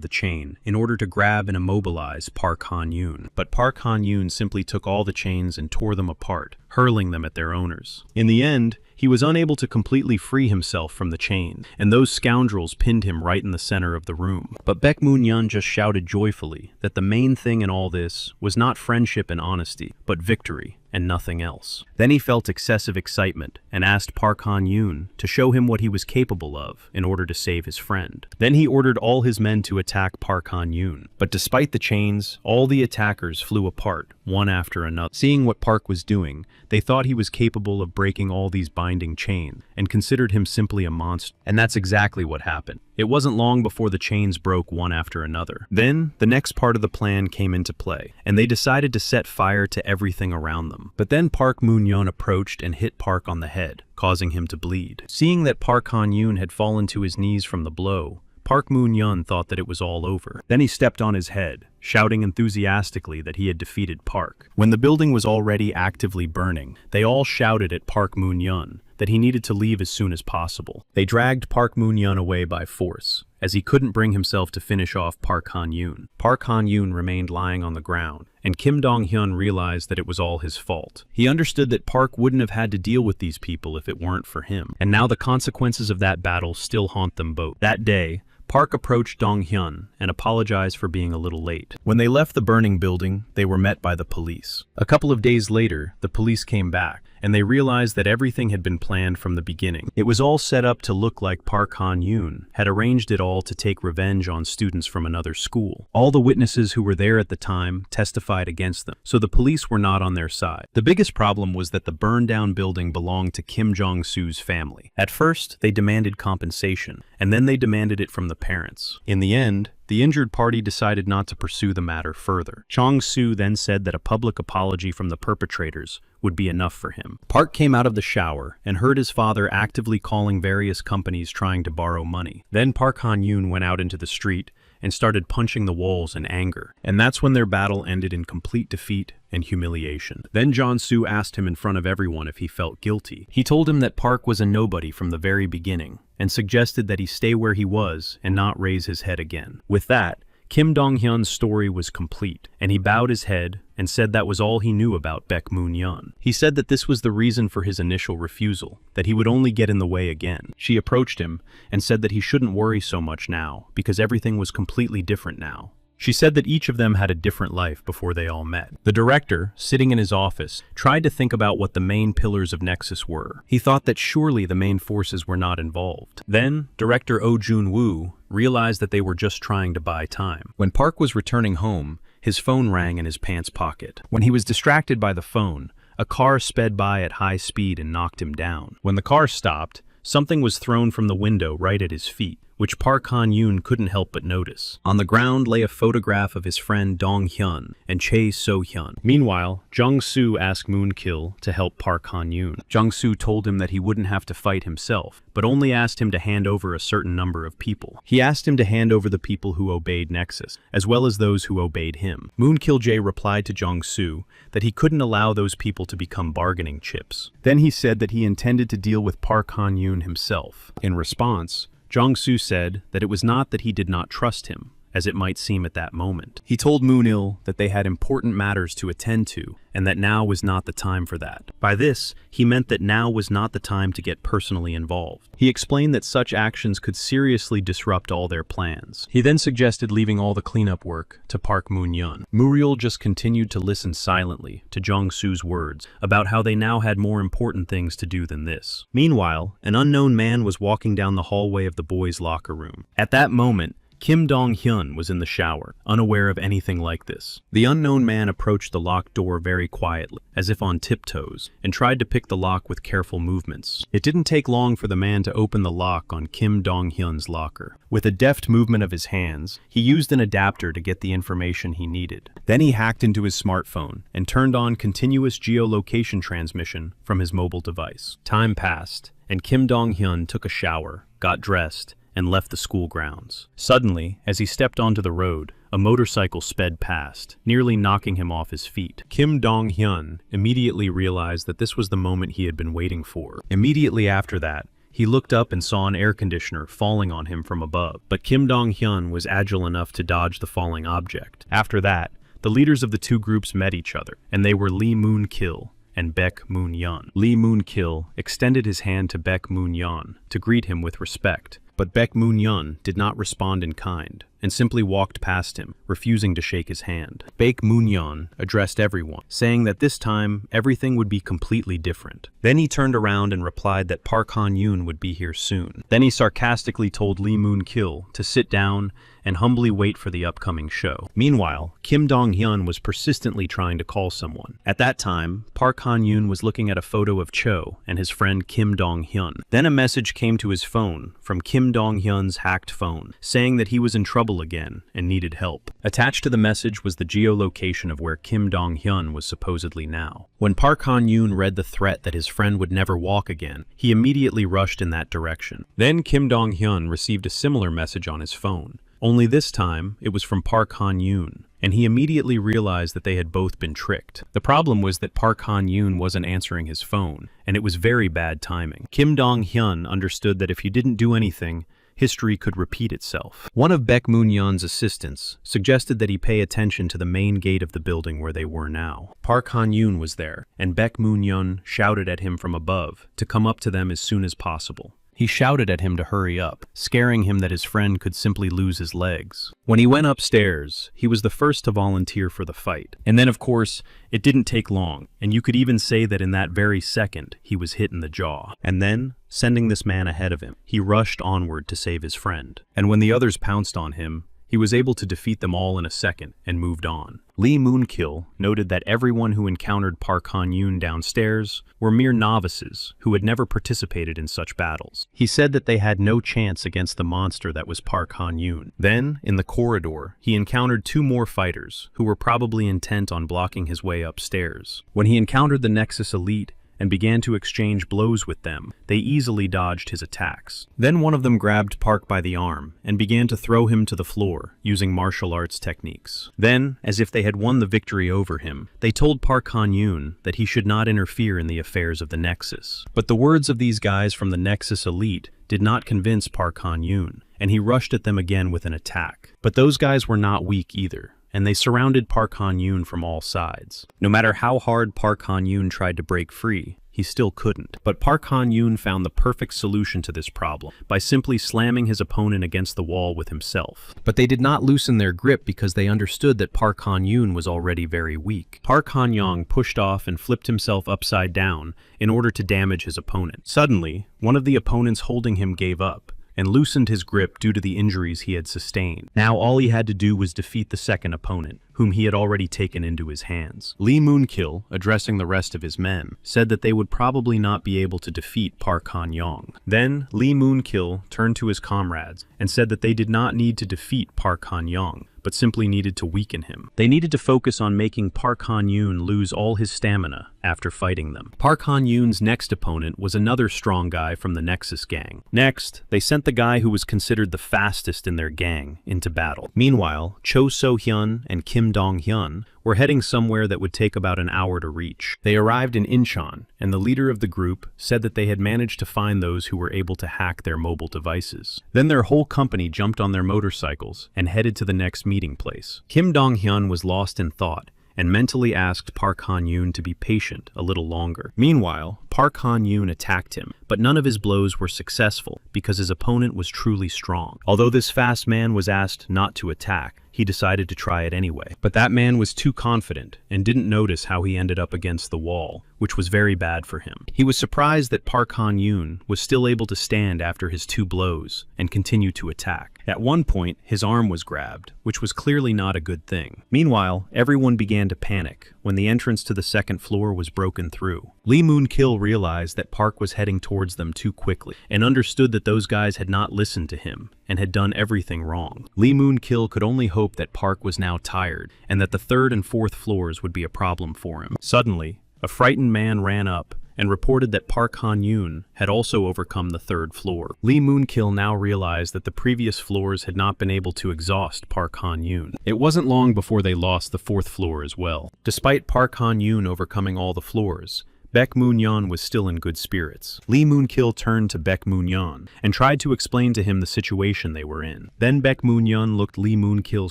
the chain in order to grab and immobilize Park Han-yoon. But Park Han-yoon simply took all the chains and tore them apart, hurling them at their owners. In the end, he was unable to completely free himself from the chain, and those scoundrels pinned him right in the center of the room. But Baek Moon-hyun just shouted joyfully that the main thing in all this was not friendship and honesty, but victory and nothing else. Then he felt excessive excitement and asked Park Han-yoon to show him what he was capable of in order to save his friend. Then he ordered all his men to attack Park Han-yoon. But despite the chains, all the attackers flew apart, one after another. Seeing what Park was doing, they thought he was capable of breaking all these binding chains and considered him simply a monster. And that's exactly what happened. It wasn't long before the chains broke one after another. Then, the next part of the plan came into play, and they decided to set fire to everything around them. But then Park Moon-hyun approached and hit Park on the head, causing him to bleed. Seeing that Park Han-yoon had fallen to his knees from the blow, Park Moon-hyun thought that it was all over. Then he stepped on his head, shouting enthusiastically that he had defeated Park. When the building was already actively burning, they all shouted at Park Moon-hyun that he needed to leave as soon as possible. They dragged Park Moon-hyun away by force, as he couldn't bring himself to finish off Park Han-yoon. Park Han-yoon remained lying on the ground, and Kim Dong-hyun realized that it was all his fault. He understood that Park wouldn't have had to deal with these people if it weren't for him, and now the consequences of that battle still haunt them both. That day, Park approached Dong-hyun and apologized for being a little late. When they left the burning building, they were met by the police. A couple of days later, the police came back, and they realized that everything had been planned from the beginning. It was all set up to look like Park Han-yoon had arranged it all to take revenge on students from another school. All the witnesses who were there at the time testified against them, so the police were not on their side. The biggest problem was that the burned-down building belonged to Kim Jong-soo's family. At first, they demanded compensation, and then they demanded it from the parents. In the end, the injured party decided not to pursue the matter further. Jong-soo then said that a public apology from the perpetrators would be enough for him. Park came out of the shower and heard his father actively calling various companies trying to borrow money. Then Park Han-yoon went out into the street and started punching the walls in anger. And that's when their battle ended in complete defeat and humiliation. Then Jong-soo asked him in front of everyone if he felt guilty. He told him that Park was a nobody from the very beginning and suggested that he stay where he was and not raise his head again. With that, Kim Dong-hyun's story was complete, and he bowed his head and said that was all he knew about Baek Moon-yeon. He said that this was the reason for his initial refusal, that he would only get in the way again. She approached him and said that he shouldn't worry so much now, because everything was completely different now. She said that each of them had a different life before they all met. The director, sitting in his office, tried to think about what the main pillars of Nexus were. He thought that surely the main forces were not involved. Then, director Oh Jun-woo realized that they were just trying to buy time. When Park was returning home, his phone rang in his pants pocket. When he was distracted by the phone, a car sped by at high speed and knocked him down. When the car stopped, something was thrown from the window right at his feet, which Park Han-yoon couldn't help but notice. On the ground lay a photograph of his friend Dong-hyun and Chae So-hyun. Meanwhile, Jong-soo asked Moon-kil to help Park Han-yoon. Jong-soo told him that he wouldn't have to fight himself, but only asked him to hand over a certain number of people. He asked him to hand over the people who obeyed Nexus, as well as those who obeyed him. Moon-kil Jae replied to Jong-soo that he couldn't allow those people to become bargaining chips. Then he said that he intended to deal with Park Han-yoon himself. In response, Jong-soo said that it was not that he did not trust him, as it might seem at that moment. He told Moon-il that they had important matters to attend to, and that now was not the time for that. By this, he meant that now was not the time to get personally involved. He explained that such actions could seriously disrupt all their plans. He then suggested leaving all the cleanup work to Park Moon-yeon. Muriel just continued to listen silently to Jong-soo's words about how they now had more important things to do than this. Meanwhile, an unknown man was walking down the hallway of the boys' locker room. At that moment, Kim Dong-hyun was in the shower, unaware of anything like this. The unknown man approached the locked door very quietly, as if on tiptoes, and tried to pick the lock with careful movements. It didn't take long for the man to open the lock on Kim Dong-hyun's locker. With a deft movement of his hands, he used an adapter to get the information he needed. Then he hacked into his smartphone and turned on continuous geolocation transmission from his mobile device. Time passed, and Kim Dong-hyun took a shower, got dressed, and left the school grounds. Suddenly, as he stepped onto the road, a motorcycle sped past, nearly knocking him off his feet. Kim Dong-hyun immediately realized that this was the moment he had been waiting for. Immediately after that, he looked up and saw an air conditioner falling on him from above, but Kim Dong-hyun was agile enough to dodge the falling object. After that, the leaders of the two groups met each other, and they were Lee Moon-kil and Baek Moon-yeon. Lee Moon-kil extended his hand to Baek Moon-yeon to greet him with respect, but Baek Moon-yeon did not respond in kind, and simply walked past him, refusing to shake his hand. Baek Moon-yeon addressed everyone, saying that this time everything would be completely different. Then he turned around and replied that Park Han-yoon would be here soon. Then he sarcastically told Lee Moon-kil to sit down and humbly wait for the upcoming show. Meanwhile, Kim Dong-hyun was persistently trying to call someone. At that time, Park Han-yoon was looking at a photo of Cho and his friend Kim Dong-hyun. Then a message came to his phone from Kim Dong-hyun's hacked phone, saying that he was in trouble again and needed help. Attached to the message was the geolocation of where Kim Dong-hyun was supposedly now. When Park Han-yoon read the threat that his friend would never walk again, he immediately rushed in that direction. Then Kim Dong-hyun received a similar message on his phone. Only this time, it was from Park Han-yoon, and he immediately realized that they had both been tricked. The problem was that Park Han-yoon wasn't answering his phone, and it was very bad timing. Kim Dong-hyun understood that if he didn't do anything, history could repeat itself. One of Baek Moon-yeon's assistants suggested that he pay attention to the main gate of the building where they were now. Park Han-yoon was there, and Baek Moon-yeon shouted at him from above to come up to them as soon as possible. He shouted at him to hurry up, scaring him that his friend could simply lose his legs. When he went upstairs, he was the first to volunteer for the fight. And then, of course, it didn't take long, and you could even say that in that very second, he was hit in the jaw. And then, sending this man ahead of him, he rushed onward to save his friend. And when the others pounced on him, he was able to defeat them all in a second and moved on. Lee Moonkill noted that everyone who encountered Park Han-yoon downstairs were mere novices who had never participated in such battles. He said that they had no chance against the monster that was Park Han-yoon. Then, in the corridor, he encountered 2 more fighters who were probably intent on blocking his way upstairs. When he encountered the Nexus Elite and began to exchange blows with them, they easily dodged his attacks. Then one of them grabbed Park by the arm and began to throw him to the floor using martial arts techniques. Then, as if they had won the victory over him, they told Park Han-yoon that he should not interfere in the affairs of the Nexus. But the words of these guys from the Nexus Elite did not convince Park Han-yoon, and he rushed at them again with an attack. But those guys were not weak either, and they surrounded Park Han-yoon from all sides. No matter how hard Park Han-yoon tried to break free, he still couldn't. But Park Han-yoon found the perfect solution to this problem by simply slamming his opponent against the wall with himself. But they did not loosen their grip because they understood that Park Han-yoon was already very weak. Park Han-young pushed off and flipped himself upside down in order to damage his opponent. Suddenly, one of the opponents holding him gave up and loosened his grip due to the injuries he had sustained. Now all he had to do was defeat the second opponent, whom he had already taken into his hands. Lee Moonkill, addressing the rest of his men, said that they would probably not be able to defeat Park Han-young. Then Lee Moonkill turned to his comrades and said that they did not need to defeat Park Han-young, but simply needed to weaken him. They needed to focus on making Park Han-yoon lose all his stamina after fighting them. Park Han-yoon's next opponent was another strong guy from the Nexus gang. Next, they sent the guy who was considered the fastest in their gang into battle. Meanwhile, Cho So-hyun and Kim Dong-hyun were heading somewhere that would take about an hour to reach. They arrived in Incheon, and the leader of the group said that they had managed to find those who were able to hack their mobile devices. Then their whole company jumped on their motorcycles and headed to the next meeting place. Kim Dong-hyun was lost in thought and mentally asked Park Han-yoon to be patient a little longer. Meanwhile, Park Han-yoon attacked him, but none of his blows were successful because his opponent was truly strong. Although this fast man was asked not to attack, he decided to try it anyway. But that man was too confident and didn't notice how he ended up against the wall, which was very bad for him. He was surprised that Park Han-yoon was still able to stand after his 2 blows and continue to attack. At one point, his arm was grabbed, which was clearly not a good thing. Meanwhile, everyone began to panic when the entrance to the second floor was broken through. Lee Moonkill realized that Park was heading towards them too quickly and understood that those guys had not listened to him and had done everything wrong. Lee Moonkill could only hope that Park was now tired and that the 3rd and 4th floors would be a problem for him. Suddenly, a frightened man ran up and reported that Park Han-yoon had also overcome the 3rd floor. Lee Moonkill now realized that the previous floors had not been able to exhaust Park Han-yoon. It wasn't long before they lost the 4th floor as well. Despite Park Han-yoon overcoming all the floors, Baek Moon-yeon was still in good spirits. Lee Moonkill turned to Baek Moon-yeon and tried to explain to him the situation they were in. Then Baek Moon-yeon looked Lee Moonkill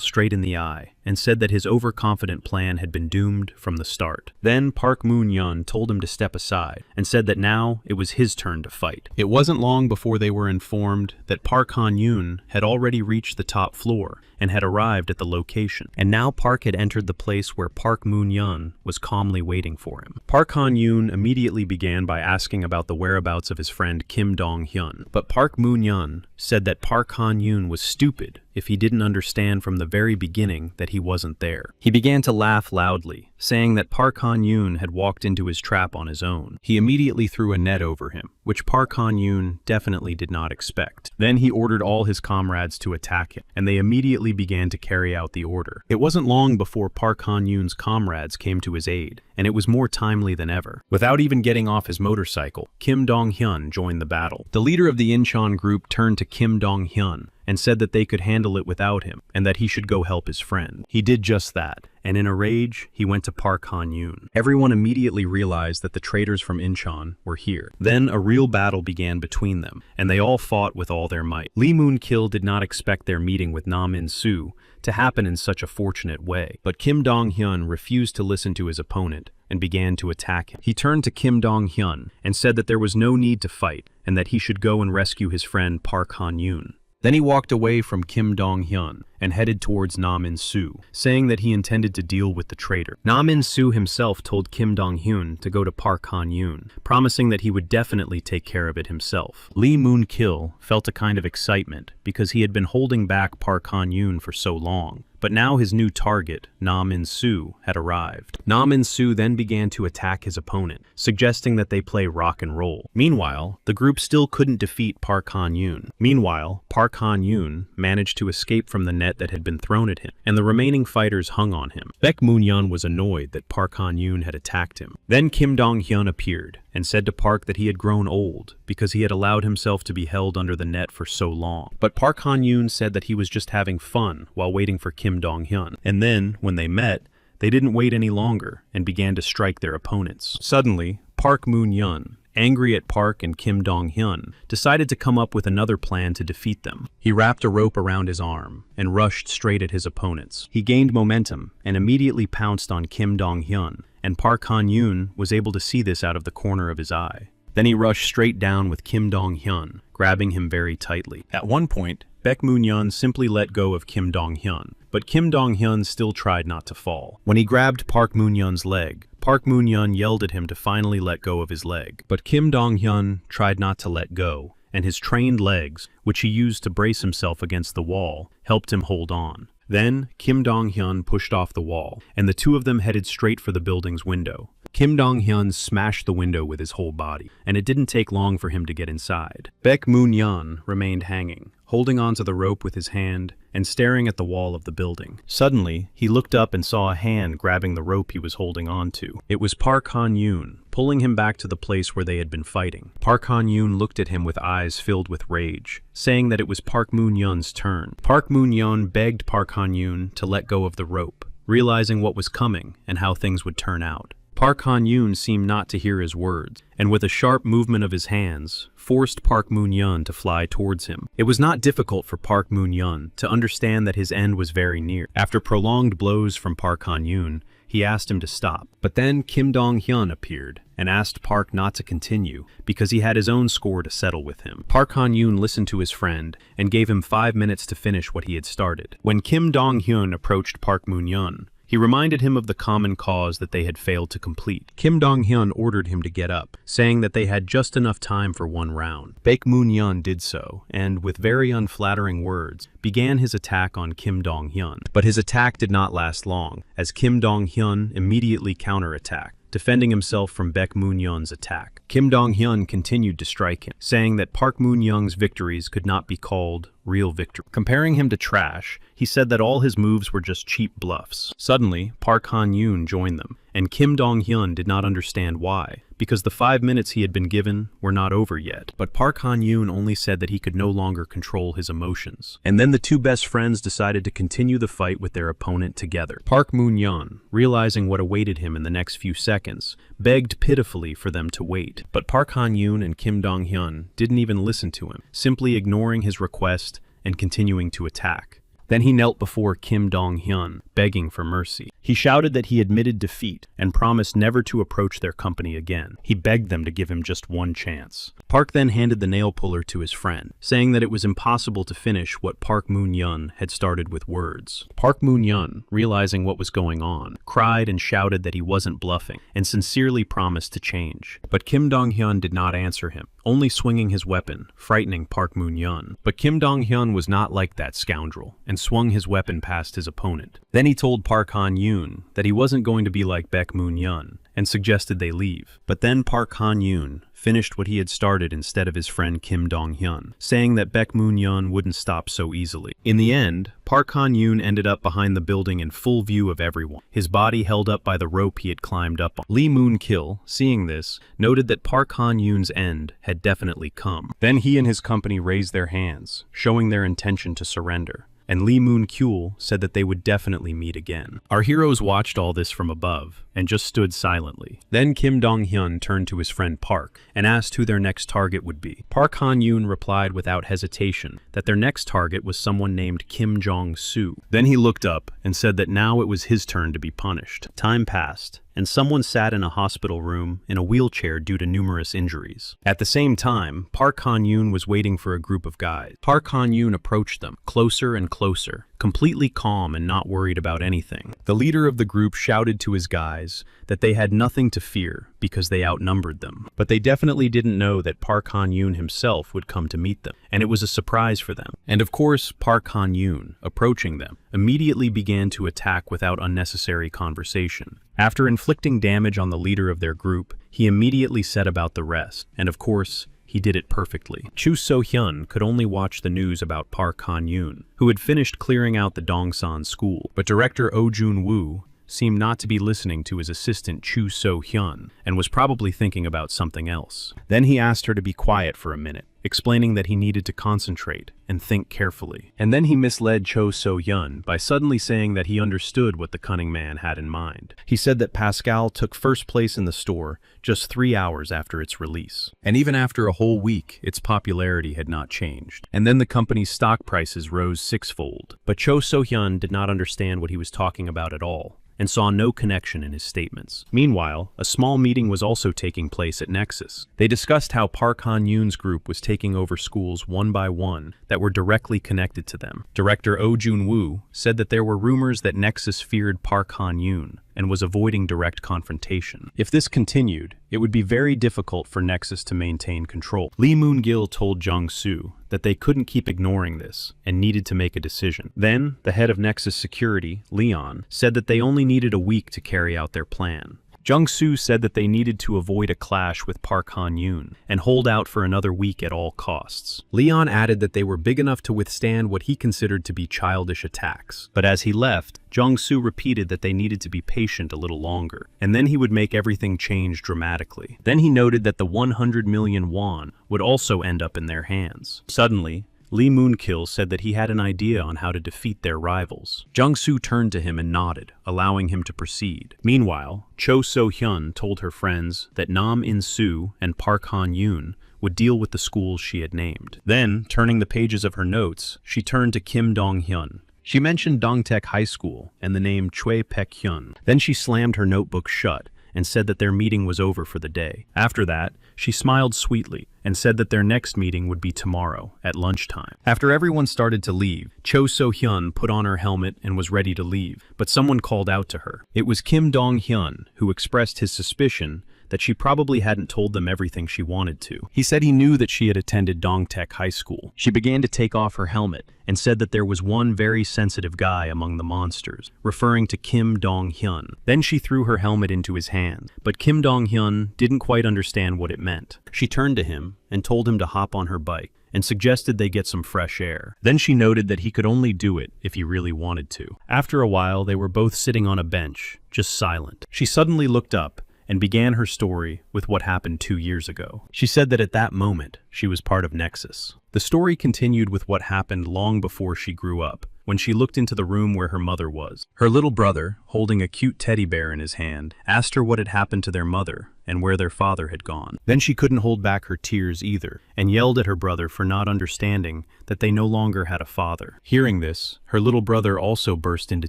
straight in the eye and said that his overconfident plan had been doomed from the start. Then Park Moon-yeon told him to step aside and said that now it was his turn to fight. It wasn't long before they were informed that Park Han-yoon had already reached the top floor and had arrived at the location. And now Park had entered the place where Park Moon-yeon was calmly waiting for him. Park Han-yoon immediately began by asking about the whereabouts of his friend Kim Dong-hyun. But Park Moon-yeon said that Park Han-yoon was stupid if he didn't understand from the very beginning that he wasn't there. He began to laugh loudly, saying that Park Han-yoon had walked into his trap on his own. He immediately threw a net over him, which Park Han-yoon definitely did not expect. Then he ordered all his comrades to attack him, and they immediately began to carry out the order. It wasn't long before Park Han-yoon's comrades came to his aid, and it was more timely than ever. Without even getting off his motorcycle, Kim Dong-hyun joined the battle. The leader of the Incheon group turned to Kim Dong-hyun and said that they could handle it without him and that he should go help his friend. He did just that, and in a rage, he went to Park Han-yoon. Everyone immediately realized that the traitors from Incheon were here. Then a real battle began between them, and they all fought with all their might. Lee Moonkill did not expect their meeting with Nam In-soo to happen in such a fortunate way, but Kim Dong-hyun refused to listen to his opponent, and began to attack him. He turned to Kim Dong-hyun and said that there was no need to fight and that he should go and rescue his friend Park Han-yoon. Then he walked away from Kim Dong-hyun and headed towards Na Min-soo, saying that he intended to deal with the traitor. Na Min-soo himself told Kim Dong-hyun to go to Park Han-yoon, promising that he would definitely take care of it himself. Lee Moon-kil felt a kind of excitement because he had been holding back Park Han-yoon for so long. But now his new target, Na Min-soo, had arrived. Na Min-soo then began to attack his opponent, suggesting that they play rock and roll. Meanwhile, the group still couldn't defeat Park Han-yoon. Meanwhile, Park Han-yoon managed to escape from the net that had been thrown at him, and the remaining fighters hung on him. Baek Moon-yeon was annoyed that Park Han-yoon had attacked him. Then Kim Dong-hyun appeared and said to Park that he had grown old because he had allowed himself to be held under the net for so long. But Park Han-yoon said that he was just having fun while waiting for Kim Dong-hyun. And then, when they met, they didn't wait any longer and began to strike their opponents. Suddenly, Park Moon-yeon, angry at Park and Kim Dong-hyun, decided to come up with another plan to defeat them. He wrapped a rope around his arm and rushed straight at his opponents. He gained momentum and immediately pounced on Kim Dong-hyun, and Park Han-yoon was able to see this out of the corner of his eye. Then he rushed straight down with Kim Dong-hyun, grabbing him very tightly. At one point, Baek Moon-yeon simply let go of Kim Dong-hyun, but Kim Dong-hyun still tried not to fall. When he grabbed Park Moon-yeon's leg, Park Moon-yeon yelled at him to finally let go of his leg. But Kim Dong-hyun tried not to let go, and his trained legs, which he used to brace himself against the wall, helped him hold on. Then, Kim Dong-hyun pushed off the wall, and the two of them headed straight for the building's window. Kim Dong-hyun smashed the window with his whole body, and it didn't take long for him to get inside. Baek Moon-yeon remained hanging, holding onto the rope with his hand and staring at the wall of the building. Suddenly, he looked up and saw a hand grabbing the rope he was holding onto. It was Park Han-yoon, pulling him back to the place where they had been fighting. Park Han-yoon looked at him with eyes filled with rage, saying that it was Park Moon-yeon's turn. Park Moon-yeon begged Park Han-yoon to let go of the rope, realizing what was coming and how things would turn out. Park Han-yoon seemed not to hear his words, and with a sharp movement of his hands, forced Park Moon-yeon to fly towards him. It was not difficult for Park Moon-yeon to understand that his end was very near. After prolonged blows from Park Han-yoon, he asked him to stop. But then Kim Dong-hyun appeared and asked Park not to continue because he had his own score to settle with him. Park Han-yoon listened to his friend and gave him 5 minutes to finish what he had started. When Kim Dong-hyun approached Park Moon-yeon, he reminded him of the common cause that they had failed to complete. Kim Dong-hyun ordered him to get up, saying that they had just enough time for one round. Baek Moon-yeon did so, and, with very unflattering words, began his attack on Kim Dong-hyun. But his attack did not last long, as Kim Dong-hyun immediately counterattacked, defending himself from Baek Moon-yeon's attack. Kim Dong-hyun continued to strike him, saying that Park Moon-yeon's victories could not be called real victory. Comparing him to trash, he said that all his moves were just cheap bluffs. Suddenly, Park Han-yoon joined them, and Kim Dong-hyun did not understand why, because the 5 minutes he had been given were not over yet. But Park Han-yoon only said that he could no longer control his emotions. And then the two best friends decided to continue the fight with their opponent together. Park Moon-yeon, realizing what awaited him in the next few seconds, begged pitifully for them to wait. But Park Han-yoon and Kim Dong-hyun didn't even listen to him, simply ignoring his request and continuing to attack. Then he knelt before Kim Dong-hyun, begging for mercy. He shouted that he admitted defeat and promised never to approach their company again. He begged them to give him just one chance. Park then handed the nail puller to his friend, saying that it was impossible to finish what Park Moon-yeon had started with words. Park Moon-yeon, realizing what was going on, cried and shouted that he wasn't bluffing, and sincerely promised to change. But Kim Dong-hyun did not answer him, only swinging his weapon, frightening Park Moon-yeon. But Kim Dong-hyun was not like that scoundrel, and swung his weapon past his opponent. Then he told Park Han-yoon that he wasn't going to be like Baek Moon-yeon, and suggested they leave. But then Park Han-yoon finished what he had started instead of his friend Kim Dong-hyun, saying that Baek Moon-yeon wouldn't stop so easily. In the end, Park Han-yoon ended up behind the building in full view of everyone, his body held up by the rope he had climbed up on. Lee Moon-kil, seeing this, noted that Park Han-yoon's end had definitely come. Then he and his company raised their hands, showing their intention to surrender. And Lee Moon-kil said that they would definitely meet again. Our heroes watched all this from above and just stood silently. Then Kim Dong-hyun turned to his friend Park and asked who their next target would be. Park Han-yoon replied without hesitation that their next target was someone named Kim Jong-soo. Then he looked up and said that now it was his turn to be punished. Time passed, and someone sat in a hospital room in a wheelchair due to numerous injuries. At the same time, Park Han-yoon was waiting for a group of guys. Park Han-yoon approached them, closer and closer, completely calm and not worried about anything. The leader of the group shouted to his guys that they had nothing to fear because they outnumbered them. But they definitely didn't know that Park Han-yoon himself would come to meet them, and it was a surprise for them. And of course, Park Han-yoon, approaching them, immediately began to attack without unnecessary conversation. After inflicting damage on the leader of their group, he immediately set about the rest, and of course, he did it perfectly. Chu So-hyun could only watch the news about Park Han-yoon, who had finished clearing out the Dongsan school, but director Oh Jun-woo seemed not to be listening to his assistant Chu So-hyun and was probably thinking about something else. Then he asked her to be quiet for a minute, explaining that he needed to concentrate and think carefully. And then he misled Cho So-hyun by suddenly saying that he understood what the cunning man had in mind. He said that Pascal took first place in the store just 3 hours after its release. And even after a whole week, its popularity had not changed. And then the company's stock prices rose 6-fold. But Cho So-hyun did not understand what he was talking about at all, and saw no connection in his statements. Meanwhile, a small meeting was also taking place at Nexus. They discussed how Park Han-yoon's group was taking over schools one by one that were directly connected to them. Director Oh Jun-woo said that there were rumors that Nexus feared Park Han-yoon and was avoiding direct confrontation. If this continued, it would be very difficult for Nexus to maintain control. Lee Moon-gil told Jung-soo that they couldn't keep ignoring this and needed to make a decision. Then, the head of Nexus Security, Leon, said that they only needed a week to carry out their plan. Jung-soo said that they needed to avoid a clash with Park Han-yoon and hold out for another week at all costs. Leon added that they were big enough to withstand what he considered to be childish attacks. But as he left, Jung-soo repeated that they needed to be patient a little longer, and then he would make everything change dramatically. Then he noted that the 100 million won would also end up in their hands. Suddenly, Lee Moon-gil said that he had an idea on how to defeat their rivals. Jung-soo turned to him and nodded, allowing him to proceed. Meanwhile, Cho So-hyun told her friends that Nam In-soo and Park Han-yoon would deal with the schools she had named. Then, turning the pages of her notes, she turned to Kim Dong-hyun. She mentioned Dongtaek High School and the name Choi Pek-hyun. Then she slammed her notebook shut and said that their meeting was over for the day. After that, she smiled sweetly and said that their next meeting would be tomorrow at lunchtime. After everyone started to leave, Cho So-hyun put on her helmet and was ready to leave, but someone called out to her. It was Kim Dong-hyun, who expressed his suspicion that she probably hadn't told them everything she wanted to. He said he knew that she had attended Dongtaek High School. She began to take off her helmet and said that there was one very sensitive guy among the monsters, referring to Kim Dong-hyun. Then she threw her helmet into his hand, but Kim Dong-hyun didn't quite understand what it meant. She turned to him and told him to hop on her bike and suggested they get some fresh air. Then she noted that he could only do it if he really wanted to. After a while, they were both sitting on a bench, just silent. She suddenly looked up and began her story with what happened 2 years ago. She said that at that moment, she was part of Nexus. The story continued with what happened long before she grew up, when she looked into the room where her mother was. Her little brother, holding a cute teddy bear in his hand, asked her what had happened to their mother and where their father had gone. Then she couldn't hold back her tears either, and yelled at her brother for not understanding that they no longer had a father. Hearing this, her little brother also burst into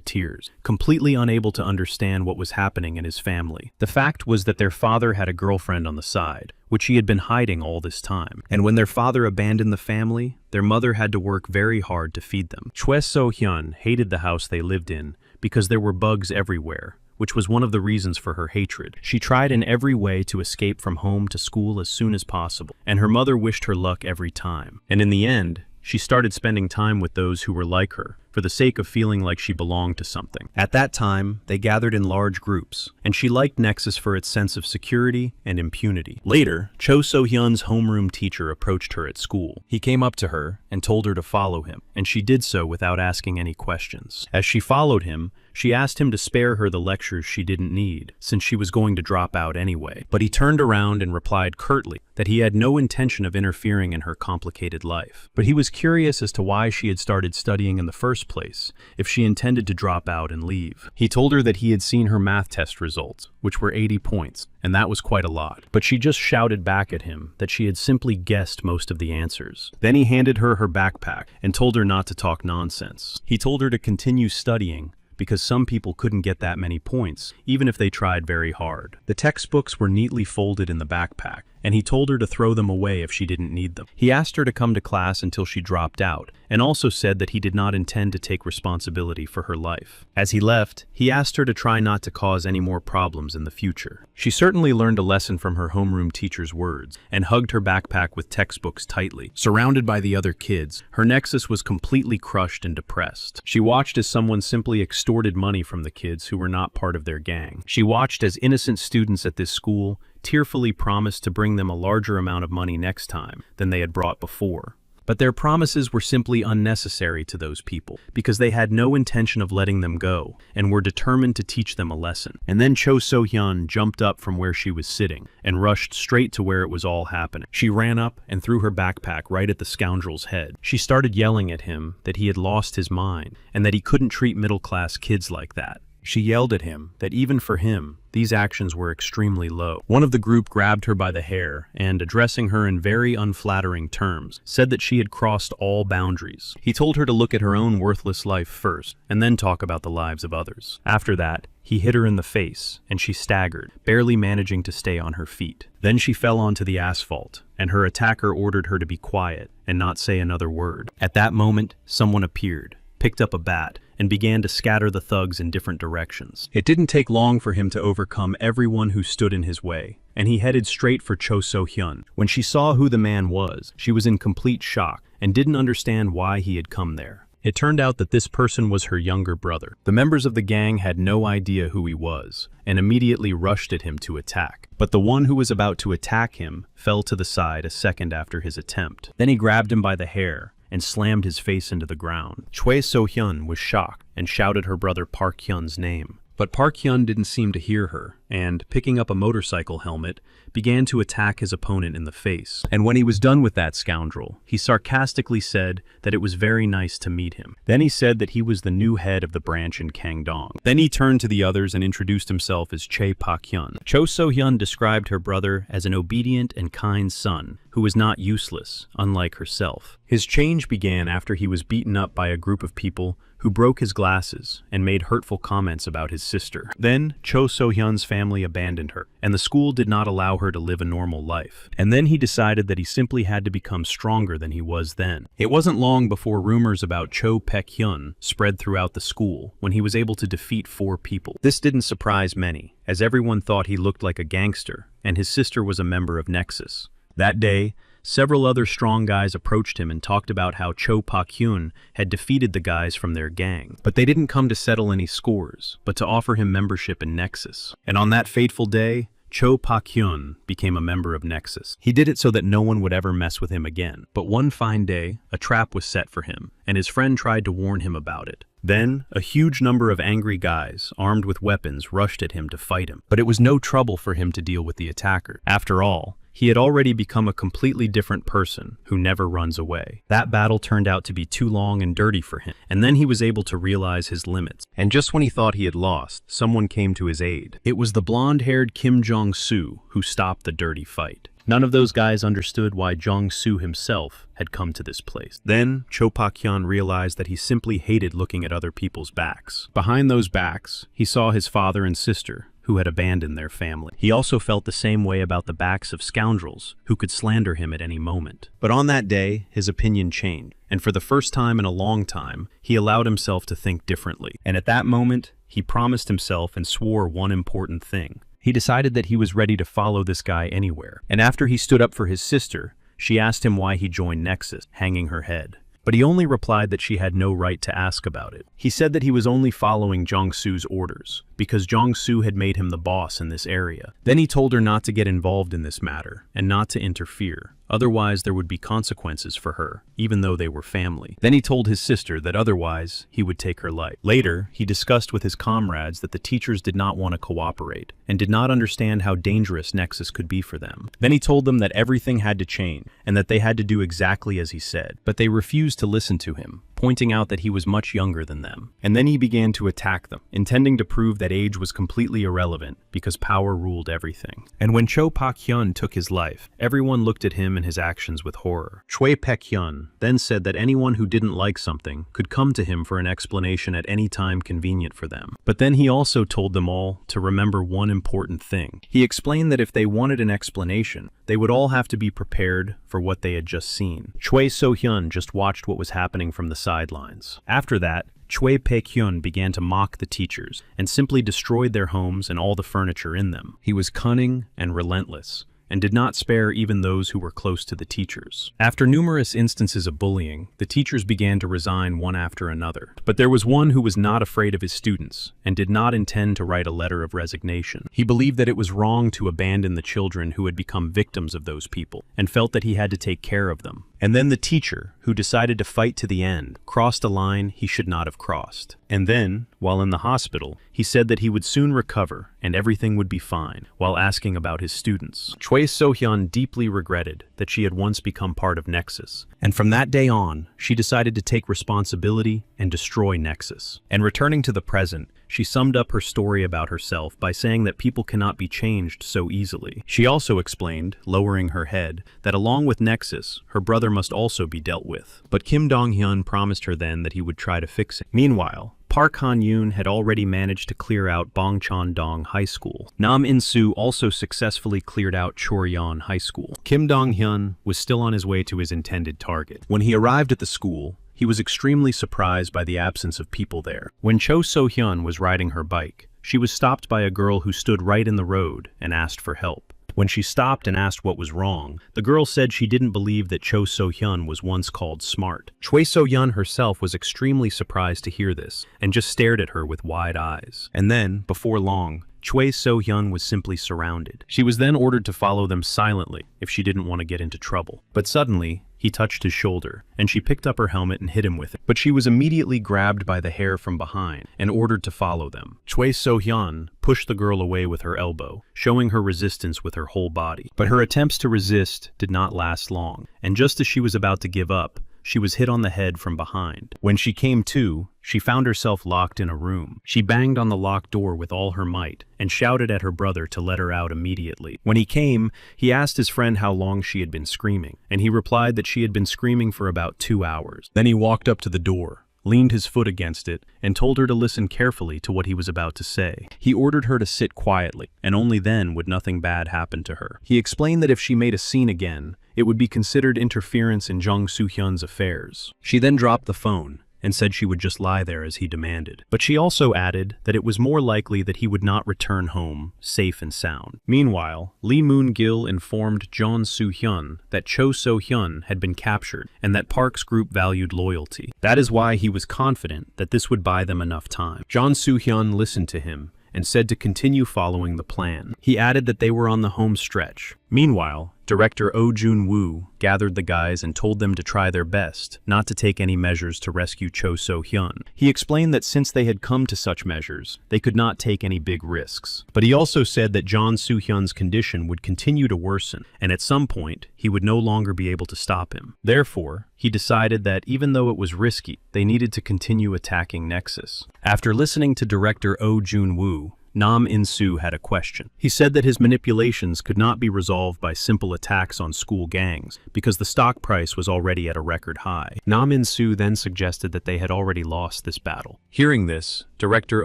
tears, completely unable to understand what was happening in his family. The fact was that their father had a girlfriend on the side, which he had been hiding all this time. And when their father abandoned the family, their mother had to work very hard to feed them. Choi So-hyun hated the house they lived in because there were bugs everywhere, which was one of the reasons for her hatred. She tried in every way to escape from home to school as soon as possible, and her mother wished her luck every time. And in the end, she started spending time with those who were like her, for the sake of feeling like she belonged to something. At that time, they gathered in large groups, and she liked Nexus for its sense of security and impunity. Later, Cho So-hyun's homeroom teacher approached her at school. He came up to her and told her to follow him, and she did so without asking any questions. As she followed him, she asked him to spare her the lectures she didn't need, since she was going to drop out anyway. But he turned around and replied curtly that he had no intention of interfering in her complicated life. But he was curious as to why she had started studying in the first place, if she intended to drop out and leave. He told her that he had seen her math test results, which were 80 points, and that was quite a lot. But she just shouted back at him that she had simply guessed most of the answers. Then he handed her her backpack and told her not to talk nonsense. He told her to continue studying, because some people couldn't get that many points, even if they tried very hard. The textbooks were neatly folded in the backpack, and he told her to throw them away if she didn't need them. He asked her to come to class until she dropped out, and also said that he did not intend to take responsibility for her life. As he left, he asked her to try not to cause any more problems in the future. She certainly learned a lesson from her homeroom teacher's words, and hugged her backpack with textbooks tightly. Surrounded by the other kids, her nexus was completely crushed and depressed. She watched as someone simply extorted money from the kids who were not part of their gang. She watched as innocent students at this school tearfully promised to bring them a larger amount of money next time than they had brought before. But their promises were simply unnecessary to those people, because they had no intention of letting them go, and were determined to teach them a lesson. And then Cho So-hyun jumped up from where she was sitting, and rushed straight to where it was all happening. She ran up and threw her backpack right at the scoundrel's head. She started yelling at him that he had lost his mind, and that he couldn't treat middle-class kids like that. She yelled at him that even for him, these actions were extremely low. One of the group grabbed her by the hair and, addressing her in very unflattering terms, said that she had crossed all boundaries. He told her to look at her own worthless life first, and then talk about the lives of others. After that, he hit her in the face, and she staggered, barely managing to stay on her feet. Then she fell onto the asphalt, and her attacker ordered her to be quiet and not say another word. At that moment, someone appeared, picked up a bat, and began to scatter the thugs in different directions. It didn't take long for him to overcome everyone who stood in his way, and he headed straight for Cho So-hyun. When she saw who the man was, she was in complete shock and didn't understand why he had come there. It turned out that this person was her younger brother. The members of the gang had no idea who he was, and immediately rushed at him to attack. But the one who was about to attack him fell to the side a second after his attempt. Then he grabbed him by the hair and slammed his face into the ground. Choi So-hyun was shocked and shouted her brother Park Hyun's name. But Park Hyun didn't seem to hear her, and, picking up a motorcycle helmet, began to attack his opponent in the face. And when he was done with that scoundrel, he sarcastically said that it was very nice to meet him. Then he said that he was the new head of the branch in Kangdong. Then he turned to the others and introduced himself as Chae Pak-hyun. Cho So-hyun described her brother as an obedient and kind son who was not useless, unlike herself. His change began after he was beaten up by a group of people who broke his glasses and made hurtful comments about his sister. Then, Cho So-hyun's family abandoned her, and the school did not allow her to live a normal life. And then he decided that he simply had to become stronger than he was then. It wasn't long before rumors about Cho Pak-hyun spread throughout the school when he was able to defeat 4 people. This didn't surprise many, as everyone thought he looked like a gangster, and his sister was a member of Nexus. That day, several other strong guys approached him and talked about how Cho Pak-hyun had defeated the guys from their gang. But they didn't come to settle any scores, but to offer him membership in Nexus. And on that fateful day, Cho Pak-hyun became a member of Nexus. He did it so that no one would ever mess with him again. But one fine day, a trap was set for him, and his friend tried to warn him about it. Then, a huge number of angry guys, armed with weapons, rushed at him to fight him. But it was no trouble for him to deal with the attacker. After all, he had already become a completely different person who never runs away. That battle turned out to be too long and dirty for him, and then he was able to realize his limits. And just when he thought he had lost, someone came to his aid. It was the blonde-haired Kim Jong-soo who stopped the dirty fight. None of those guys understood why Jong-soo himself had come to this place. Then, Cho Pak-hyun realized that he simply hated looking at other people's backs. Behind those backs, he saw his father and sister, who had abandoned their family. He also felt the same way about the backs of scoundrels who could slander him at any moment. But on that day, his opinion changed, and for the first time in a long time, he allowed himself to think differently. And at that moment, he promised himself and swore one important thing. He decided that he was ready to follow this guy anywhere. And after he stood up for his sister, she asked him why he joined Nexus, hanging her head. But he only replied that she had no right to ask about it. He said that he was only following Jong-soo's orders, because Jong-soo had made him the boss in this area. Then he told her not to get involved in this matter, and not to interfere. Otherwise, there would be consequences for her, even though they were family. Then he told his sister that otherwise, he would take her life. Later, he discussed with his comrades that the teachers did not want to cooperate, and did not understand how dangerous Nexus could be for them. Then he told them that everything had to change, and that they had to do exactly as he said. But they refused to listen to him. pointing out that he was much younger than them. And then he began to attack them, intending to prove that age was completely irrelevant because power ruled everything. And when Cho Pak-hyun took his life, everyone looked at him and his actions with horror. Choi Pak-hyun then said that anyone who didn't like something could come to him for an explanation at any time convenient for them. But then he also told them all to remember one important thing. He explained that if they wanted an explanation, they would all have to be prepared for what they had just seen. Choi So-hyun just watched what was happening from the sidelines. After that, Choi Pak-hyun began to mock the teachers and simply destroyed their homes and all the furniture in them. He was cunning and relentless, and did not spare even those who were close to the teachers. After numerous instances of bullying, the teachers began to resign one after another. But there was one who was not afraid of his students and did not intend to write a letter of resignation. He believed that it was wrong to abandon the children who had become victims of those people, and felt that he had to take care of them. And then the teacher, who decided to fight to the end, crossed a line he should not have crossed. And then, while in the hospital, he said that he would soon recover and everything would be fine, while asking about his students. Choi So-hyun deeply regretted that she had once become part of Nexus, and from that day on, she decided to take responsibility and destroy Nexus. And returning to the present, she summed up her story about herself by saying that people cannot be changed so easily. She also explained, lowering her head, that along with Nexus, her brother must also be dealt with. But Kim Dong-hyun promised her then that he would try to fix it. Meanwhile, Park Han-yoon had already managed to clear out Bongcheon-dong High School. Nam In-soo also successfully cleared out Choryeon High School. Kim Dong-hyun was still on his way to his intended target. When he arrived at the school, he was extremely surprised by the absence of people there. When Cho So-hyun was riding her bike, she was stopped by a girl who stood right in the road and asked for help. When she stopped and asked what was wrong, the girl said she didn't believe that Cho So-hyun was once called smart. Choi So-hyun herself was extremely surprised to hear this, and just stared at her with wide eyes. And then, before long, Choi So-hyun was simply surrounded. She was then ordered to follow them silently if she didn't want to get into trouble. But suddenly, he touched his shoulder, and she picked up her helmet and hit him with it. But she was immediately grabbed by the hair from behind and ordered to follow them. Choi So-hyun pushed the girl away with her elbow, showing her resistance with her whole body. But her attempts to resist did not last long, and just as she was about to give up, she was hit on the head from behind. When she came to, she found herself locked in a room. She banged on the locked door with all her might and shouted at her brother to let her out immediately. When he came, he asked his friend how long she had been screaming, and he replied that she had been screaming for about 2 hours. Then he walked up to the door, leaned his foot against it, and told her to listen carefully to what he was about to say. He ordered her to sit quietly, and only then would nothing bad happen to her. He explained that if she made a scene again, it would be considered interference in Jung Soo-hyun's affairs. She then dropped the phone and said she would just lie there as he demanded. But she also added that it was more likely that he would not return home safe and sound. Meanwhile, Lee Moon-gil informed Jeon Soo-hyun that Cho So-hyun had been captured and that Park's group valued loyalty. That is why he was confident that this would buy them enough time. Jeon Soo-hyun listened to him and said to continue following the plan. He added that they were on the home stretch. Meanwhile, Director Oh Jun-woo gathered the guys and told them to try their best not to take any measures to rescue Cho So-hyun. He explained that since they had come to such measures, they could not take any big risks. But he also said that Jeon Soo-hyun's condition would continue to worsen, and at some point, he would no longer be able to stop him. Therefore, he decided that even though it was risky, they needed to continue attacking Nexus. After listening to Director Oh Jun-woo, Nam In-soo had a question. He said that his manipulations could not be resolved by simple attacks on school gangs because the stock price was already at a record high. Nam In-soo then suggested that they had already lost this battle. Hearing this, Director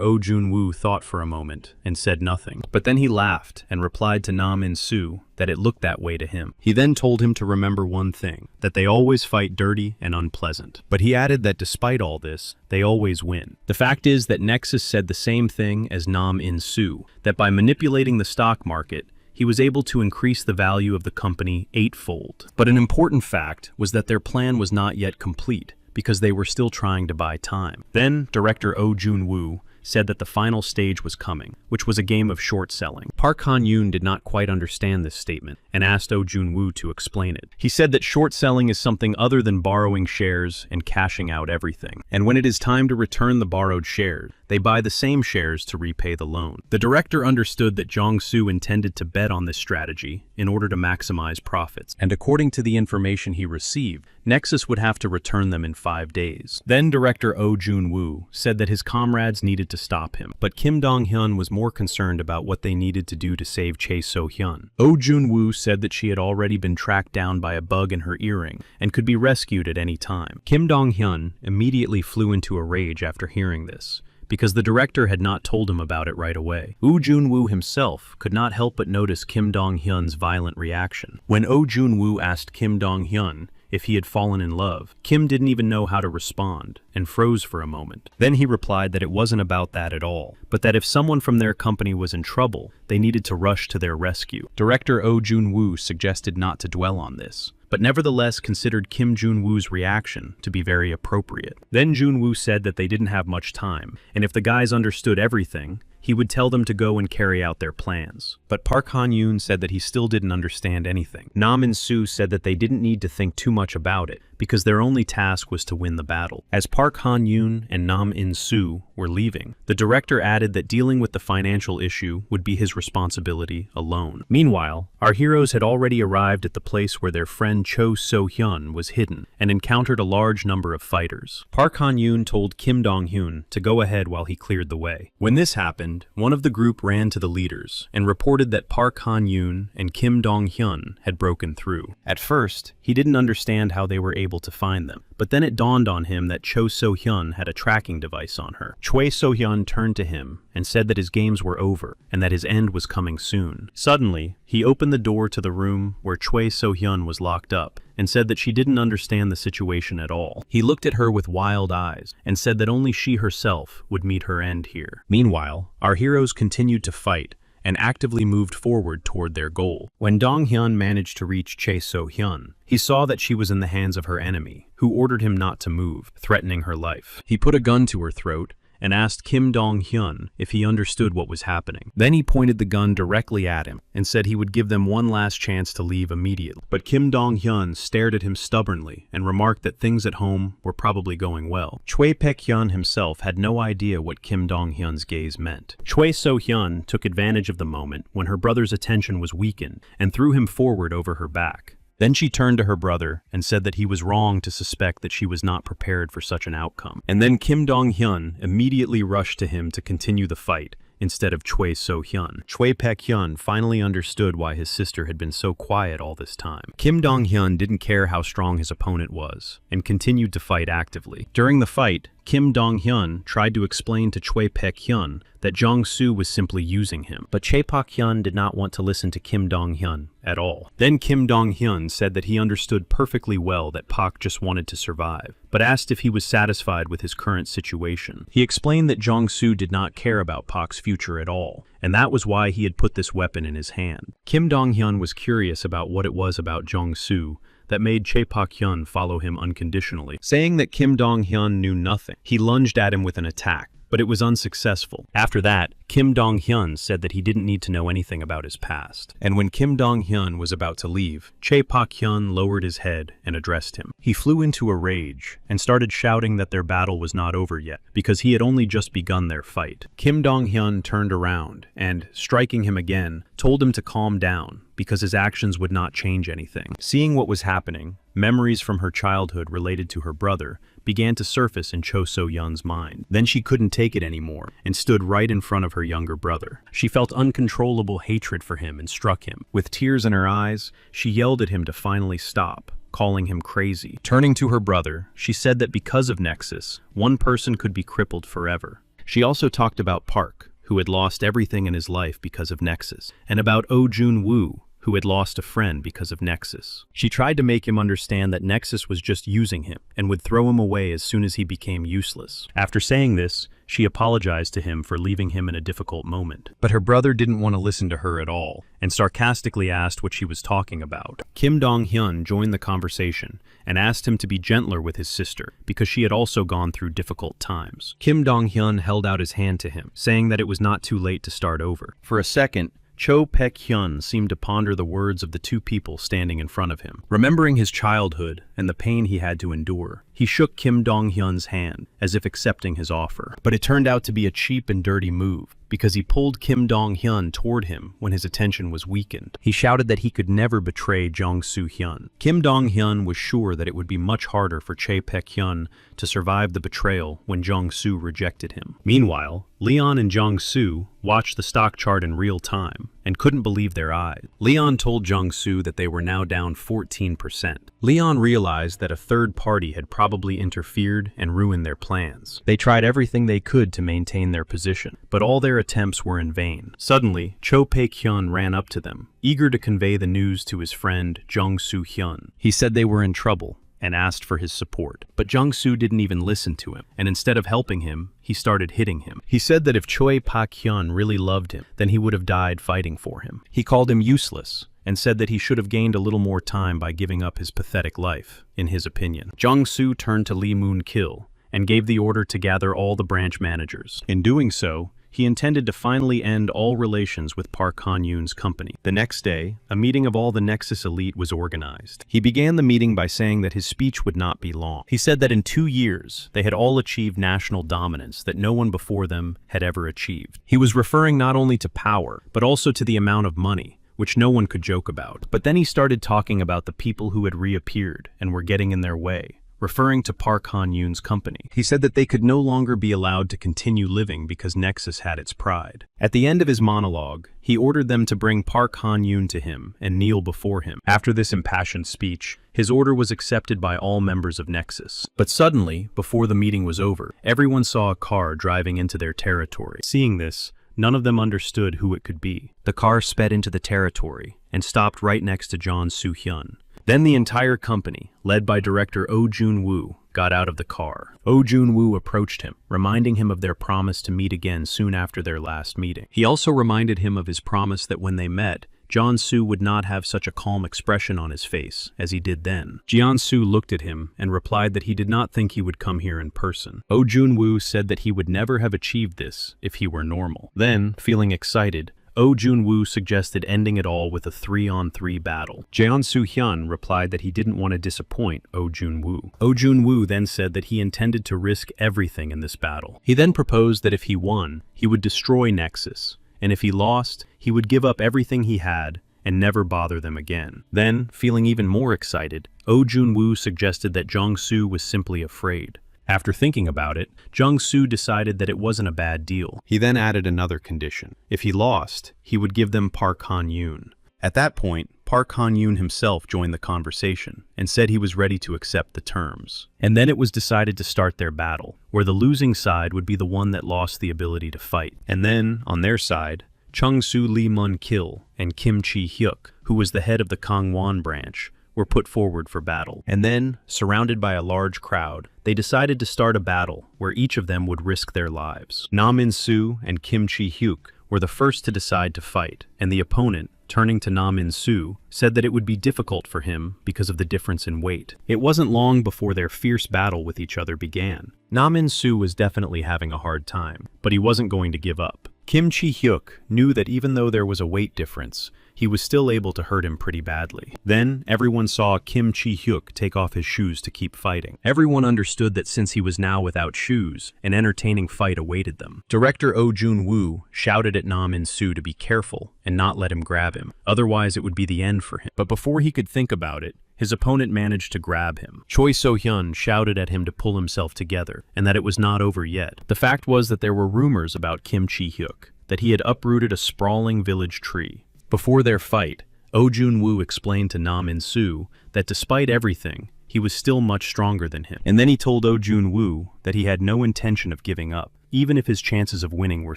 Oh Jun-woo thought for a moment and said nothing. But then he laughed and replied to Nam In-soo that it looked that way to him. He then told him to remember one thing, that they always fight dirty and unpleasant. But he added that despite all this, they always win. The fact is that Nexus said the same thing as Nam In-soo, that by manipulating the stock market, he was able to increase the value of the company 8-fold. But an important fact was that their plan was not yet complete, because they were still trying to buy time. Then, Director Oh Jun-woo said that the final stage was coming, which was a game of short selling. Park Han-yoon did not quite understand this statement and asked Oh Jun-woo to explain it. He said that short selling is something other than borrowing shares and cashing out everything. And when it is time to return the borrowed shares, they buy the same shares to repay the loan. The director understood that Jong-soo intended to bet on this strategy in order to maximize profits, and according to the information he received, Nexus would have to return them in 5 days. Then director Oh Jun-woo said that his comrades needed to stop him, but Kim Dong-hyun was more concerned about what they needed to do to save Chae So-hyun. Oh Jun-woo said that she had already been tracked down by a bug in her earring and could be rescued at any time. Kim Dong-hyun immediately flew into a rage after hearing this, because the director had not told him about it right away. Oh Jun-woo himself could not help but notice Kim Dong-hyun's violent reaction. When Oh Jun-woo asked Kim Dong-hyun if he had fallen in love, Kim didn't even know how to respond and froze for a moment. Then he replied that it wasn't about that at all, but that if someone from their company was in trouble, they needed to rush to their rescue. Director Oh Jun-woo suggested not to dwell on this, but nevertheless considered Kim Jun-woo's reaction to be very appropriate. Then Jun-woo said that they didn't have much time, and if the guys understood everything, he would tell them to go and carry out their plans. But Park Han-yoon said that he still didn't understand anything. Nam In-soo said that they didn't need to think too much about it, because their only task was to win the battle. As Park Han-yoon and Nam In-soo were leaving, the director added that dealing with the financial issue would be his responsibility alone. Meanwhile, our heroes had already arrived at the place where their friend Cho So-hyun was hidden and encountered a large number of fighters. Park Han-yoon told Kim Dong-hyun to go ahead while he cleared the way. When this happened, one of the group ran to the leaders and reported that Park Han-yoon and Kim Dong-hyun had broken through. At first, he didn't understand how they were able to find them, but then it dawned on him that Cho So-hyun had a tracking device on her. Choi So-hyun turned to him and said that his games were over and that his end was coming soon. Suddenly, he opened the door to the room where Choi So-hyun was locked up and said that she didn't understand the situation at all. He looked at her with wild eyes and said that only she herself would meet her end here. Meanwhile, our heroes continued to fight and actively moved forward toward their goal. When Dong-hyun managed to reach Chae So-hyun, he saw that she was in the hands of her enemy, who ordered him not to move, threatening her life. He put a gun to her throat and asked Kim Dong-hyun if he understood what was happening. Then he pointed the gun directly at him and said he would give them one last chance to leave immediately. But Kim Dong-hyun stared at him stubbornly and remarked that things at home were probably going well. Choi Pek-hyun himself had no idea what Kim Dong-hyun's gaze meant. Choi So-hyun took advantage of the moment when her brother's attention was weakened and threw him forward over her back. Then she turned to her brother and said that he was wrong to suspect that she was not prepared for such an outcome. And then Kim Dong-hyun immediately rushed to him to continue the fight, instead of Choi So-hyun. Choi Pek-hyun finally understood why his sister had been so quiet all this time. Kim Dong-hyun didn't care how strong his opponent was, and continued to fight actively. During the fight, Kim Dong-hyun tried to explain to Choi Pek-hyun that Jong-soo was simply using him, but Chae Pak-hyun did not want to listen to Kim Dong-hyun at all. Then Kim Dong-hyun said that he understood perfectly well that Pak just wanted to survive, but asked if he was satisfied with his current situation. He explained that Jong-soo did not care about Pak's future at all, and that was why he had put this weapon in his hand. Kim Dong-hyun was curious about what it was about Jong-soo that made Chae Pak-hyun follow him unconditionally. Saying that Kim Dong-hyun knew nothing, he lunged at him with an attack, but it was unsuccessful. After that, Kim Dong-hyun said that he didn't need to know anything about his past. And when Kim Dong-hyun was about to leave, Chae Pak-hyun lowered his head and addressed him. He flew into a rage and started shouting that their battle was not over yet, because he had only just begun their fight. Kim Dong-hyun turned around and, striking him again, told him to calm down, because his actions would not change anything. Seeing what was happening, memories from her childhood related to her brother began to surface in Cho So-hyun's mind. Then she couldn't take it anymore and stood right in front of her younger brother. She felt uncontrollable hatred for him and struck him. With tears in her eyes, she yelled at him to finally stop, calling him crazy. Turning to her brother, she said that because of Nexus, one person could be crippled forever. She also talked about Park, who had lost everything in his life because of Nexus, and about Oh Jun-woo, who had lost a friend because of Nexus. She tried to make him understand that Nexus was just using him and would throw him away as soon as he became useless. After saying this, she apologized to him for leaving him in a difficult moment. But her brother didn't want to listen to her at all, and sarcastically asked what she was talking about. Kim Dong-hyun joined the conversation and asked him to be gentler with his sister, because she had also gone through difficult times. Kim Dong-hyun held out his hand to him, saying that it was not too late to start over. For a second, Cho Pek-hyun seemed to ponder the words of the two people standing in front of him. Remembering his childhood and the pain he had to endure, he shook Kim Dong-hyun's hand, as if accepting his offer. But it turned out to be a cheap and dirty move, because he pulled Kim Dong-hyun toward him when his attention was weakened. He shouted that he could never betray Jong Soo-hyun. Kim Dong-hyun was sure that it would be much harder for Chae Pek-hyun to survive the betrayal when Jong-soo rejected him. Meanwhile, Leon and Jong-soo watched the stock chart in real time and couldn't believe their eyes. Leon told Jong-soo that they were now down 14%. Leon realized that a third party had probably interfered and ruined their plans. They tried everything they could to maintain their position, but all their attempts were in vain. Suddenly, Cho Pek-hyun ran up to them, eager to convey the news to his friend Jong Soo-hyun. He said they were in trouble and asked for his support. But Jong-soo didn't even listen to him, and instead of helping him, he started hitting him. He said that if Choi Pak-hyun really loved him, then he would have died fighting for him. He called him useless, and said that he should have gained a little more time by giving up his pathetic life, in his opinion. Jong-soo turned to Lee Moon-kil and gave the order to gather all the branch managers. In doing so, he intended to finally end all relations with Park Han-yoon's company. The next day, a meeting of all the Nexus elite was organized. He began the meeting by saying that his speech would not be long. He said that in 2 years, they had all achieved national dominance that no one before them had ever achieved. He was referring not only to power, but also to the amount of money, which no one could joke about. But then he started talking about the people who had reappeared and were getting in their way, referring to Park Han-yoon's company. He said that they could no longer be allowed to continue living because Nexus had its pride. At the end of his monologue, he ordered them to bring Park Han-yoon to him and kneel before him. After this impassioned speech, his order was accepted by all members of Nexus. But suddenly, before the meeting was over, everyone saw a car driving into their territory. Seeing this, none of them understood who it could be. The car sped into the territory and stopped right next to Jong Soo-hyun. Then the entire company, led by director Oh Jun-woo, got out of the car. Oh Jun-woo approached him, reminding him of their promise to meet again soon after their last meeting. He also reminded him of his promise that when they met, Jeon-soo would not have such a calm expression on his face as he did then. Jeon-soo looked at him and replied that he did not think he would come here in person. Oh Jun-woo said that he would never have achieved this if he were normal. Then, feeling excited, Oh Jun-woo suggested ending it all with a 3-on-3 battle. Jeon Soo-hyun replied that he didn't want to disappoint Oh Jun-woo. Oh Jun-woo then said that he intended to risk everything in this battle. He then proposed that if he won, he would destroy Nexus, and if he lost, he would give up everything he had and never bother them again. Then, feeling even more excited, Oh Jun-woo suggested that Jong-soo was simply afraid. After thinking about it, Jong-soo decided that it wasn't a bad deal. He then added another condition. If he lost, he would give them Park Han-yoon. At that point, Park Han-yoon himself joined the conversation and said he was ready to accept the terms. And then it was decided to start their battle, where the losing side would be the one that lost the ability to fight. And then, on their side, Chung-soo Lee Mun-kil and Kim Chi-hyuk, who was the head of the Kangwon branch, were put forward for battle. And then, surrounded by a large crowd, they decided to start a battle where each of them would risk their lives. Nam In-soo and Kim Chi-hyuk were the first to decide to fight, and the opponent, turning to Nam In-soo, said that it would be difficult for him because of the difference in weight. It wasn't long before their fierce battle with each other began. Nam In-soo was definitely having a hard time, but he wasn't going to give up. Kim Chi-hyuk knew that even though there was a weight difference, he was still able to hurt him pretty badly. Then, everyone saw Kim Chi-hyuk take off his shoes to keep fighting. Everyone understood that since he was now without shoes, an entertaining fight awaited them. Director Oh Jun-woo shouted at Nam In-soo to be careful and not let him grab him, otherwise it would be the end for him. But before he could think about it, his opponent managed to grab him. Choi So-hyun shouted at him to pull himself together, and that it was not over yet. The fact was that there were rumors about Kim Chi-hyuk, that he had uprooted a sprawling village tree. Before their fight, Oh Jun-woo explained to Nam In-soo that despite everything, he was still much stronger than him. And then he told Oh Jun-woo that he had no intention of giving up, even if his chances of winning were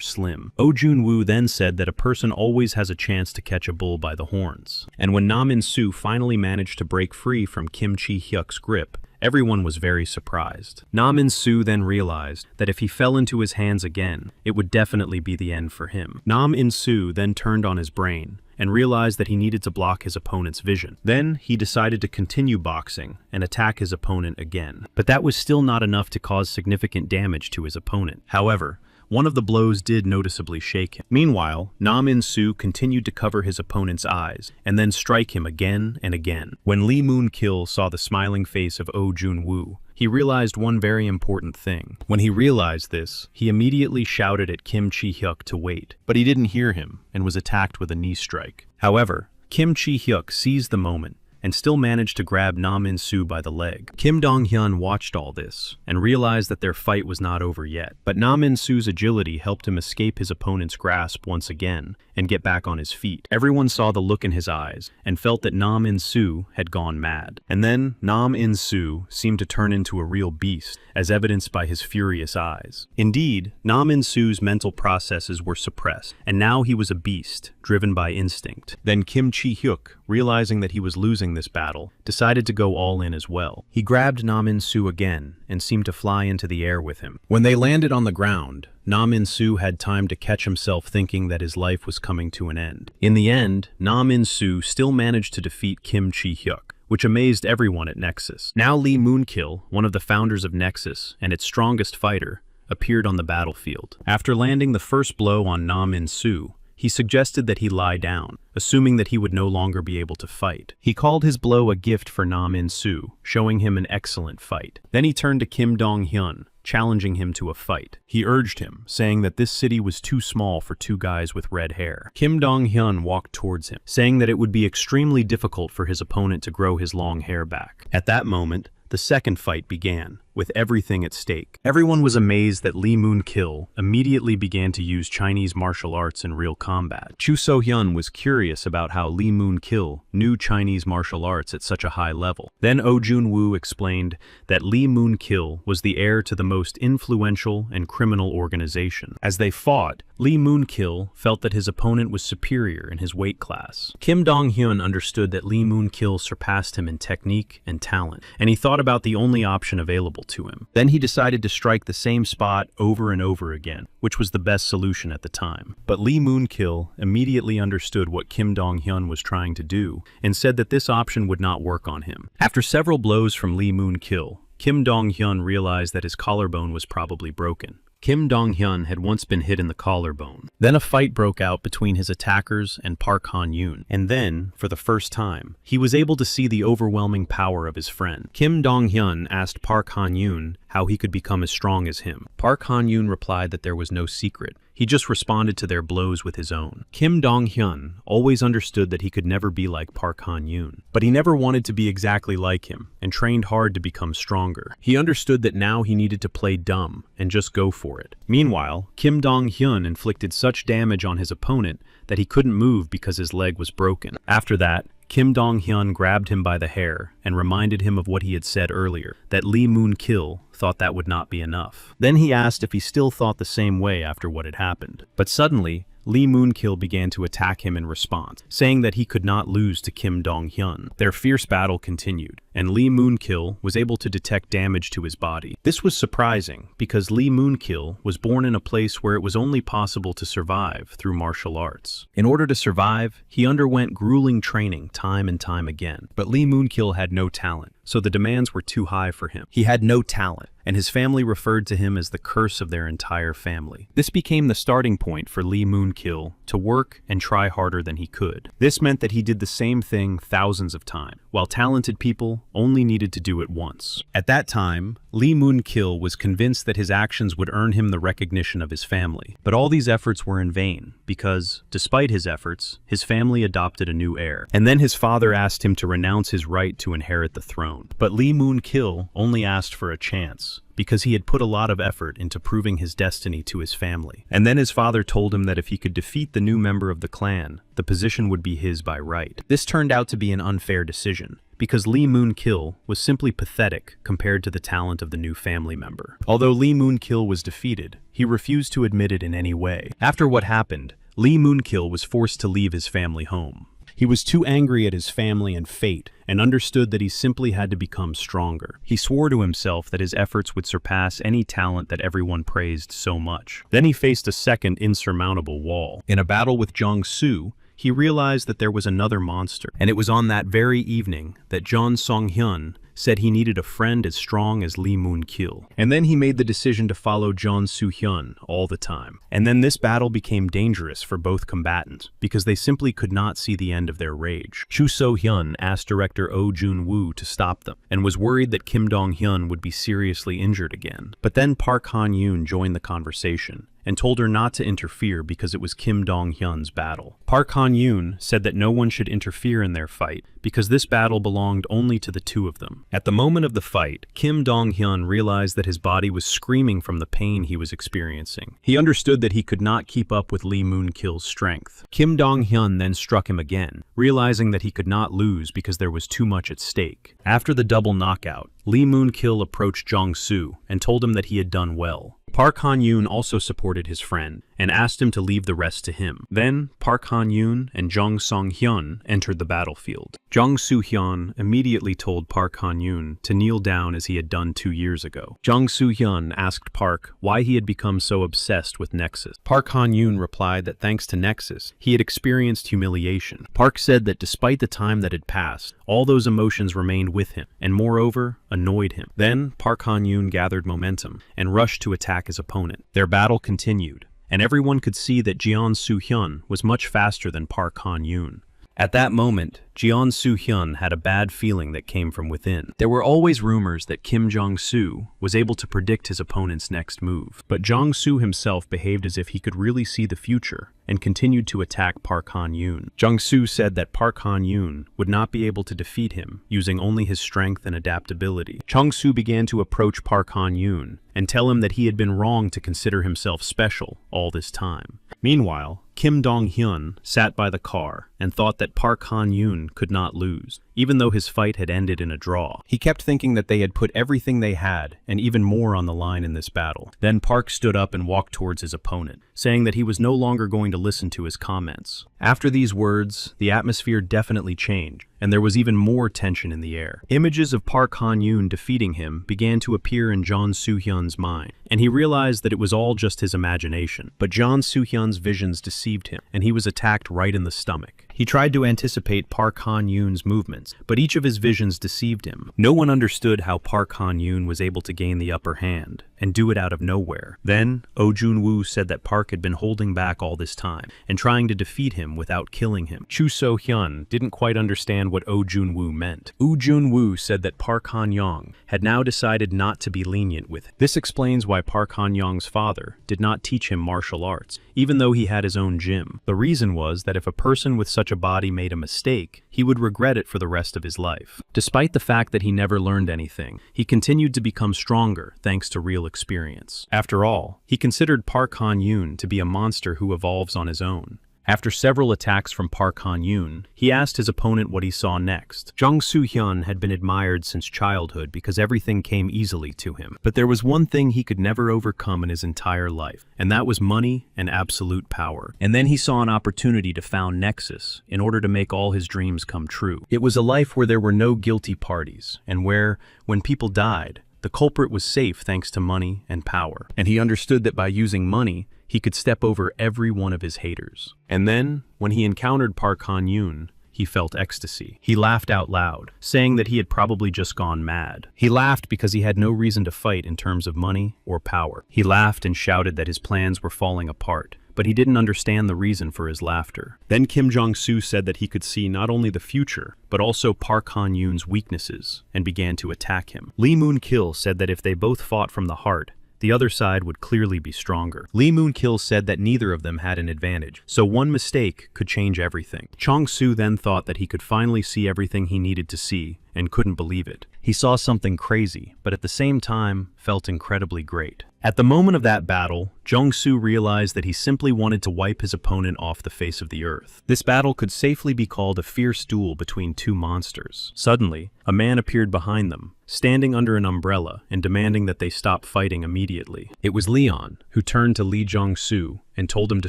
slim. Oh Jun-woo then said that a person always has a chance to catch a bull by the horns. And when Nam In-soo finally managed to break free from Kim Chi-hyuk's grip, everyone was very surprised. Nam In-soo then realized that if he fell into his hands again, it would definitely be the end for him. Nam In-soo then turned on his brain and realized that he needed to block his opponent's vision. Then he decided to continue boxing and attack his opponent again. But that was still not enough to cause significant damage to his opponent. However, one of the blows did noticeably shake him. Meanwhile, Nam In-soo continued to cover his opponent's eyes and then strike him again and again. When Lee Moon-kil saw the smiling face of Oh Jun-woo, he realized one very important thing. When he realized this, he immediately shouted at Kim Chi-hyuk to wait, but he didn't hear him and was attacked with a knee strike. However, Kim Chi-hyuk seized the moment and still managed to grab Nam In-soo by the leg. Kim Dong-hyun watched all this and realized that their fight was not over yet, but Nam In-soo's agility helped him escape his opponent's grasp once again and get back on his feet. Everyone saw the look in his eyes and felt that Nam In-soo had gone mad. And then Nam In-soo seemed to turn into a real beast, as evidenced by his furious eyes. Indeed, Nam In-soo's mental processes were suppressed, and now he was a beast, driven by instinct. Then Kim Chi-hyuk, realizing that he was losing this battle, decided to go all in as well. He grabbed Nam In-soo again and seemed to fly into the air with him. When they landed on the ground, Nam In-soo had time to catch himself thinking that his life was coming to an end. In the end, Nam In-soo still managed to defeat Kim Chi-hyuk, which amazed everyone at Nexus. Now Lee Moon-kil, one of the founders of Nexus and its strongest fighter, appeared on the battlefield. After landing the first blow on Nam In-soo, he suggested that he lie down, assuming that he would no longer be able to fight. He called his blow a gift for Nam In-soo, showing him an excellent fight. Then he turned to Kim Dong-hyun, challenging him to a fight. He urged him, saying that this city was too small for two guys with red hair. Kim Dong-hyun walked towards him, saying that it would be extremely difficult for his opponent to grow his long hair back. At that moment, the second fight began, with everything at stake. Everyone was amazed that Lee Moon-kil immediately began to use Chinese martial arts in real combat. Chu So-hyun was curious about how Lee Moon-kil knew Chinese martial arts at such a high level. Then Oh Jun-woo explained that Lee Moon-kil was the heir to the most influential and criminal organization. As they fought, Lee Moon-kil felt that his opponent was superior in his weight class. Kim Dong-hyun understood that Lee Moon-kil surpassed him in technique and talent, and he thought about the only option available to him. Then he decided to strike the same spot over and over again, which was the best solution at the time. But Lee Moon-kil immediately understood what Kim Dong-hyun was trying to do and said that this option would not work on him. After several blows from Lee Moon-kil, Kim Dong-hyun realized that his collarbone was probably broken. Kim Dong-hyun had once been hit in the collarbone. Then a fight broke out between his attackers and Park Han-yoon, and then, for the first time, he was able to see the overwhelming power of his friend. Kim Dong-hyun asked Park Han-yoon how he could become as strong as him. Park Han-yoon replied that there was no secret. He just responded to their blows with his own. Kim Dong-hyun always understood that he could never be like Park Han-yoon, but he never wanted to be exactly like him and trained hard to become stronger. He understood that now he needed to play dumb and just go for it. Meanwhile, Kim Dong-hyun inflicted such damage on his opponent that he couldn't move because his leg was broken. After that, Kim Dong-hyun grabbed him by the hair and reminded him of what he had said earlier, that Lee Moon-kil thought that would not be enough. Then he asked if he still thought the same way after what had happened. But suddenly, Lee Moon-kil began to attack him in response, saying that he could not lose to Kim Dong-hyun. Their fierce battle continued, and Lee Moon-kil was able to detect damage to his body. This was surprising, because Lee Moon-kil was born in a place where it was only possible to survive through martial arts. In order to survive, he underwent grueling training time and time again. But Lee Moon-kil had no talent, so the demands were too high for him. He had no talent, and his family referred to him as the curse of their entire family. This became the starting point for Lee Moon-kil to work and try harder than he could. This meant that he did the same thing thousands of times, while talented people only needed to do it once. At that time, Lee Moon-kil was convinced that his actions would earn him the recognition of his family. But all these efforts were in vain, because, despite his efforts, his family adopted a new heir. And then his father asked him to renounce his right to inherit the throne. But Lee Moon-kil only asked for a chance, because he had put a lot of effort into proving his destiny to his family. And then his father told him that if he could defeat the new member of the clan, the position would be his by right. This turned out to be an unfair decision, because Lee Moon-kil was simply pathetic compared to the talent of the new family member. Although Lee Moon-kil was defeated, he refused to admit it in any way. After what happened, Lee Moon-kil was forced to leave his family home. He was too angry at his family and fate, and understood that he simply had to become stronger. He swore to himself that his efforts would surpass any talent that everyone praised so much. Then he faced a second insurmountable wall. In a battle with Jong-soo, he realized that there was another monster, and it was on that very evening that Jeon Song-hyun said he needed a friend as strong as Lee Moon-kil. And then he made the decision to follow Jeon Soo-hyun all the time. And then this battle became dangerous for both combatants, because they simply could not see the end of their rage. Chu So-hyun asked director Oh Jun-woo to stop them, and was worried that Kim Dong-hyun would be seriously injured again. But then Park Han-yoon joined the conversation, and told her not to interfere because it was Kim Dong-hyun's battle. Park Han-yoon said that no one should interfere in their fight because this battle belonged only to the two of them. At the moment of the fight, Kim Dong-hyun realized that his body was screaming from the pain he was experiencing. He understood that he could not keep up with Lee Moon-kil's strength. Kim Dong-hyun then struck him again, realizing that he could not lose because there was too much at stake. After the double knockout, Lee Moon-kil approached Jong-soo and told him that he had done well. Park Han-yoon also supported his friend and asked him to leave the rest to him. Then, Park Han-yoon and Jong Song-hyun entered the battlefield. Jong Soo-hyun immediately told Park Han-yoon to kneel down as he had done 2 years ago. Jong Soo-hyun asked Park why he had become so obsessed with Nexus. Park Han-yoon replied that thanks to Nexus, he had experienced humiliation. Park said that despite the time that had passed, all those emotions remained with him, and moreover, annoyed him. Then, Park Han-yoon gathered momentum and rushed to attack his opponent. Their battle continued, and everyone could see that Jeon Soo-hyun was much faster than Park Han-yoon. At that moment, Jeon Soo-hyun had a bad feeling that came from within. There were always rumors that Kim Jong-soo was able to predict his opponent's next move, but Jong-soo himself behaved as if he could really see the future and continued to attack Park Han-yoon. Jong-soo said that Park Han-yoon would not be able to defeat him using only his strength and adaptability. Jong-soo began to approach Park Han-yoon and tell him that he had been wrong to consider himself special all this time. Meanwhile, Kim Dong-hyun sat by the car and thought that Park Han-yoon could not lose, even though his fight had ended in a draw. He kept thinking that they had put everything they had, and even more on the line in this battle. Then Park stood up and walked towards his opponent, saying that he was no longer going to listen to his comments. After these words, the atmosphere definitely changed, and there was even more tension in the air. Images of Park Han-yoon defeating him began to appear in Jeon Soo-hyun's mind, and he realized that it was all just his imagination. But Jeon Soo-hyun's visions deceived him, and he was attacked right in the stomach. He tried to anticipate Park Han-yoon's movements, but each of his visions deceived him. No one understood how Park Han-yoon was able to gain the upper hand and do it out of nowhere. Then, Oh Jun-woo said that Park had been holding back all this time and trying to defeat him without killing him. Chu So-hyun didn't quite understand what Oh Jun-woo meant. Oh Jun-woo said that Park Han-young had now decided not to be lenient with him. This explains why Park Han-young's father did not teach him martial arts, even though he had his own gym. The reason was that if a person with such a body made a mistake, he would regret it for the rest of his life. Despite the fact that he never learned anything, he continued to become stronger thanks to real experience. After all, he considered Park Han-yoon to be a monster who evolves on his own. After several attacks from Park Han-yoon, he asked his opponent what he saw next. Jong Soo-hyun had been admired since childhood because everything came easily to him. But there was one thing he could never overcome in his entire life, and that was money and absolute power. And then he saw an opportunity to found Nexus in order to make all his dreams come true. It was a life where there were no guilty parties, and where, when people died, the culprit was safe thanks to money and power. And he understood that by using money, he could step over every one of his haters. And then, when he encountered Park Han-yoon, he felt ecstasy. He laughed out loud, saying that he had probably just gone mad. He laughed because he had no reason to fight in terms of money or power. He laughed and shouted that his plans were falling apart, but he didn't understand the reason for his laughter. Then Kim Jong-soo said that he could see not only the future, but also Park Han-yoon's weaknesses, and began to attack him. Lee Moon-kil said that if they both fought from the heart, the other side would clearly be stronger. Lee Moon-kil said that neither of them had an advantage, so one mistake could change everything. Chong-soo then thought that he could finally see everything he needed to see, and couldn't believe it. He saw something crazy, but at the same time, felt incredibly great. At the moment of that battle, Jong-soo realized that he simply wanted to wipe his opponent off the face of the earth. This battle could safely be called a fierce duel between two monsters. Suddenly, a man appeared behind them, standing under an umbrella and demanding that they stop fighting immediately. It was Leon, who turned to Lee Jong-soo and told him to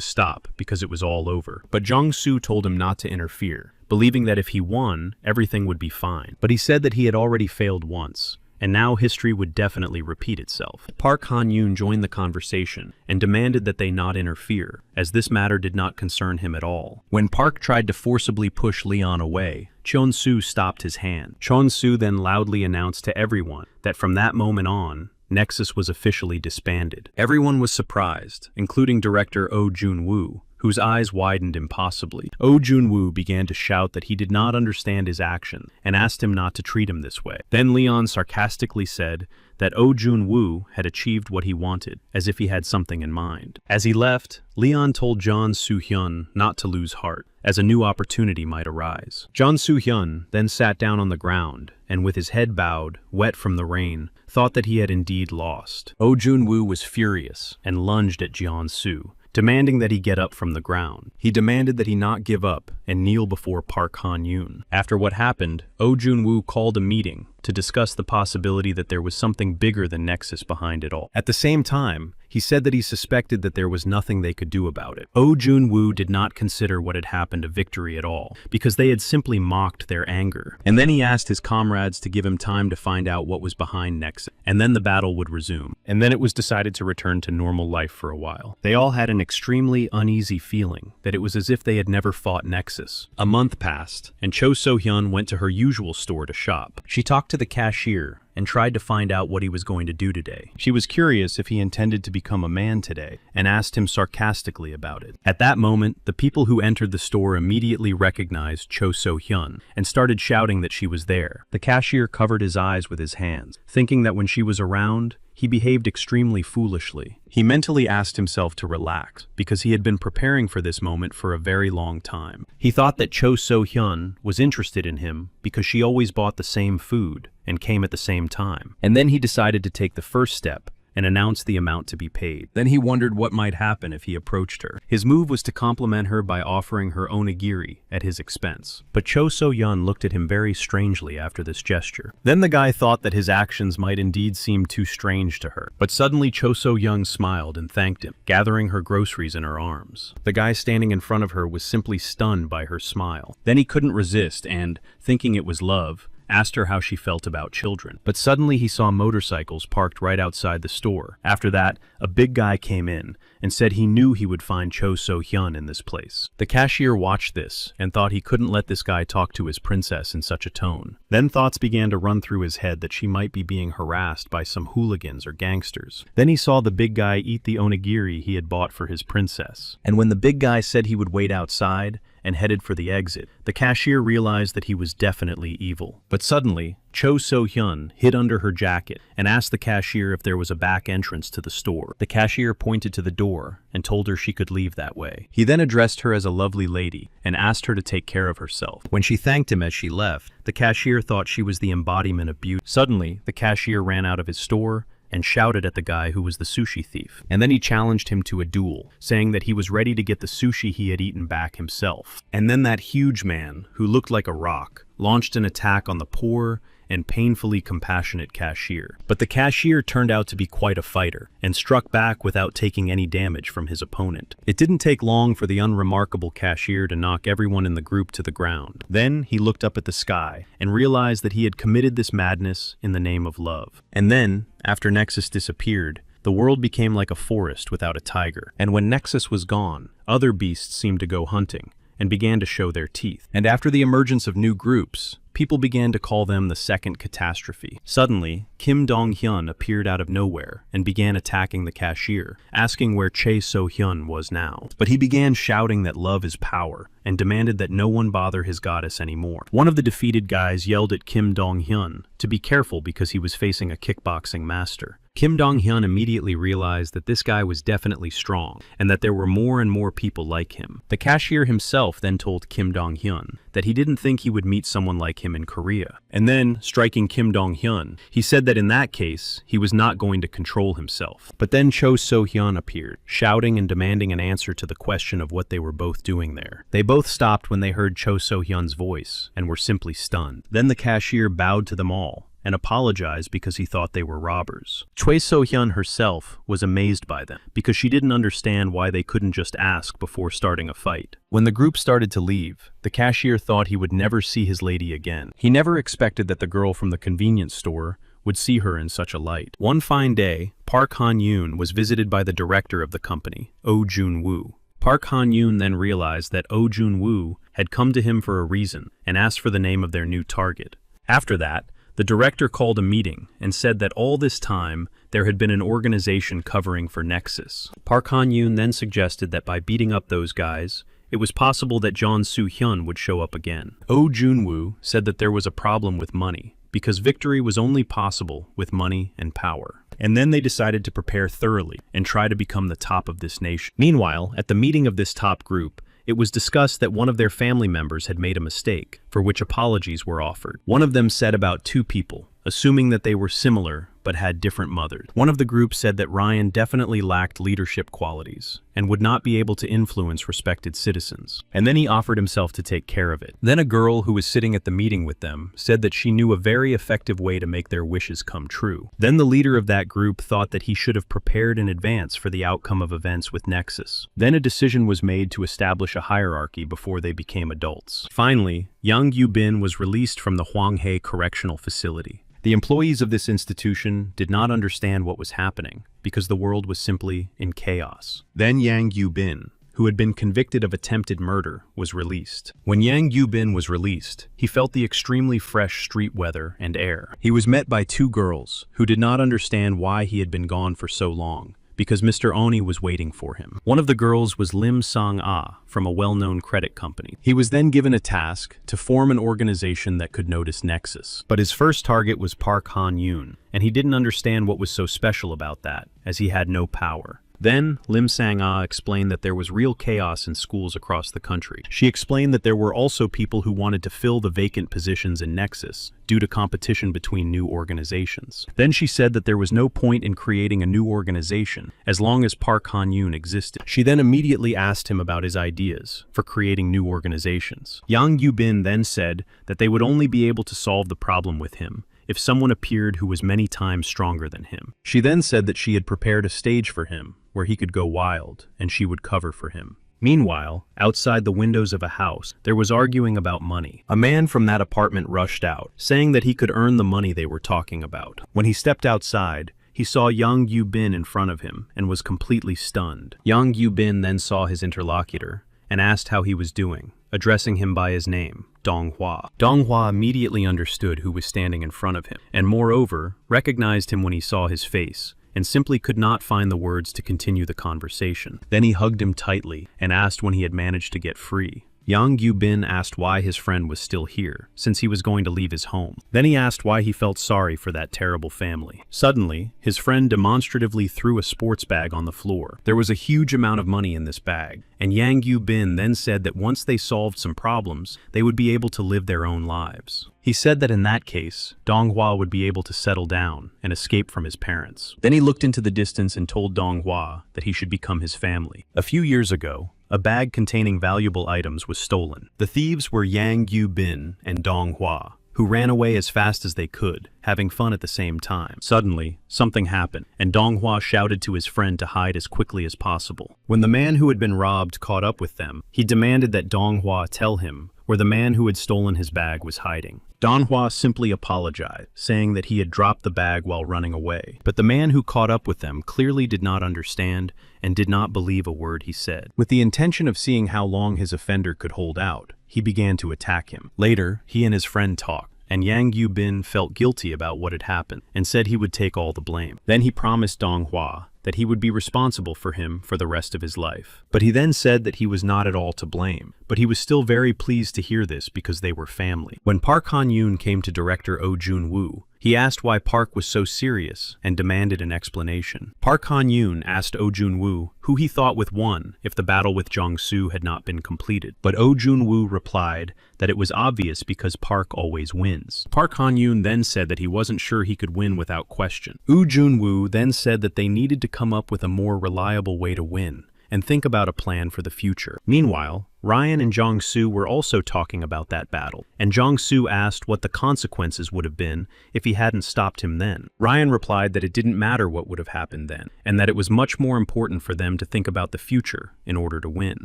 stop because it was all over. But Jong-soo told him not to interfere, believing that if he won, everything would be fine. But he said that he had already failed once, and now history would definitely repeat itself. Park Han-yoon joined the conversation and demanded that they not interfere, as this matter did not concern him at all. When Park tried to forcibly push Leon away, Cheon-soo stopped his hand. Cheon-soo then loudly announced to everyone that from that moment on, Nexus was officially disbanded. Everyone was surprised, including director Oh Jun-woo, whose eyes widened impossibly. Oh Jun-woo began to shout that he did not understand his action and asked him not to treat him this way. Then Leon sarcastically said that Oh Jun-woo had achieved what he wanted, as if he had something in mind. As he left, Leon told Jeon Soo-hyun not to lose heart, as a new opportunity might arise. Jeon Soo-hyun then sat down on the ground, and with his head bowed, wet from the rain, thought that he had indeed lost. Oh Jun-woo was furious and lunged at Jeon-soo, demanding that he get up from the ground. He demanded that he not give up and kneel before Park Han-yoon. After what happened, Oh Jun-woo called a meeting to discuss the possibility that there was something bigger than Nexus behind it all. At the same time, he said that he suspected that there was nothing they could do about it. Oh Jun-woo did not consider what had happened a victory at all, because they had simply mocked their anger. And then he asked his comrades to give him time to find out what was behind Nexus, and then the battle would resume. And then it was decided to return to normal life for a while. They all had an extremely uneasy feeling that it was as if they had never fought Nexus. A month passed, and Cho So-hyun went to her usual store to shop. She talked to the cashier and tried to find out what he was going to do today. She was curious if he intended to become a man today, and asked him sarcastically about it. At that moment, the people who entered the store immediately recognized Cho So-hyun and started shouting that she was there. The cashier covered his eyes with his hands, thinking that when she was around, he behaved extremely foolishly. He mentally asked himself to relax, because he had been preparing for this moment for a very long time. He thought that Cho So-hyun was interested in him because she always bought the same food and came at the same time. And then he decided to take the first step and announced the amount to be paid. Then he wondered what might happen if he approached her. His move was to compliment her by offering her onigiri at his expense. But Cho So-hyun looked at him very strangely after this gesture. Then the guy thought that his actions might indeed seem too strange to her. But suddenly Cho So-hyun smiled and thanked him, gathering her groceries in her arms. The guy standing in front of her was simply stunned by her smile. Then he couldn't resist and, thinking it was love, asked her how she felt about children. But suddenly he saw motorcycles parked right outside the store. After that, a big guy came in and said he knew he would find Cho So-hyun in this place. The cashier watched this and thought he couldn't let this guy talk to his princess in such a tone. Then thoughts began to run through his head that she might be being harassed by some hooligans or gangsters. Then he saw the big guy eat the onigiri he had bought for his princess. And when the big guy said he would wait outside and headed for the exit, the cashier realized that he was definitely evil. But suddenly, Cho So-hyun hid under her jacket and asked the cashier if there was a back entrance to the store. The cashier pointed to the door and told her she could leave that way. He then addressed her as a lovely lady and asked her to take care of herself. When she thanked him as she left, the cashier thought she was the embodiment of beauty. Suddenly, the cashier ran out of his store and shouted at the guy who was the sushi thief. And then he challenged him to a duel, saying that he was ready to get the sushi he had eaten back himself. And then that huge man, who looked like a rock, launched an attack on the poor and painfully compassionate cashier. But the cashier turned out to be quite a fighter, and struck back without taking any damage from his opponent. It didn't take long for the unremarkable cashier to knock everyone in the group to the ground. Then he looked up at the sky and realized that he had committed this madness in the name of love. And then, after Nexus disappeared, the world became like a forest without a tiger. And when Nexus was gone, other beasts seemed to go hunting and began to show their teeth. And after the emergence of new groups, people began to call them the second catastrophe. Suddenly, Kim Dong-hyun appeared out of nowhere and began attacking the cashier, asking where Chae So-hyun was now. But he began shouting that love is power and demanded that no one bother his goddess anymore. One of the defeated guys yelled at Kim Dong-hyun to be careful because he was facing a kickboxing master. Kim Dong-hyun immediately realized that this guy was definitely strong and that there were more and more people like him. The cashier himself then told Kim Dong-hyun that he didn't think he would meet someone like him in Korea. And then, striking Kim Dong-hyun, he said that in that case, he was not going to control himself. But then Cho So-hyun appeared, shouting and demanding an answer to the question of what they were both doing there. They both stopped when they heard Cho So-hyun's voice and were simply stunned. Then the cashier bowed to them all and apologized because he thought they were robbers. Choi So-hyun herself was amazed by them because she didn't understand why they couldn't just ask before starting a fight. When the group started to leave, the cashier thought he would never see his lady again. He never expected that the girl from the convenience store would see her in such a light. One fine day, Park Han-yoon was visited by the director of the company, Oh Jun-woo. Park Han-yoon then realized that Oh Jun-woo had come to him for a reason and asked for the name of their new target. After that, the director called a meeting and said that all this time there had been an organization covering for Nexus. Park Han-yoon then suggested that by beating up those guys, it was possible that Jeon Soo-hyun would show up again. Oh Jun-woo said that there was a problem with money, because victory was only possible with money and power. And then they decided to prepare thoroughly and try to become the top of this nation. Meanwhile, at the meeting of this top group, it was discussed that one of their family members had made a mistake, for which apologies were offered. One of them said about two people, assuming that they were similar but had different mothers. One of the group said that Ryan definitely lacked leadership qualities and would not be able to influence respected citizens. And then he offered himself to take care of it. Then a girl who was sitting at the meeting with them said that she knew a very effective way to make their wishes come true. Then the leader of that group thought that he should have prepared in advance for the outcome of events with Nexus. Then a decision was made to establish a hierarchy before they became adults. Finally, Yang Yu-bin was released from the Hwanghae Correctional Facility. The employees of this institution did not understand what was happening because the world was simply in chaos. Then Yang Yu-bin, who had been convicted of attempted murder, was released. When Yang Yu-bin was released, he felt the extremely fresh street weather and air. He was met by two girls who did not understand why he had been gone for so long, because Mr. Oni was waiting for him. One of the girls was Lim Sang-ah from a well-known credit company. He was then given a task to form an organization that could notice Nexus. But his first target was Park Han-yoon, and he didn't understand what was so special about that, as he had no power. Then, Lim Sang-ah explained that there was real chaos in schools across the country. She explained that there were also people who wanted to fill the vacant positions in Nexus due to competition between new organizations. Then she said that there was no point in creating a new organization as long as Park Han-yoon existed. She then immediately asked him about his ideas for creating new organizations. Yang Yu-bin then said that they would only be able to solve the problem with him if someone appeared who was many times stronger than him. She then said that she had prepared a stage for him where he could go wild, and she would cover for him. Meanwhile, outside the windows of a house, there was arguing about money. A man from that apartment rushed out, saying that he could earn the money they were talking about. When he stepped outside, he saw Yang Yu-bin in front of him and was completely stunned. Yang Yu-bin then saw his interlocutor and asked how he was doing, addressing him by his name, Donghua. Donghua immediately understood who was standing in front of him, and moreover, recognized him when he saw his face, and simply could not find the words to continue the conversation. Then he hugged him tightly and asked when he had managed to get free. Yang Yu-bin asked why his friend was still here, since he was going to leave his home. Then he asked why he felt sorry for that terrible family. Suddenly, his friend demonstratively threw a sports bag on the floor. There was a huge amount of money in this bag, and Yang Yu-bin then said that once they solved some problems, they would be able to live their own lives. He said that in that case, Donghua would be able to settle down and escape from his parents. Then he looked into the distance and told Donghua that he should become his family. A few years ago, a bag containing valuable items was stolen. The thieves were Yang Yu-bin and Donghua, who ran away as fast as they could, having fun at the same time. Suddenly, something happened, and Donghua shouted to his friend to hide as quickly as possible. When the man who had been robbed caught up with them, he demanded that Donghua tell him where the man who had stolen his bag was hiding. Donghua simply apologized, saying that he had dropped the bag while running away. But the man who caught up with them clearly did not understand and did not believe a word he said. With the intention of seeing how long his offender could hold out, he began to attack him. Later, he and his friend talked, and Yang Yu-bin felt guilty about what had happened and said he would take all the blame. Then he promised Donghua that he would be responsible for him for the rest of his life. But he then said that he was not at all to blame, but he was still very pleased to hear this because they were family. When Park Han-yoon came to director Oh Jun-woo, he asked why Park was so serious and demanded an explanation. Park Han-yoon asked Oh Jun-woo who he thought would won if the battle with Jong-soo had not been completed. But Oh Jun-woo replied that it was obvious because Park always wins. Park Han-yoon then said that he wasn't sure he could win without question. Oh Jun-woo then said that they needed to come up with a more reliable way to win and think about a plan for the future. Meanwhile, Ryan and Jong-soo were also talking about that battle, and Jong-soo asked what the consequences would have been if he hadn't stopped him then. Ryan replied that it didn't matter what would have happened then, and that it was much more important for them to think about the future in order to win.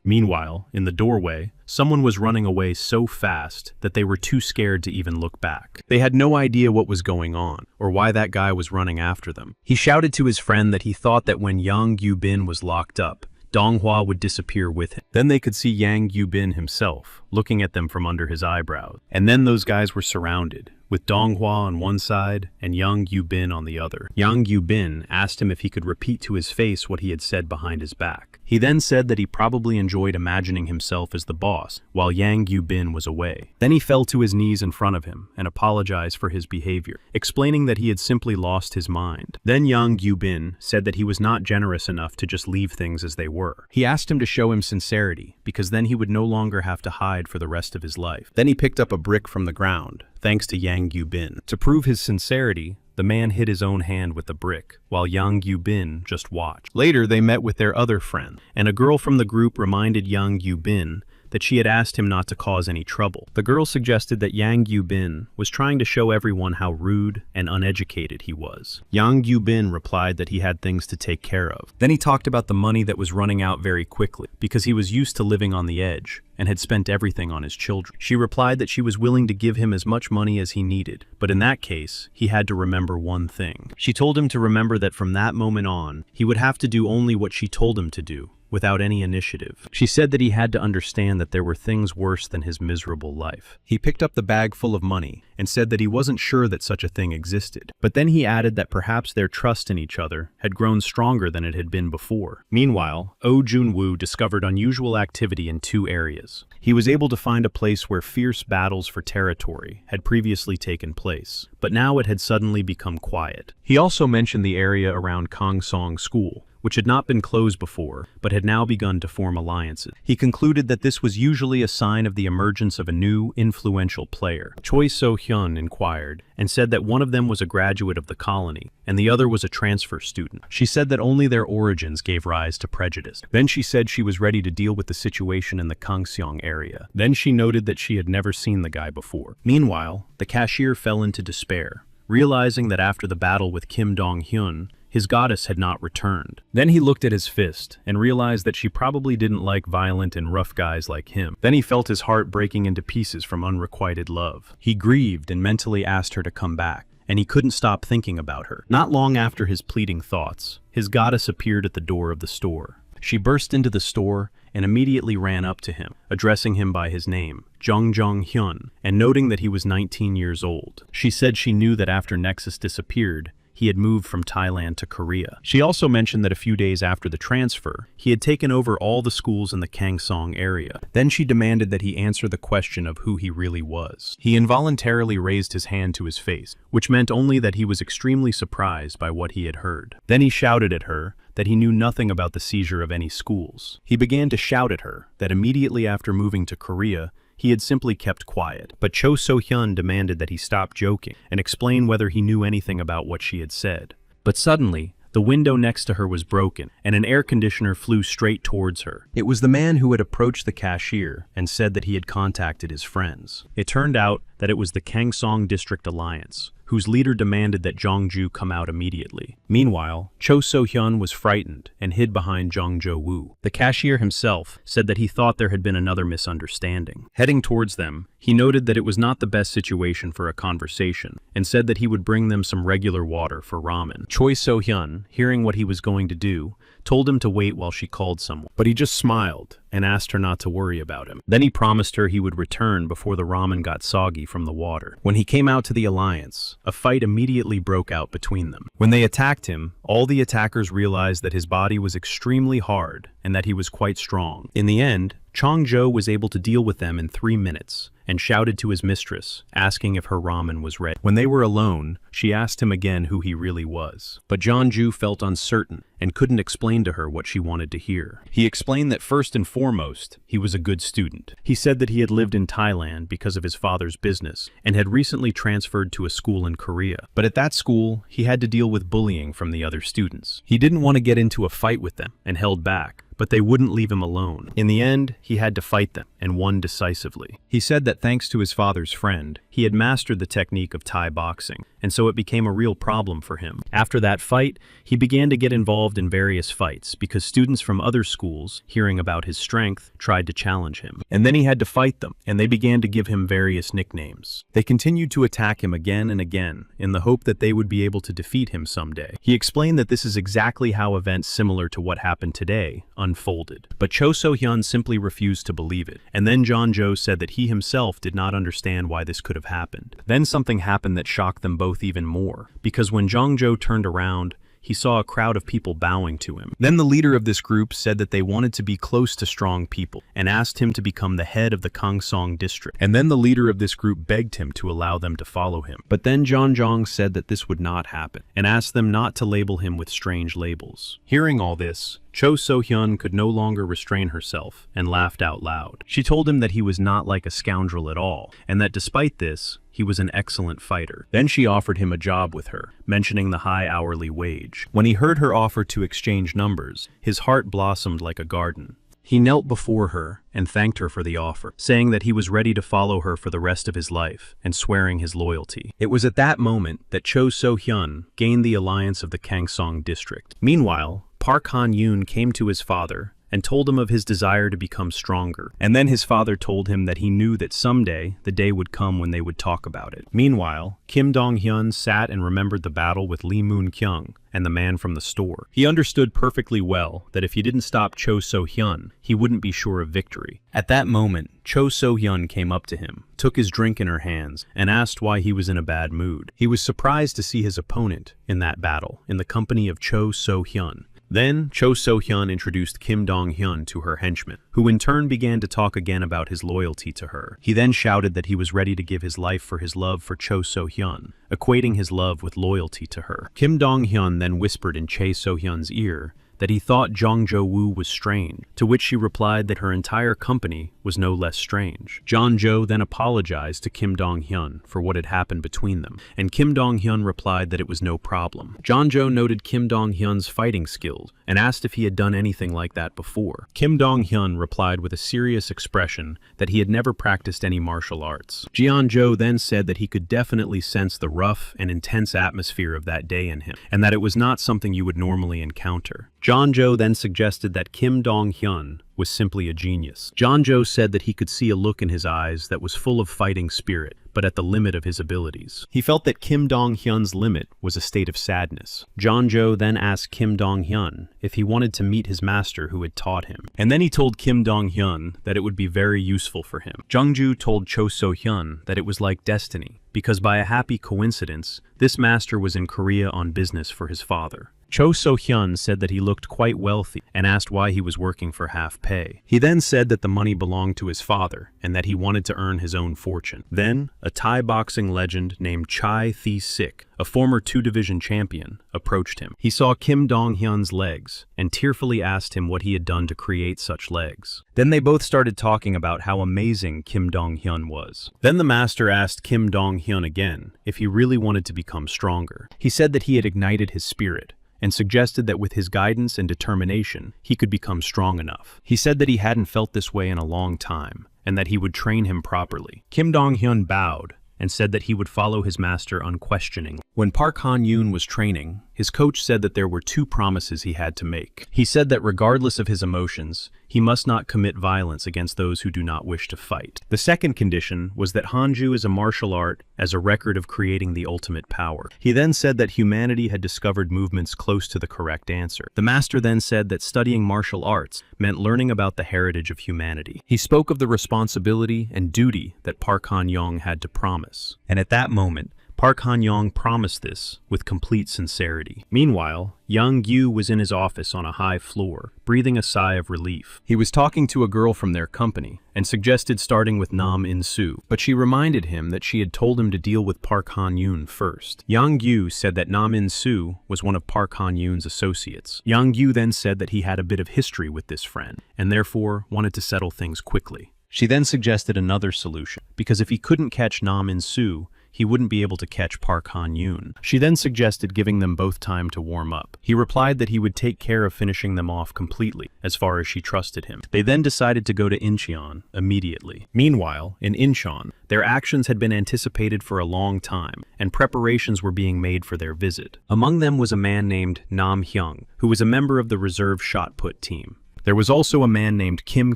Meanwhile, in the doorway, someone was running away so fast that they were too scared to even look back. They had no idea what was going on, or why that guy was running after them. He shouted to his friend that he thought that when Yang Yu-bin was locked up, Donghua would disappear with him. Then they could see Yang Yubin himself, looking at them from under his eyebrows. And then those guys were surrounded, with Donghua on one side and Yang Yubin on the other. Yang Yubin asked him if he could repeat to his face what he had said behind his back. He then said that he probably enjoyed imagining himself as the boss while Yang Yubin was away. Then he fell to his knees in front of him and apologized for his behavior, explaining that he had simply lost his mind. Then Yang Yubin said that he was not generous enough to just leave things as they were. He asked him to show him sincerity, because then he would no longer have to hide for the rest of his life. Then he picked up a brick from the ground, thanks to Yang Yubin. To prove his sincerity, the man hit his own hand with the brick, while Yang Yubin just watched. Later, they met with their other friend, and a girl from the group reminded Yang Yubin that she had asked him not to cause any trouble. The girl suggested that Yang Yubin was trying to show everyone how rude and uneducated he was. Yang Yubin replied that he had things to take care of. Then he talked about the money that was running out very quickly, because he was used to living on the edge and had spent everything on his children. She replied that she was willing to give him as much money as he needed, but in that case, he had to remember one thing. She told him to remember that from that moment on, he would have to do only what she told him to do, without any initiative. She said that he had to understand that there were things worse than his miserable life. He picked up the bag full of money and said that he wasn't sure that such a thing existed. But then he added that perhaps their trust in each other had grown stronger than it had been before. Meanwhile, Oh Junwoo discovered unusual activity in two areas. He was able to find a place where fierce battles for territory had previously taken place, but now it had suddenly become quiet. He also mentioned the area around Kongsong School, which had not been closed before, but had now begun to form alliances. He concluded that this was usually a sign of the emergence of a new, influential player. Choi So-hyun inquired, and said that one of them was a graduate of the colony, and the other was a transfer student. She said that only their origins gave rise to prejudice. Then she said she was ready to deal with the situation in the Kongsong area. Then she noted that she had never seen the guy before. Meanwhile, the cashier fell into despair, realizing that after the battle with Kim Dong-hyun, his goddess had not returned. Then he looked at his fist and realized that she probably didn't like violent and rough guys like him. Then he felt his heart breaking into pieces from unrequited love. He grieved and mentally asked her to come back, and he couldn't stop thinking about her. Not long after his pleading thoughts, his goddess appeared at the door of the store. She burst into the store and immediately ran up to him, addressing him by his name, Jung Jong-hyun, and noting that he was 19 years old. She said she knew that after Nexus disappeared, he had moved from Thailand to Korea. She also mentioned that a few days after the transfer, he had taken over all the schools in the Kangsong area. Then she demanded that he answer the question of who he really was. He involuntarily raised his hand to his face, which meant only that he was extremely surprised by what he had heard. Then he shouted at her that he knew nothing about the seizure of any schools. He began to shout at her that immediately after moving to Korea, he had simply kept quiet, but Cho So-hyun demanded that he stop joking and explain whether he knew anything about what she had said. But suddenly, the window next to her was broken, and an air conditioner flew straight towards her. It was the man who had approached the cashier and said that he had contacted his friends. It turned out that it was the Kangsong District Alliance, whose leader demanded that Jongju come out immediately. Meanwhile, Cho So-hyun was frightened and hid behind Jong Jo-woo. The cashier himself said that he thought there had been another misunderstanding. Heading towards them, he noted that it was not the best situation for a conversation, and said that he would bring them some regular water for ramen. Choi So-hyun, hearing what he was going to do, told him to wait while she called someone, but he just smiled and asked her not to worry about him. Then he promised her he would return before the ramen got soggy from the water. When he came out to the alliance, a fight immediately broke out between them. When they attacked him, all the attackers realized that his body was extremely hard and that he was quite strong. In the end, Chong-jo was able to deal with them in 3 minutes and shouted to his mistress, asking if her ramen was ready. When they were alone, she asked him again who he really was. But Jeonju felt uncertain and couldn't explain to her what she wanted to hear. He explained that first and foremost, he was a good student. He said that he had lived in Thailand because of his father's business and had recently transferred to a school in Korea. But at that school, he had to deal with bullying from the other students. He didn't want to get into a fight with them and held back, but they wouldn't leave him alone. In the end, he had to fight them, and won decisively. He said that thanks to his father's friend, he had mastered the technique of Thai boxing, and so it became a real problem for him. After that fight, he began to get involved in various fights because students from other schools, hearing about his strength, tried to challenge him. And then he had to fight them, and they began to give him various nicknames. They continued to attack him again and again, in the hope that they would be able to defeat him someday. He explained that this is exactly how events similar to what happened today unfolded. But Cho So-hyun simply refused to believe it. And then Jong-jo said that he himself did not understand why this could have happened. Then something happened that shocked them both even more, because when Jong-jo turned around, he saw a crowd of people bowing to him. Then the leader of this group said that they wanted to be close to strong people and asked him to become the head of the Kangsong district. And then the leader of this group begged him to allow them to follow him. But then Jong said that this would not happen and asked them not to label him with strange labels. Hearing all this, Cho So-hyun could no longer restrain herself and laughed out loud. She told him that he was not like a scoundrel at all, and that despite this, he was an excellent fighter. Then she offered him a job with her, mentioning the high hourly wage. When he heard her offer to exchange numbers, his heart blossomed like a garden. He knelt before her and thanked her for the offer, saying that he was ready to follow her for the rest of his life and swearing his loyalty. It was at that moment that Cho So-hyun gained the alliance of the Kangsong district. Meanwhile, Park Han-yoon came to his father and told him of his desire to become stronger. And then his father told him that he knew that someday the day would come when they would talk about it. Meanwhile, Kim Dong-hyun sat and remembered the battle with Lee Moon-kyung and the man from the store. He understood perfectly well that if he didn't stop Cho So-hyun, he wouldn't be sure of victory. At that moment, Cho So-hyun came up to him, took his drink in her hands, and asked why he was in a bad mood. He was surprised to see his opponent in that battle in the company of Cho So-hyun. Then, Cho So-hyun introduced Kim Dong-hyun to her henchman, who in turn began to talk again about his loyalty to her. He then shouted that he was ready to give his life for his love for Cho So-hyun, equating his love with loyalty to her. Kim Dong-hyun then whispered in Chae So-hyun's ear that he thought Jong-jo-woo was strange, to which she replied that her entire company was no less strange. Jong-jo then apologized to Kim Dong-hyun for what had happened between them, and Kim Dong-hyun replied that it was no problem. Jong-jo noted Kim Dong-hyun's fighting skills and asked if he had done anything like that before. Kim Dong-hyun replied with a serious expression that he had never practiced any martial arts. Jeon-jo then said that he could definitely sense the rough and intense atmosphere of that day in him, and that it was not something you would normally encounter. Jong-jo then suggested that Kim Dong-hyun was simply a genius. Jong-jo said that he could see a look in his eyes that was full of fighting spirit, but at the limit of his abilities. He felt that Kim Dong-hyun's limit was a state of sadness. Jong-jo then asked Kim Dong-hyun if he wanted to meet his master who had taught him. And then he told Kim Dong-hyun that it would be very useful for him. Jong-ju told Cho So-hyun that it was like destiny, because by a happy coincidence, this master was in Korea on business for his father. Cho So-hyun said that he looked quite wealthy and asked why he was working for half pay. He then said that the money belonged to his father and that he wanted to earn his own fortune. Then, a Thai boxing legend named Chai Thee-sik, a former 2-division champion, approached him. He saw Kim Dong-hyun's legs and tearfully asked him what he had done to create such legs. Then they both started talking about how amazing Kim Dong-hyun was. Then the master asked Kim Dong-hyun again if he really wanted to become stronger. He said that he had ignited his spirit and suggested that with his guidance and determination, he could become strong enough. He said that he hadn't felt this way in a long time, and that he would train him properly. Kim Dong-hyun bowed and said that he would follow his master unquestioningly. When Park Han-yoon was training, his coach said that there were 2 promises he had to make. He said that regardless of his emotions, he must not commit violence against those who do not wish to fight. The second condition was that Hanju is a martial art as a record of creating the ultimate power. He then said that humanity had discovered movements close to the correct answer. The master then said that studying martial arts meant learning about the heritage of humanity. He spoke of the responsibility and duty that Park Han-young had to promise. And at that moment, Park Han-young promised this with complete sincerity. Meanwhile, Yang Yu was in his office on a high floor, breathing a sigh of relief. He was talking to a girl from their company and suggested starting with Nam In-soo, but she reminded him that she had told him to deal with Park Han-yoon first. Yang Yu said that Nam In-soo was one of Park Han-yoon's associates. Yang Yu then said that he had a bit of history with this friend and therefore wanted to settle things quickly. She then suggested another solution, because if he couldn't catch Nam In-soo, he wouldn't be able to catch Park Han-yoon. She then suggested giving them both time to warm up. He replied that he would take care of finishing them off completely, as far as she trusted him. They then decided to go to Incheon immediately. Meanwhile, in Incheon, their actions had been anticipated for a long time, and preparations were being made for their visit. Among them was a man named Nam Hyung, who was a member of the reserve shot put team. There was also a man named Kim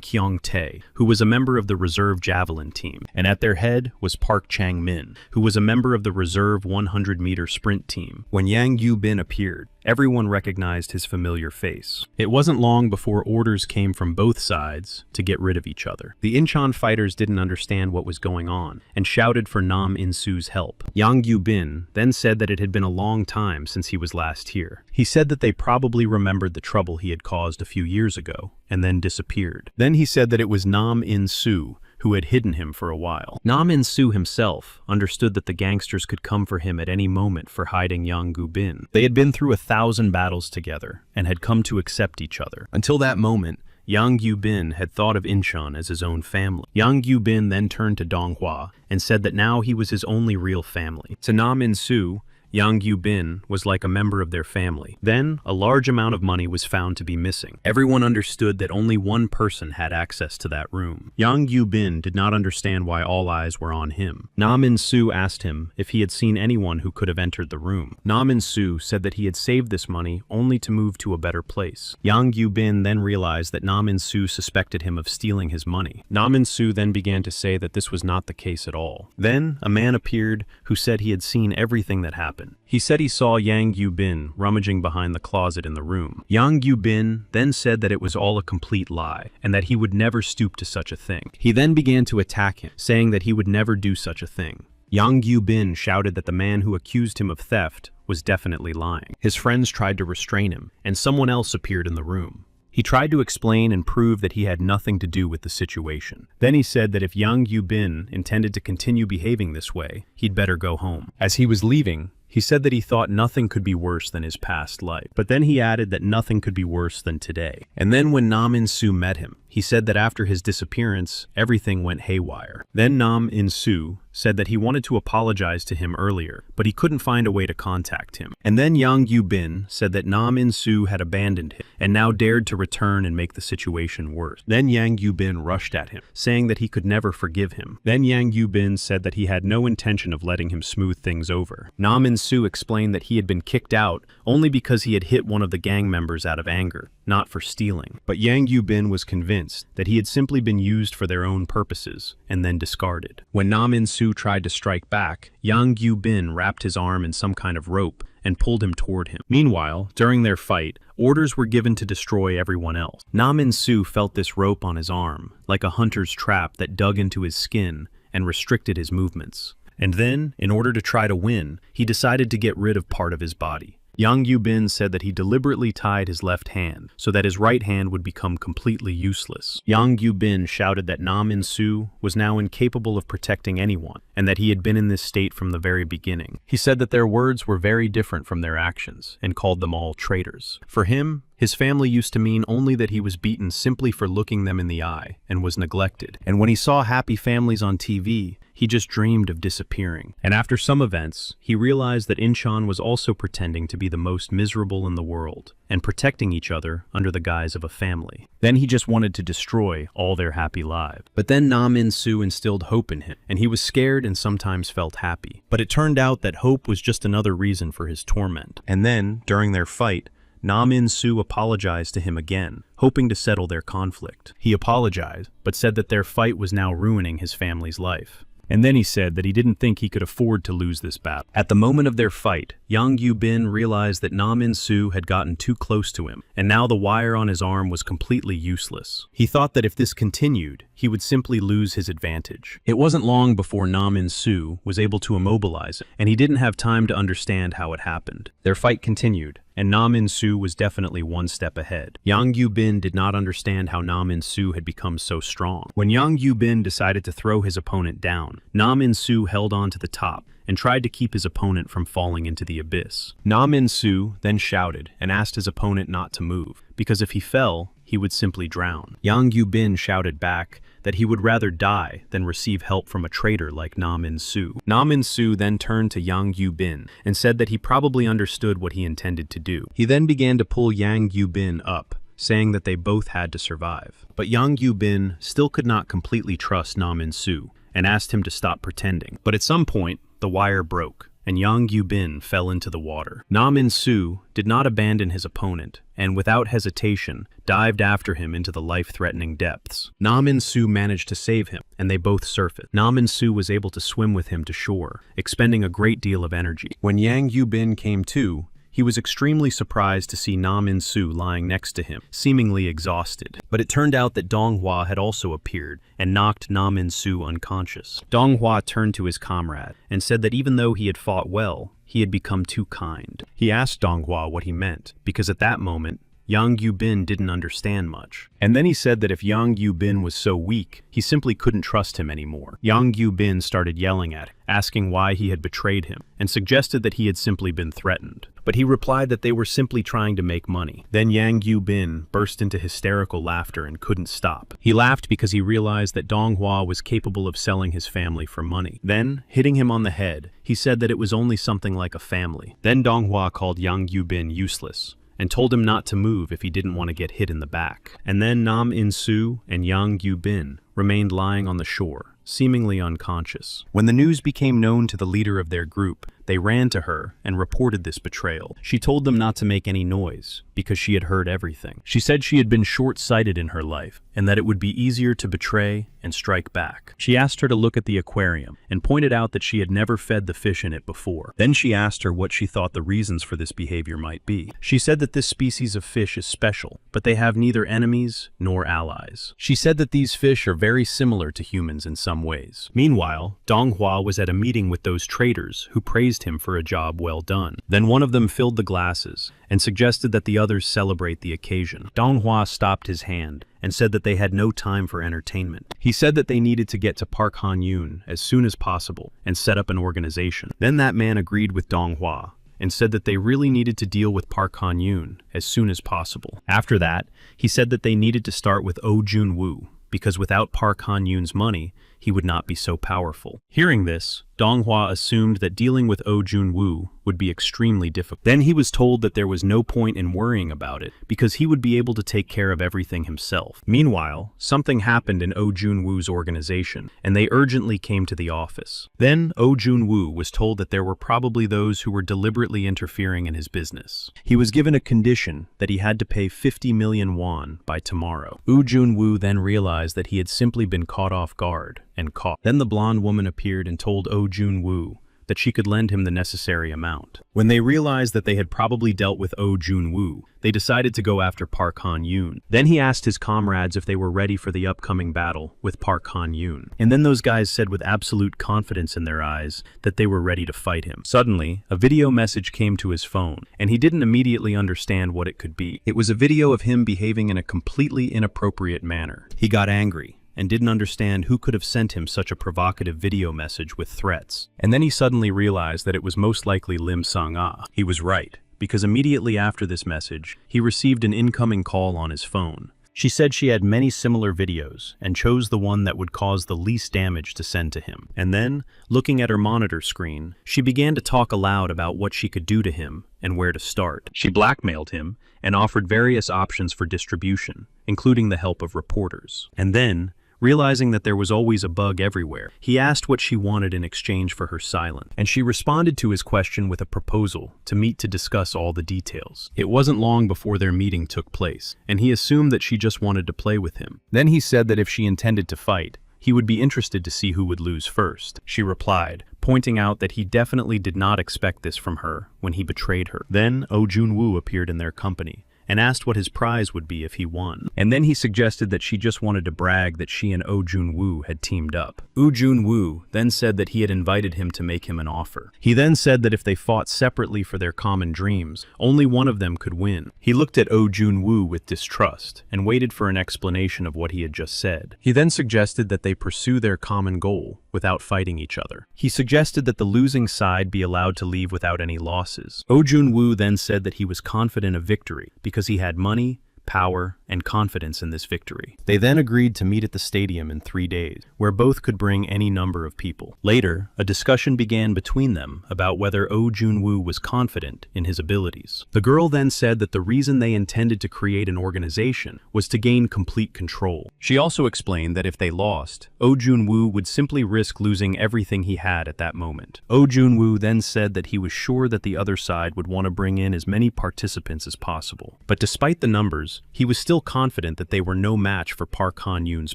Kyung-tae, who was a member of the reserve javelin team, and at their head was Park Chang-min, who was a member of the reserve 100-meter sprint team. When Yang Yu-bin appeared, everyone recognized his familiar face. It wasn't long before orders came from both sides to get rid of each other. The Incheon fighters didn't understand what was going on and shouted for Nam In-soo's help. Yang Yu-bin then said that it had been a long time since he was last here. He said that they probably remembered the trouble he had caused a few years ago and then disappeared. Then he said that it was Nam In-soo who had hidden him for a while. Nam In-soo himself understood that the gangsters could come for him at any moment for hiding Yang Gu-bin. They had been through 1,000 battles together and had come to accept each other. Until that moment, Yang Yu-bin had thought of Incheon as his own family. Yang Yu-bin then turned to Donghua and said that now he was his only real family. To Nam In-soo, Yang Yu-bin was like a member of their family. Then, a large amount of money was found to be missing. Everyone understood that only one person had access to that room. Yang Yu-bin did not understand why all eyes were on him. Nam In-soo asked him if he had seen anyone who could have entered the room. Nam In-soo said that he had saved this money only to move to a better place. Yang Yu-bin then realized that Nam In-soo suspected him of stealing his money. Nam In-soo then began to say that this was not the case at all. Then, a man appeared who said he had seen everything that happened. He said he saw Yang Yu-bin rummaging behind the closet in the room. Yang Yu-bin then said that it was all a complete lie, and that he would never stoop to such a thing. He then began to attack him, saying that he would never do such a thing. Yang Yu-bin shouted that the man who accused him of theft was definitely lying. His friends tried to restrain him, and someone else appeared in the room. He tried to explain and prove that he had nothing to do with the situation. Then he said that if Yang Yu-bin intended to continue behaving this way, he'd better go home. As he was leaving, he said that he thought nothing could be worse than his past life. But then he added that nothing could be worse than today. And then when Nam In-soo met him, he said that after his disappearance, everything went haywire. Then Nam In-soo said that he wanted to apologize to him earlier, but he couldn't find a way to contact him. And then Yang Yu-bin said that Nam In-soo had abandoned him and now dared to return and make the situation worse. Then Yang Yu-bin rushed at him, saying that he could never forgive him. Then Yang Yu-bin said that he had no intention of letting him smooth things over. Nam In-soo explained that he had been kicked out only because he had hit one of the gang members out of anger, not for stealing. But Yang Yu-bin was convinced that he had simply been used for their own purposes and then discarded. When Nam In-soo tried to strike back, Yang Yu-bin wrapped his arm in some kind of rope and pulled him toward him. Meanwhile, during their fight, orders were given to destroy everyone else. Nam In-soo felt this rope on his arm, like a hunter's trap that dug into his skin and restricted his movements. And then, in order to try to win, he decided to get rid of part of his body. Yang Yu-bin said that he deliberately tied his left hand so that his right hand would become completely useless. Yang Yu-bin shouted that Nam In-soo was now incapable of protecting anyone and that he had been in this state from the very beginning. He said that their words were very different from their actions and called them all traitors. For him, his family used to mean only that he was beaten simply for looking them in the eye and was neglected. And when he saw happy families on TV, he just dreamed of disappearing. And after some events, he realized that Incheon was also pretending to be the most miserable in the world and protecting each other under the guise of a family. Then he just wanted to destroy all their happy lives. But then Nam In-soo instilled hope in him, and he was scared and sometimes felt happy. But it turned out that hope was just another reason for his torment. And then, during their fight, Nam In-soo apologized to him again, hoping to settle their conflict. He apologized, but said that their fight was now ruining his family's life. And then he said that he didn't think he could afford to lose this battle. At the moment of their fight, Yang Yu-bin realized that Nam In-soo had gotten too close to him, and now the wire on his arm was completely useless. He thought that if this continued, he would simply lose his advantage. It wasn't long before Nam In-soo was able to immobilize him, and he didn't have time to understand how it happened. Their fight continued, and Nam In-soo was definitely one step ahead. Yang Yu-bin did not understand how Nam In-soo had become so strong. When Yang Yu-bin decided to throw his opponent down, Nam In-soo held on to the top and tried to keep his opponent from falling into the abyss. Nam In-soo then shouted and asked his opponent not to move, because if he fell, he would simply drown. Yang Yu-bin shouted back that he would rather die than receive help from a traitor like Nam In-soo. Nam In-soo then turned to Yang Yu-bin and said that he probably understood what he intended to do. He then began to pull Yang Yu-bin up, saying that they both had to survive. But Yang Yu-bin still could not completely trust Nam In-soo and asked him to stop pretending. But at some point, the wire broke, and Yang Yu-bin fell into the water. Nam In-soo did not abandon his opponent, and without hesitation, dived after him into the life-threatening depths. Nam In-soo managed to save him, and they both surfaced. Nam In-soo was able to swim with him to shore, expending a great deal of energy. When Yang Yu-bin came to, he was extremely surprised to see Nam In-soo lying next to him, seemingly exhausted. But it turned out that Donghua had also appeared and knocked Nam In-soo unconscious. Donghua turned to his comrade and said that even though he had fought well, he had become too kind. He asked Donghua what he meant, because at that moment, Yang Yu-bin didn't understand much. And then he said that if Yang Yu-bin was so weak, he simply couldn't trust him anymore. Yang Yu-bin started yelling at him, asking why he had betrayed him, and suggested that he had simply been threatened. But he replied that they were simply trying to make money. Then Yang Yu-bin burst into hysterical laughter and couldn't stop. He laughed because he realized that Donghua was capable of selling his family for money. Then, hitting him on the head, he said that it was only something like a family. Then Donghua called Yang Yu-bin useless, and told him not to move if he didn't want to get hit in the back. And then Nam In-soo and Yang Yu-bin remained lying on the shore, seemingly unconscious. When the news became known to the leader of their group, they ran to her and reported this betrayal. She told them not to make any noise, because she had heard everything. She said she had been short-sighted in her life, and that it would be easier to betray and strike back. She asked her to look at the aquarium, and pointed out that she had never fed the fish in it before. Then she asked her what she thought the reasons for this behavior might be. She said that this species of fish is special, but they have neither enemies nor allies. She said that these fish are very similar to humans in some ways. Meanwhile, Donghua was at a meeting with those traders who praised him for a job well done. Then one of them filled the glasses and suggested that the others celebrate the occasion. Donghua stopped his hand and said that they had no time for entertainment. He said that they needed to get to Park Han-yoon as soon as possible and set up an organization. Then that man agreed with Donghua and said that they really needed to deal with Park Han-yoon as soon as possible. After that, he said that they needed to start with Oh Jun-woo, because without Park Han-yoon's money, he would not be so powerful. Hearing this, Donghua assumed that dealing with Oh Jun-woo would be extremely difficult. Then he was told that there was no point in worrying about it, because he would be able to take care of everything himself. Meanwhile, something happened in Oh Jun-woo's organization, and they urgently came to the office. Then Oh Jun-woo was told that there were probably those who were deliberately interfering in his business. He was given a condition that he had to pay 50 million won by tomorrow. Oh Jun-woo then realized that he had simply been caught off guard and caught. Then the blonde woman appeared and told Oh Jun-woo that she could lend him the necessary amount. When they realized that they had probably dealt with Oh Jun-woo, they decided to go after Park Han-yoon. Then he asked his comrades if they were ready for the upcoming battle with Park Han-yoon. And then those guys said with absolute confidence in their eyes that they were ready to fight him. Suddenly, a video message came to his phone, and he didn't immediately understand what it could be. It was a video of him behaving in a completely inappropriate manner. He got angry and didn't understand who could have sent him such a provocative video message with threats. And then he suddenly realized that it was most likely Lim Sung-ah. He was right, because immediately after this message, he received an incoming call on his phone. She said she had many similar videos and chose the one that would cause the least damage to send to him. And then, looking at her monitor screen, she began to talk aloud about what she could do to him and where to start. She blackmailed him and offered various options for distribution, including the help of reporters. And then, realizing that there was always a bug everywhere, he asked what she wanted in exchange for her silence, and she responded to his question with a proposal to meet to discuss all the details. It wasn't long before their meeting took place, and he assumed that she just wanted to play with him. Then he said that if she intended to fight, he would be interested to see who would lose first. She replied, pointing out that he definitely did not expect this from her when he betrayed her. Then Oh Jun-woo appeared in their company and asked what his prize would be if he won. And then he suggested that she just wanted to brag that she and Oh Jun-woo had teamed up. Oh Jun-woo then said that he had invited him to make him an offer. He then said that if they fought separately for their common dreams, only one of them could win. He looked at Oh Jun-woo with distrust and waited for an explanation of what he had just said. He then suggested that they pursue their common goal without fighting each other. He suggested that the losing side be allowed to leave without any losses. Oh Jun-woo then said that he was confident of victory because he had money, power, and confidence in this victory. They then agreed to meet at the stadium in 3 days, where both could bring any number of people. Later, a discussion began between them about whether Oh Jun-woo was confident in his abilities. The girl then said that the reason they intended to create an organization was to gain complete control. She also explained that if they lost, Oh Jun-woo would simply risk losing everything he had at that moment. Oh Jun-woo then said that he was sure that the other side would want to bring in as many participants as possible. But despite the numbers, he was still confident that they were no match for Park Han-yoon's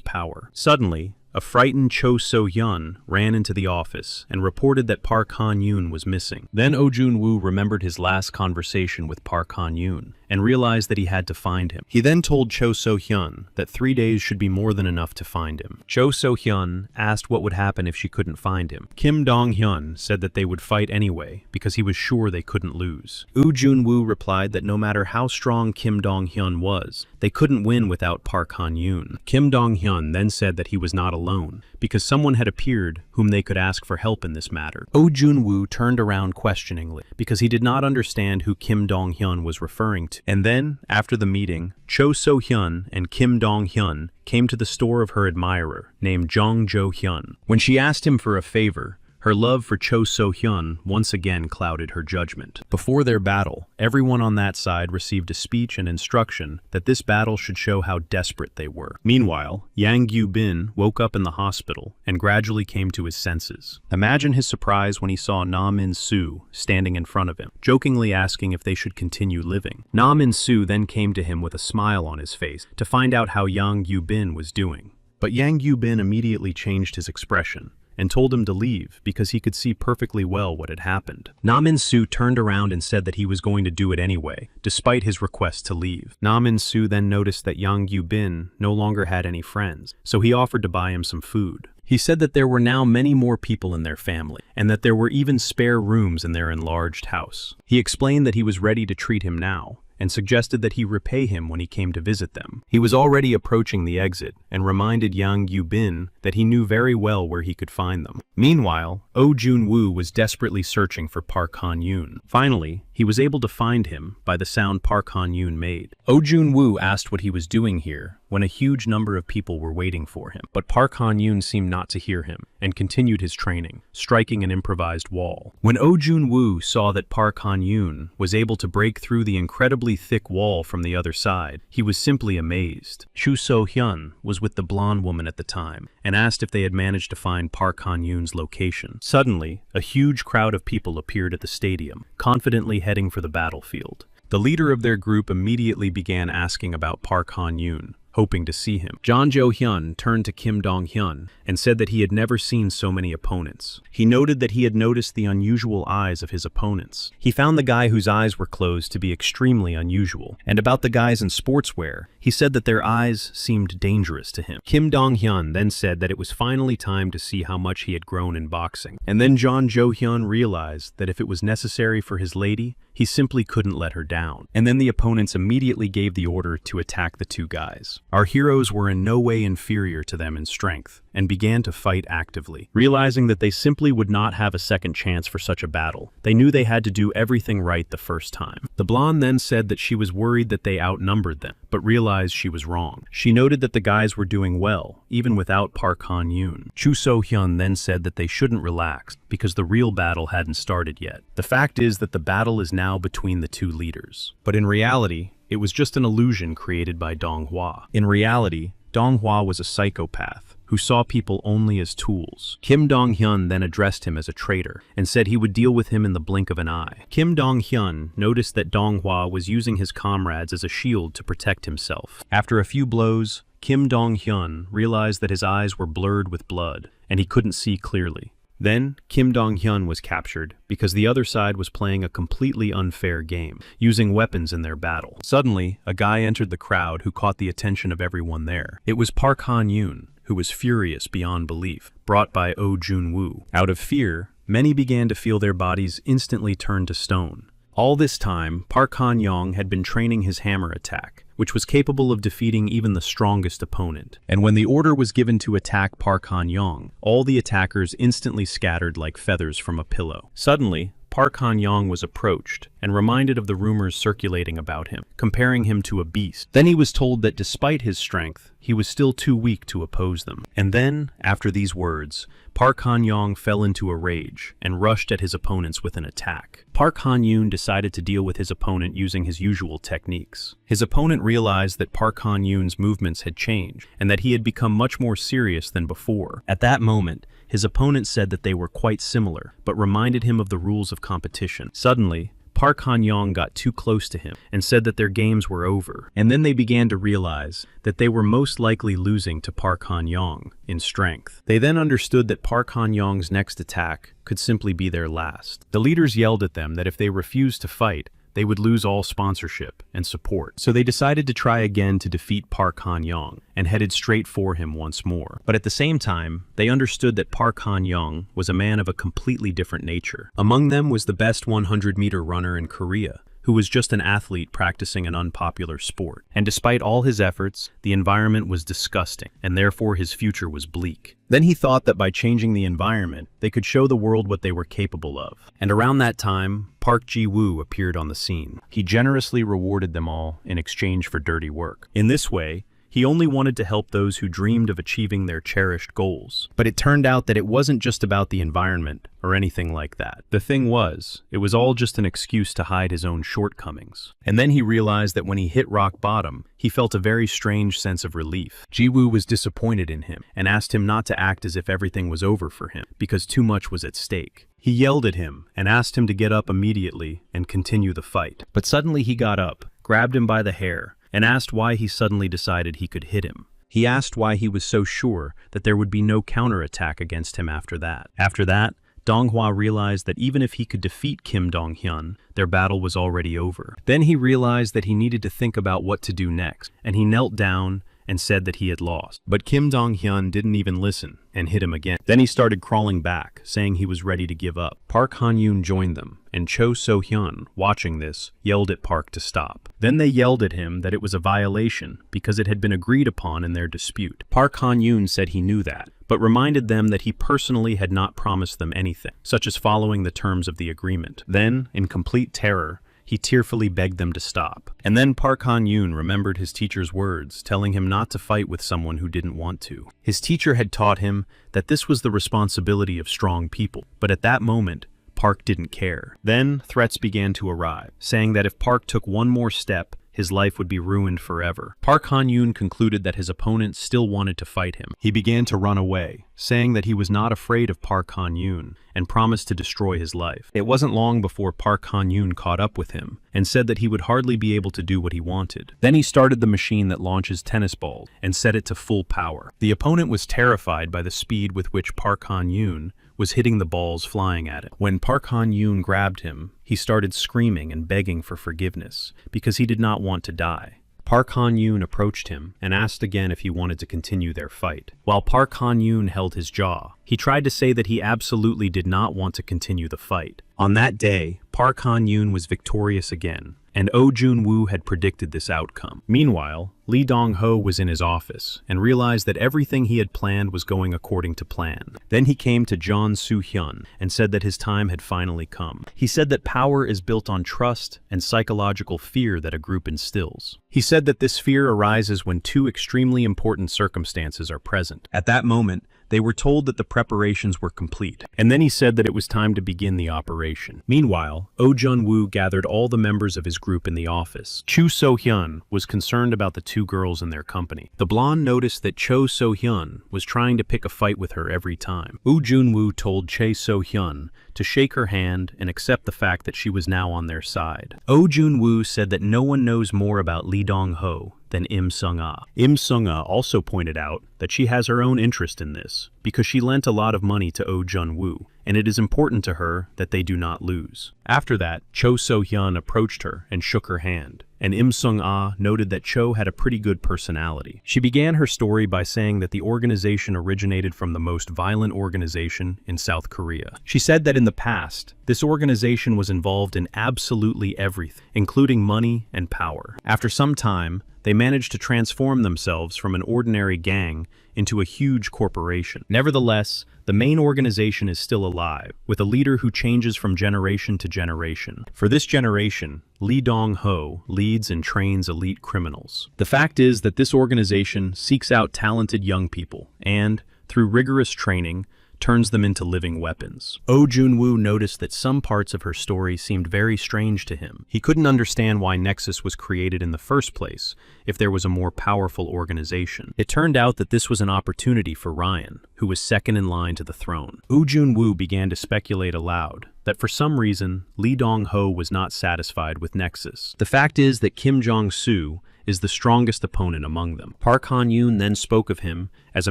power. Suddenly, a frightened Cho So-hyun ran into the office and reported that Park Han-yoon was missing. Then Oh Jun-woo remembered his last conversation with Park Han-yoon and realized that he had to find him. He then told Cho So-hyun that 3 days should be more than enough to find him. Cho So-hyun asked what would happen if she couldn't find him. Kim Dong-hyun said that they would fight anyway because he was sure they couldn't lose. Oh Jun-woo replied that no matter how strong Kim Dong-hyun was, they couldn't win without Park Han-yoon. Kim Dong-hyun then said that he was not alone because someone had appeared whom they could ask for help in this matter. Oh Jun-woo turned around questioningly because he did not understand who Kim Dong-hyun was referring to. And then, after the meeting, Cho So-hyun and Kim Dong-hyun came to the store of her admirer named Jong Jo-hyun. When she asked him for a favor, her love for Cho So-hyun once again clouded her judgment. Before their battle, everyone on that side received a speech and instruction that this battle should show how desperate they were. Meanwhile, Yang Yu-bin woke up in the hospital and gradually came to his senses. Imagine his surprise when he saw Na Min-soo standing in front of him, jokingly asking if they should continue living. Na Min-soo then came to him with a smile on his face to find out how Yang Yu-bin was doing. But Yang Yu-bin immediately changed his expression and told him to leave because he could see perfectly well what had happened. Na Min-soo turned around and said that he was going to do it anyway, despite his request to leave. Na Min-soo then noticed that Yang Yu-bin no longer had any friends, so he offered to buy him some food. He said that there were now many more people in their family, and that there were even spare rooms in their enlarged house. He explained that he was ready to treat him now, and suggested that he repay him when he came to visit them. He was already approaching the exit and reminded Yang Yu-bin that he knew very well where he could find them. Meanwhile, Oh Jun-woo was desperately searching for Park Han-yoon. Finally, he was able to find him by the sound Park Han-yoon made. Oh Jun-woo asked what he was doing here when a huge number of people were waiting for him, but Park Han-yoon seemed not to hear him and continued his training, striking an improvised wall. When Oh Jun-woo saw that Park Han-yoon was able to break through the incredibly thick wall from the other side, he was simply amazed. Chu So-hyun was with the blonde woman at the time and asked if they had managed to find Park Han-yoon's location. Suddenly, a huge crowd of people appeared at the stadium, confidently heading for the battlefield. The leader of their group immediately began asking about Park Han-yoon, hoping to see him. Jong Jo-hyun turned to Kim Dong-hyun and said that he had never seen so many opponents. He noted that he had noticed the unusual eyes of his opponents. He found the guy whose eyes were closed to be extremely unusual, and about the guys in sportswear, he said that their eyes seemed dangerous to him. Kim Dong-hyun then said that it was finally time to see how much he had grown in boxing. And then Jong Jo-hyun realized that if it was necessary for his lady, he simply couldn't let her down. And then the opponents immediately gave the order to attack the two guys. Our heroes were in no way inferior to them in strength, and began to fight actively. Realizing that they simply would not have a second chance for such a battle, they knew they had to do everything right the first time. The blonde then said that she was worried that they outnumbered them, but realized she was wrong. She noted that the guys were doing well, even without Park Han-yoon. Chu So-hyun then said that they shouldn't relax, because the real battle hadn't started yet. The fact is that the battle is now between the two leaders. But in reality, it was just an illusion created by Donghua. In reality, Donghua was a psychopath who saw people only as tools. Kim Dong-hyun then addressed him as a traitor and said he would deal with him in the blink of an eye. Kim Dong-hyun noticed that Donghua was using his comrades as a shield to protect himself. After a few blows, Kim Dong-hyun realized that his eyes were blurred with blood and he couldn't see clearly. Then, Kim Dong-hyun was captured because the other side was playing a completely unfair game, using weapons in their battle. Suddenly, a guy entered the crowd who caught the attention of everyone there. It was Park Han-yoon, who was furious beyond belief, brought by Oh Jun-woo. Out of fear, many began to feel their bodies instantly turn to stone. All this time, Park Han-young had been training his hammer attack, which was capable of defeating even the strongest opponent. And when the order was given to attack Park Han-young, all the attackers instantly scattered like feathers from a pillow. Suddenly, Park Han-young was approached and reminded of the rumors circulating about him, comparing him to a beast. Then he was told that despite his strength, he was still too weak to oppose them. And then, after these words, Park Han-young fell into a rage and rushed at his opponents with an attack. Park Han-yoon decided to deal with his opponent using his usual techniques. His opponent realized that Park Han-yoon's movements had changed and that he had become much more serious than before. At that moment, his opponent said that they were quite similar, but reminded him of the rules of competition. Suddenly, Park Han-young got too close to him and said that their games were over. And then they began to realize that they were most likely losing to Park Han-young in strength. They then understood that Park Han-young's next attack could simply be their last. The leaders yelled at them that if they refused to fight, they would lose all sponsorship and support. So they decided to try again to defeat Park Han-young and headed straight for him once more. But at the same time, they understood that Park Han-young was a man of a completely different nature. Among them was the best 100-meter runner in Korea, who was just an athlete practicing an unpopular sport. And despite all his efforts, the environment was disgusting, and therefore his future was bleak. Then he thought that by changing the environment, they could show the world what they were capable of. And around that time, Park Ji-woo appeared on the scene. He generously rewarded them all in exchange for dirty work. In this way, he only wanted to help those who dreamed of achieving their cherished goals. But it turned out that it wasn't just about the environment or anything like that. The thing was, it was all just an excuse to hide his own shortcomings. And then he realized that when he hit rock bottom, he felt a very strange sense of relief. Ji-woo was disappointed in him and asked him not to act as if everything was over for him because too much was at stake. He yelled at him and asked him to get up immediately and continue the fight. But suddenly he got up, grabbed him by the hair, and asked why he suddenly decided he could hit him. He asked why he was so sure that there would be no counterattack against him after that. After that, Donghua realized that even if he could defeat Kim Dong-hyun, their battle was already over. Then he realized that he needed to think about what to do next, and he knelt down and said that he had lost. But Kim Dong-hyun didn't even listen and hit him again. Then he started crawling back, saying he was ready to give up. Park Han-yoon joined them, and Cho So-hyun, watching this, yelled at Park to stop. Then they yelled at him that it was a violation because it had been agreed upon in their dispute. Park Han-yoon said he knew that, but reminded them that he personally had not promised them anything, such as following the terms of the agreement. Then, in complete terror, he tearfully begged them to stop. And then Park Han-yoon remembered his teacher's words, telling him not to fight with someone who didn't want to. His teacher had taught him that this was the responsibility of strong people, but at that moment, Park didn't care. Then threats began to arrive, saying that if Park took one more step, his life would be ruined forever. Park Han-yoon concluded that his opponent still wanted to fight him. He began to run away, saying that he was not afraid of Park Han-yoon and promised to destroy his life. It wasn't long before Park Han-yoon caught up with him and said that he would hardly be able to do what he wanted. Then he started the machine that launches tennis balls and set it to full power. The opponent was terrified by the speed with which Park Han-yoon was hitting the balls flying at it. When Park Han-yoon grabbed him, he started screaming and begging for forgiveness because he did not want to die. Park Han-yoon approached him and asked again if he wanted to continue their fight. While Park Han-yoon held his jaw, he tried to say that he absolutely did not want to continue the fight. On that day, Park Han-yoon was victorious again, and Oh Jun-woo had predicted this outcome. Meanwhile, Lee Dong-ho was in his office and realized that everything he had planned was going according to plan. Then he came to John Soo-hyun and said that his time had finally come. He said that power is built on trust and psychological fear that a group instills. He said that this fear arises when two extremely important circumstances are present. At that moment, they were told that the preparations were complete, and then he said that it was time to begin the operation. Meanwhile, Oh Jun-woo gathered all the members of his group in the office. Chu So-hyun was concerned about the two girls in their company. The blonde noticed that Cho So-hyun was trying to pick a fight with her every time. Oh Jun-woo told Chae So-hyun to shake her hand and accept the fact that she was now on their side. Oh Jun-woo said that no one knows more about Lee Dong-ho than Im Sung-ah. Im Sung-ah also pointed out that she has her own interest in this because she lent a lot of money to Oh Jun-woo, and it is important to her that they do not lose. After that, Cho So-hyun approached her and shook her hand, and Im Sung-ah noted that Cho had a pretty good personality. She began her story by saying that the organization originated from the most violent organization in South Korea. She said that in the past, this organization was involved in absolutely everything, including money and power. After some time, they managed to transform themselves from an ordinary gang into a huge corporation. Nevertheless, the main organization is still alive, with a leader who changes from generation to generation. For this generation, Lee Dong-ho leads and trains elite criminals. The fact is that this organization seeks out talented young people and, through rigorous training, turns them into living weapons. Oh Jun-woo noticed that some parts of her story seemed very strange to him. He couldn't understand why Nexus was created in the first place if there was a more powerful organization. It turned out that this was an opportunity for Ryan, who was second in line to the throne. Oh Jun-woo began to speculate aloud, that for some reason, Lee Dong-ho was not satisfied with Nexus. The fact is that Kim Jong-soo is the strongest opponent among them. Park Han-yoon then spoke of him as a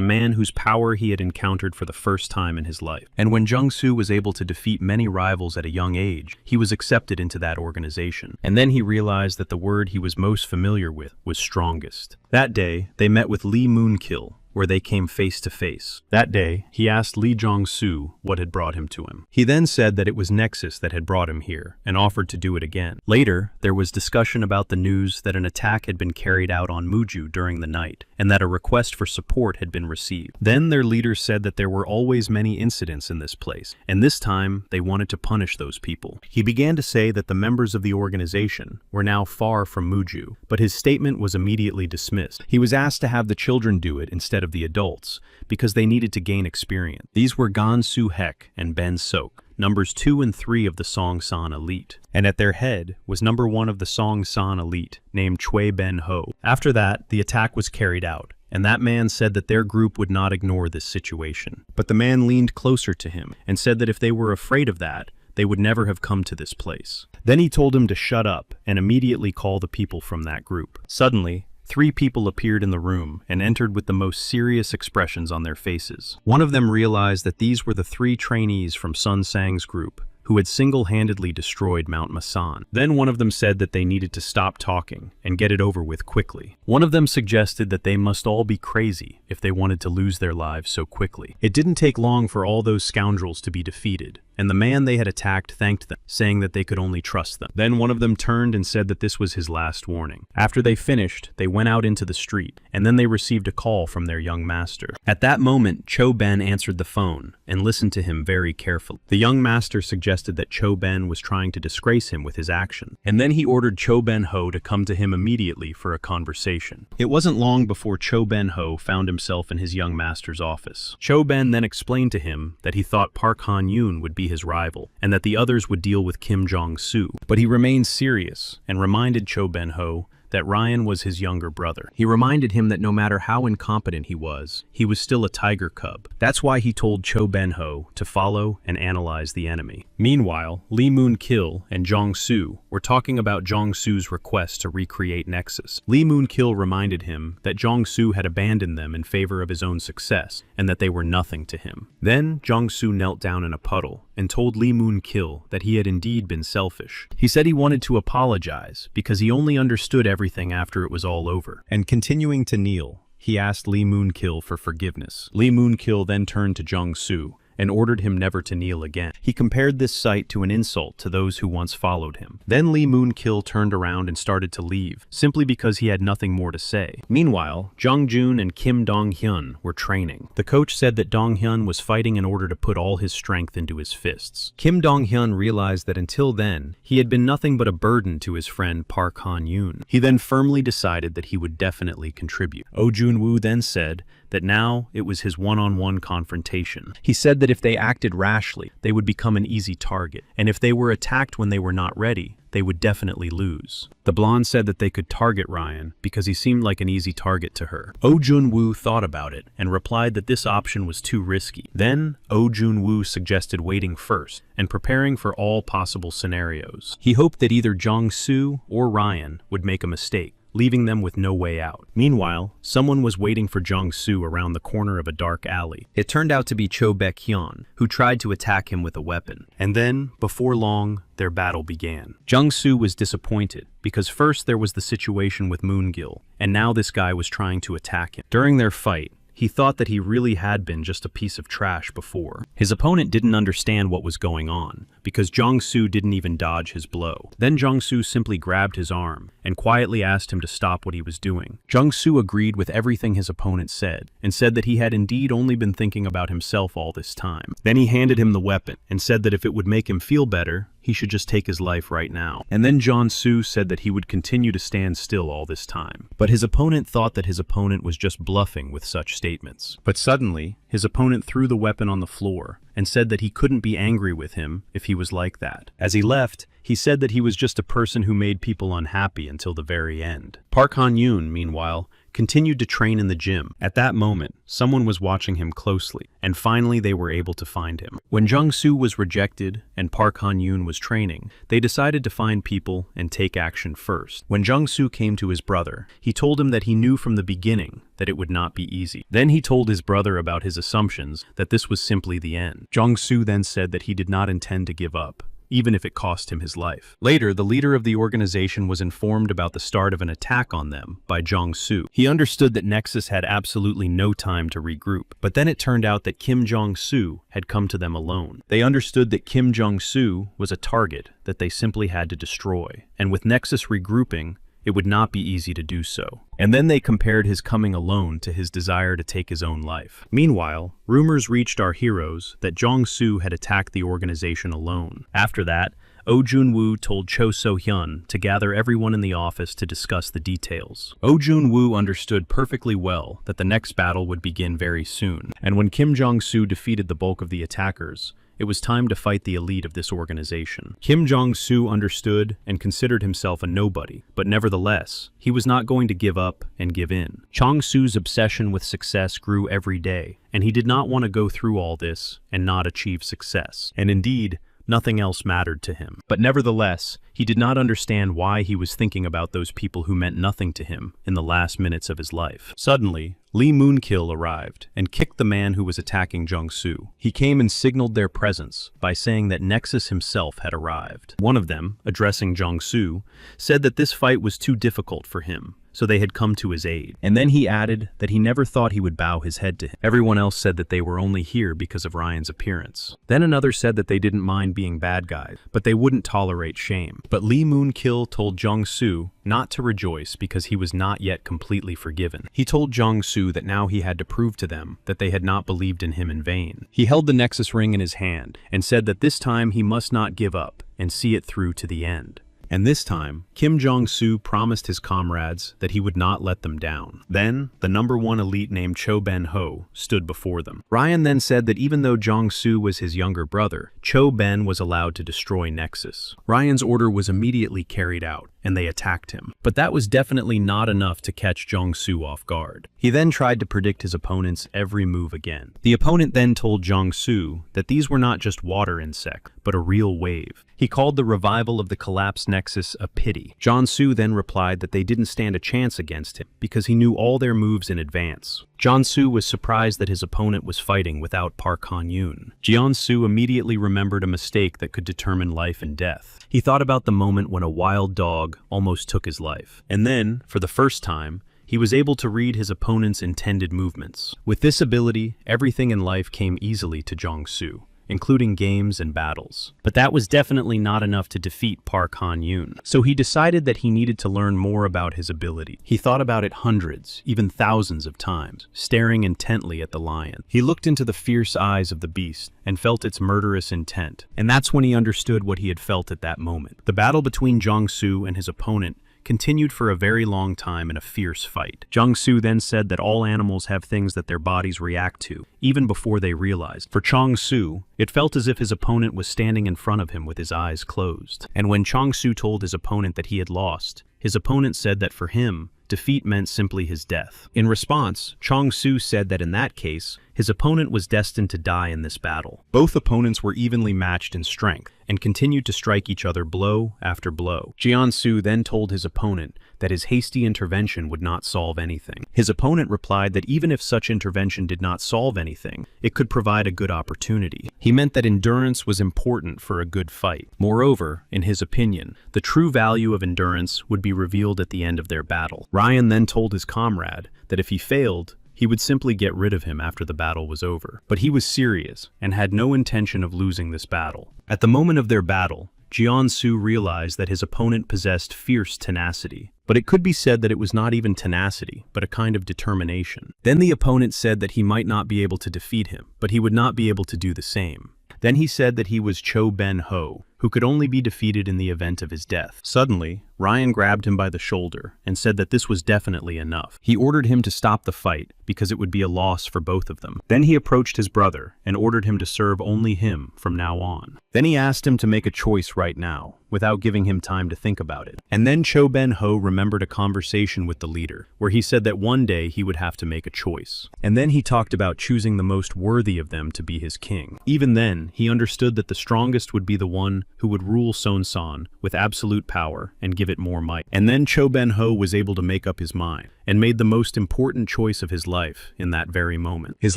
man whose power he had encountered for the first time in his life. And when Jung-soo was able to defeat many rivals at a young age, he was accepted into that organization. And then he realized that the word he was most familiar with was strongest. That day, they met with Lee Moon-kil, where they came face to face. That day, he asked Lee Jong-soo what had brought him to him. He then said that it was Nexus that had brought him here, and offered to do it again. Later, there was discussion about the news that an attack had been carried out on Muju during the night, and that a request for support had been received. Then their leader said that there were always many incidents in this place, and this time they wanted to punish those people. He began to say that the members of the organization were now far from Muju, but his statement was immediately dismissed. He was asked to have the children do it instead of the adults, because they needed to gain experience. These were Gan Soo-hek and Ben Sok, numbers 2 and 3 of the Songsan Elite, and at their head was number 1 of the Songsan Elite, named Choi Ben-ho. After that, the attack was carried out, and that man said that their group would not ignore this situation. But the man leaned closer to him and said that if they were afraid of that, they would never have come to this place. Then he told him to shut up and immediately call the people from that group. Suddenly, 3 people appeared in the room and entered with the most serious expressions on their faces. One of them realized that these were the 3 trainees from Sun Sang's group, who had single-handedly destroyed Mount Masan. Then one of them said that they needed to stop talking and get it over with quickly. One of them suggested that they must all be crazy if they wanted to lose their lives so quickly. It didn't take long for all those scoundrels to be defeated, and the man they had attacked thanked them, saying that they could only trust them. Then one of them turned and said that this was his last warning. After they finished, they went out into the street, and then they received a call from their young master. At that moment, Cho Ben answered the phone and listened to him very carefully. The young master suggested that Cho Ben was trying to disgrace him with his action, and then he ordered Cho Ben-ho to come to him immediately for a conversation. It wasn't long before Cho Ben-ho found himself in his young master's office. Cho Ben then explained to him that he thought Park Han-yoon would be his rival, and that the others would deal with Kim Jong-soo. But he remained serious and reminded Cho Ben-ho that Ryan was his younger brother. He reminded him that no matter how incompetent he was still a tiger cub. That's why he told Cho Ben-ho to follow and analyze the enemy. Meanwhile, Lee Moon-kil and Jong-soo were talking about Jong-soo's request to recreate Nexus. Lee Moon-kil reminded him that Jong-soo had abandoned them in favor of his own success, and that they were nothing to him. Then Jong-soo knelt down in a puddle and told Lee Moon-kil that he had indeed been selfish. He said he wanted to apologize because he only understood everything after it was all over. And continuing to kneel, he asked Lee Moon-kil for forgiveness. Lee Moon-kil then turned to Jong-soo and ordered him never to kneel again. He compared this sight to an insult to those who once followed him. Then Lee Moon-kil turned around and started to leave, simply because he had nothing more to say. Meanwhile, Jung-joon and Kim Dong-hyun were training. The coach said that Dong-hyun was fighting in order to put all his strength into his fists. Kim Dong-hyun realized that until then, he had been nothing but a burden to his friend Park Han-yoon. He then firmly decided that he would definitely contribute. Oh Jun-woo then said that now it was his one-on-one confrontation. He said that if they acted rashly, they would become an easy target, and if they were attacked when they were not ready, they would definitely lose. The blonde said that they could target Ryan because he seemed like an easy target to her. Oh Jun-woo thought about it and replied that this option was too risky. Then Oh Jun-woo suggested waiting first and preparing for all possible scenarios. He hoped that either Jong-soo or Ryan would make a mistake, leaving them with no way out. Meanwhile, someone was waiting for Jong-soo around the corner of a dark alley. It turned out to be Cho Baek-hyun, who tried to attack him with a weapon. And then, before long, their battle began. Jong-soo was disappointed, because first there was the situation with Moon-gil, and now this guy was trying to attack him. During their fight, he thought that he really had been just a piece of trash before. His opponent didn't understand what was going on, because Jong-soo didn't even dodge his blow. Then Jong-soo simply grabbed his arm and quietly asked him to stop what he was doing. Jong-soo agreed with everything his opponent said, and said that he had indeed only been thinking about himself all this time. Then he handed him the weapon, and said that if it would make him feel better, he should just take his life right now. And then Jong-soo said that he would continue to stand still all this time. But his opponent thought that his opponent was just bluffing with such statements. But suddenly, his opponent threw the weapon on the floor and said that he couldn't be angry with him if he was like that. As he left, he said that he was just a person who made people unhappy until the very end. Park Han-yoon, meanwhile, continued to train in the gym. At that moment, someone was watching him closely, and finally they were able to find him. When Jung-soo was rejected and Park Han-yoon was training, they decided to find people and take action first. When Jung-soo came to his brother, he told him that he knew from the beginning that it would not be easy. Then he told his brother about his assumptions, that this was simply the end. Jung-soo then said that he did not intend to give up, even if it cost him his life. Later, the leader of the organization was informed about the start of an attack on them by Jong-soo. He understood that Nexus had absolutely no time to regroup, but then it turned out that Kim Jong-soo had come to them alone. They understood that Kim Jong-soo was a target that they simply had to destroy, and with Nexus regrouping, it would not be easy to do so. And then they compared his coming alone to his desire to take his own life. Meanwhile, rumors reached our heroes that Jong-soo had attacked the organization alone. After that, Oh Jun-woo told Cho So-hyun to gather everyone in the office to discuss the details. Oh Jun-woo understood perfectly well that the next battle would begin very soon, and when Kim Jong-soo defeated the bulk of the attackers, it was time to fight the elite of this organization. Kim Jong-soo understood and considered himself a nobody, but nevertheless, he was not going to give up and give in. Jong-soo's obsession with success grew every day, and he did not want to go through all this and not achieve success. And indeed, nothing else mattered to him. But nevertheless, he did not understand why he was thinking about those people who meant nothing to him in the last minutes of his life. Suddenly, Lee Moon-kil arrived and kicked the man who was attacking Jung-soo. He came and signaled their presence by saying that Nexus himself had arrived. One of them, addressing Jung-soo, said that this fight was too difficult for him, so they had come to his aid. And then he added that he never thought he would bow his head to him. Everyone else said that they were only here because of Ryan's appearance. Then another said that they didn't mind being bad guys, but they wouldn't tolerate shame. But Lee Moon-kil told Jung-soo not to rejoice because he was not yet completely forgiven. He told Jung-soo that now he had to prove to them that they had not believed in him in vain. He held the Nexus ring in his hand and said that this time he must not give up and see it through to the end. And this time, Kim Jong-soo promised his comrades that he would not let them down. Then, the #1 elite named Cho Ben-ho stood before them. Ryan then said that even though Jong-soo was his younger brother, Cho Ben was allowed to destroy Nexus. Ryan's order was immediately carried out, and they attacked him. But that was definitely not enough to catch Jong-soo off guard. He then tried to predict his opponent's every move again. The opponent then told Jong-soo that these were not just water insects, but a real wave. He called the revival of the collapsed Nexus a pity. Jong-soo then replied that they didn't stand a chance against him because he knew all their moves in advance. Jong-soo was surprised that his opponent was fighting without Park Han-yoon. Jeon-soo immediately remembered a mistake that could determine life and death. He thought about the moment when a wild dog almost took his life. And then, for the first time, he was able to read his opponent's intended movements. With this ability, everything in life came easily to Jong-soo, including games and battles. But that was definitely not enough to defeat Park Han-yoon. So he decided that he needed to learn more about his ability. He thought about it hundreds, even thousands of times, staring intently at the lion. He looked into the fierce eyes of the beast and felt its murderous intent. And that's when he understood what he had felt at that moment. The battle between Jong-soo and his opponent continued for a very long time in a fierce fight. Jong-soo then said that all animals have things that their bodies react to, even before they realized. For Jong-soo, it felt as if his opponent was standing in front of him with his eyes closed. And when Jong-soo told his opponent that he had lost, his opponent said that for him, defeat meant simply his death. In response, Jong-soo said that in that case, his opponent was destined to die in this battle. Both opponents were evenly matched in strength and continued to strike each other blow after blow. Jeon-soo then told his opponent that his hasty intervention would not solve anything. His opponent replied that even if such intervention did not solve anything, it could provide a good opportunity. He meant that endurance was important for a good fight. Moreover, in his opinion, the true value of endurance would be revealed at the end of their battle. Ryan then told his comrade that if he failed, he would simply get rid of him after the battle was over. But he was serious and had no intention of losing this battle. At the moment of their battle, Jeon-soo realized that his opponent possessed fierce tenacity. But it could be said that it was not even tenacity, but a kind of determination. Then the opponent said that he might not be able to defeat him, but he would not be able to do the same. Then he said that he was Cho Ben-ho, who could only be defeated in the event of his death. Suddenly, Ryan grabbed him by the shoulder and said that this was definitely enough. He ordered him to stop the fight because it would be a loss for both of them. Then he approached his brother and ordered him to serve only him from now on. Then he asked him to make a choice right now, without giving him time to think about it. And then Cho Ben-ho remembered a conversation with the leader, where he said that one day he would have to make a choice. And then he talked about choosing the most worthy of them to be his king. Even then, he understood that the strongest would be the one who would rule Seonsan with absolute power and give it more might. And then Cho Ben-ho was able to make up his mind, and made the most important choice of his life in that very moment. His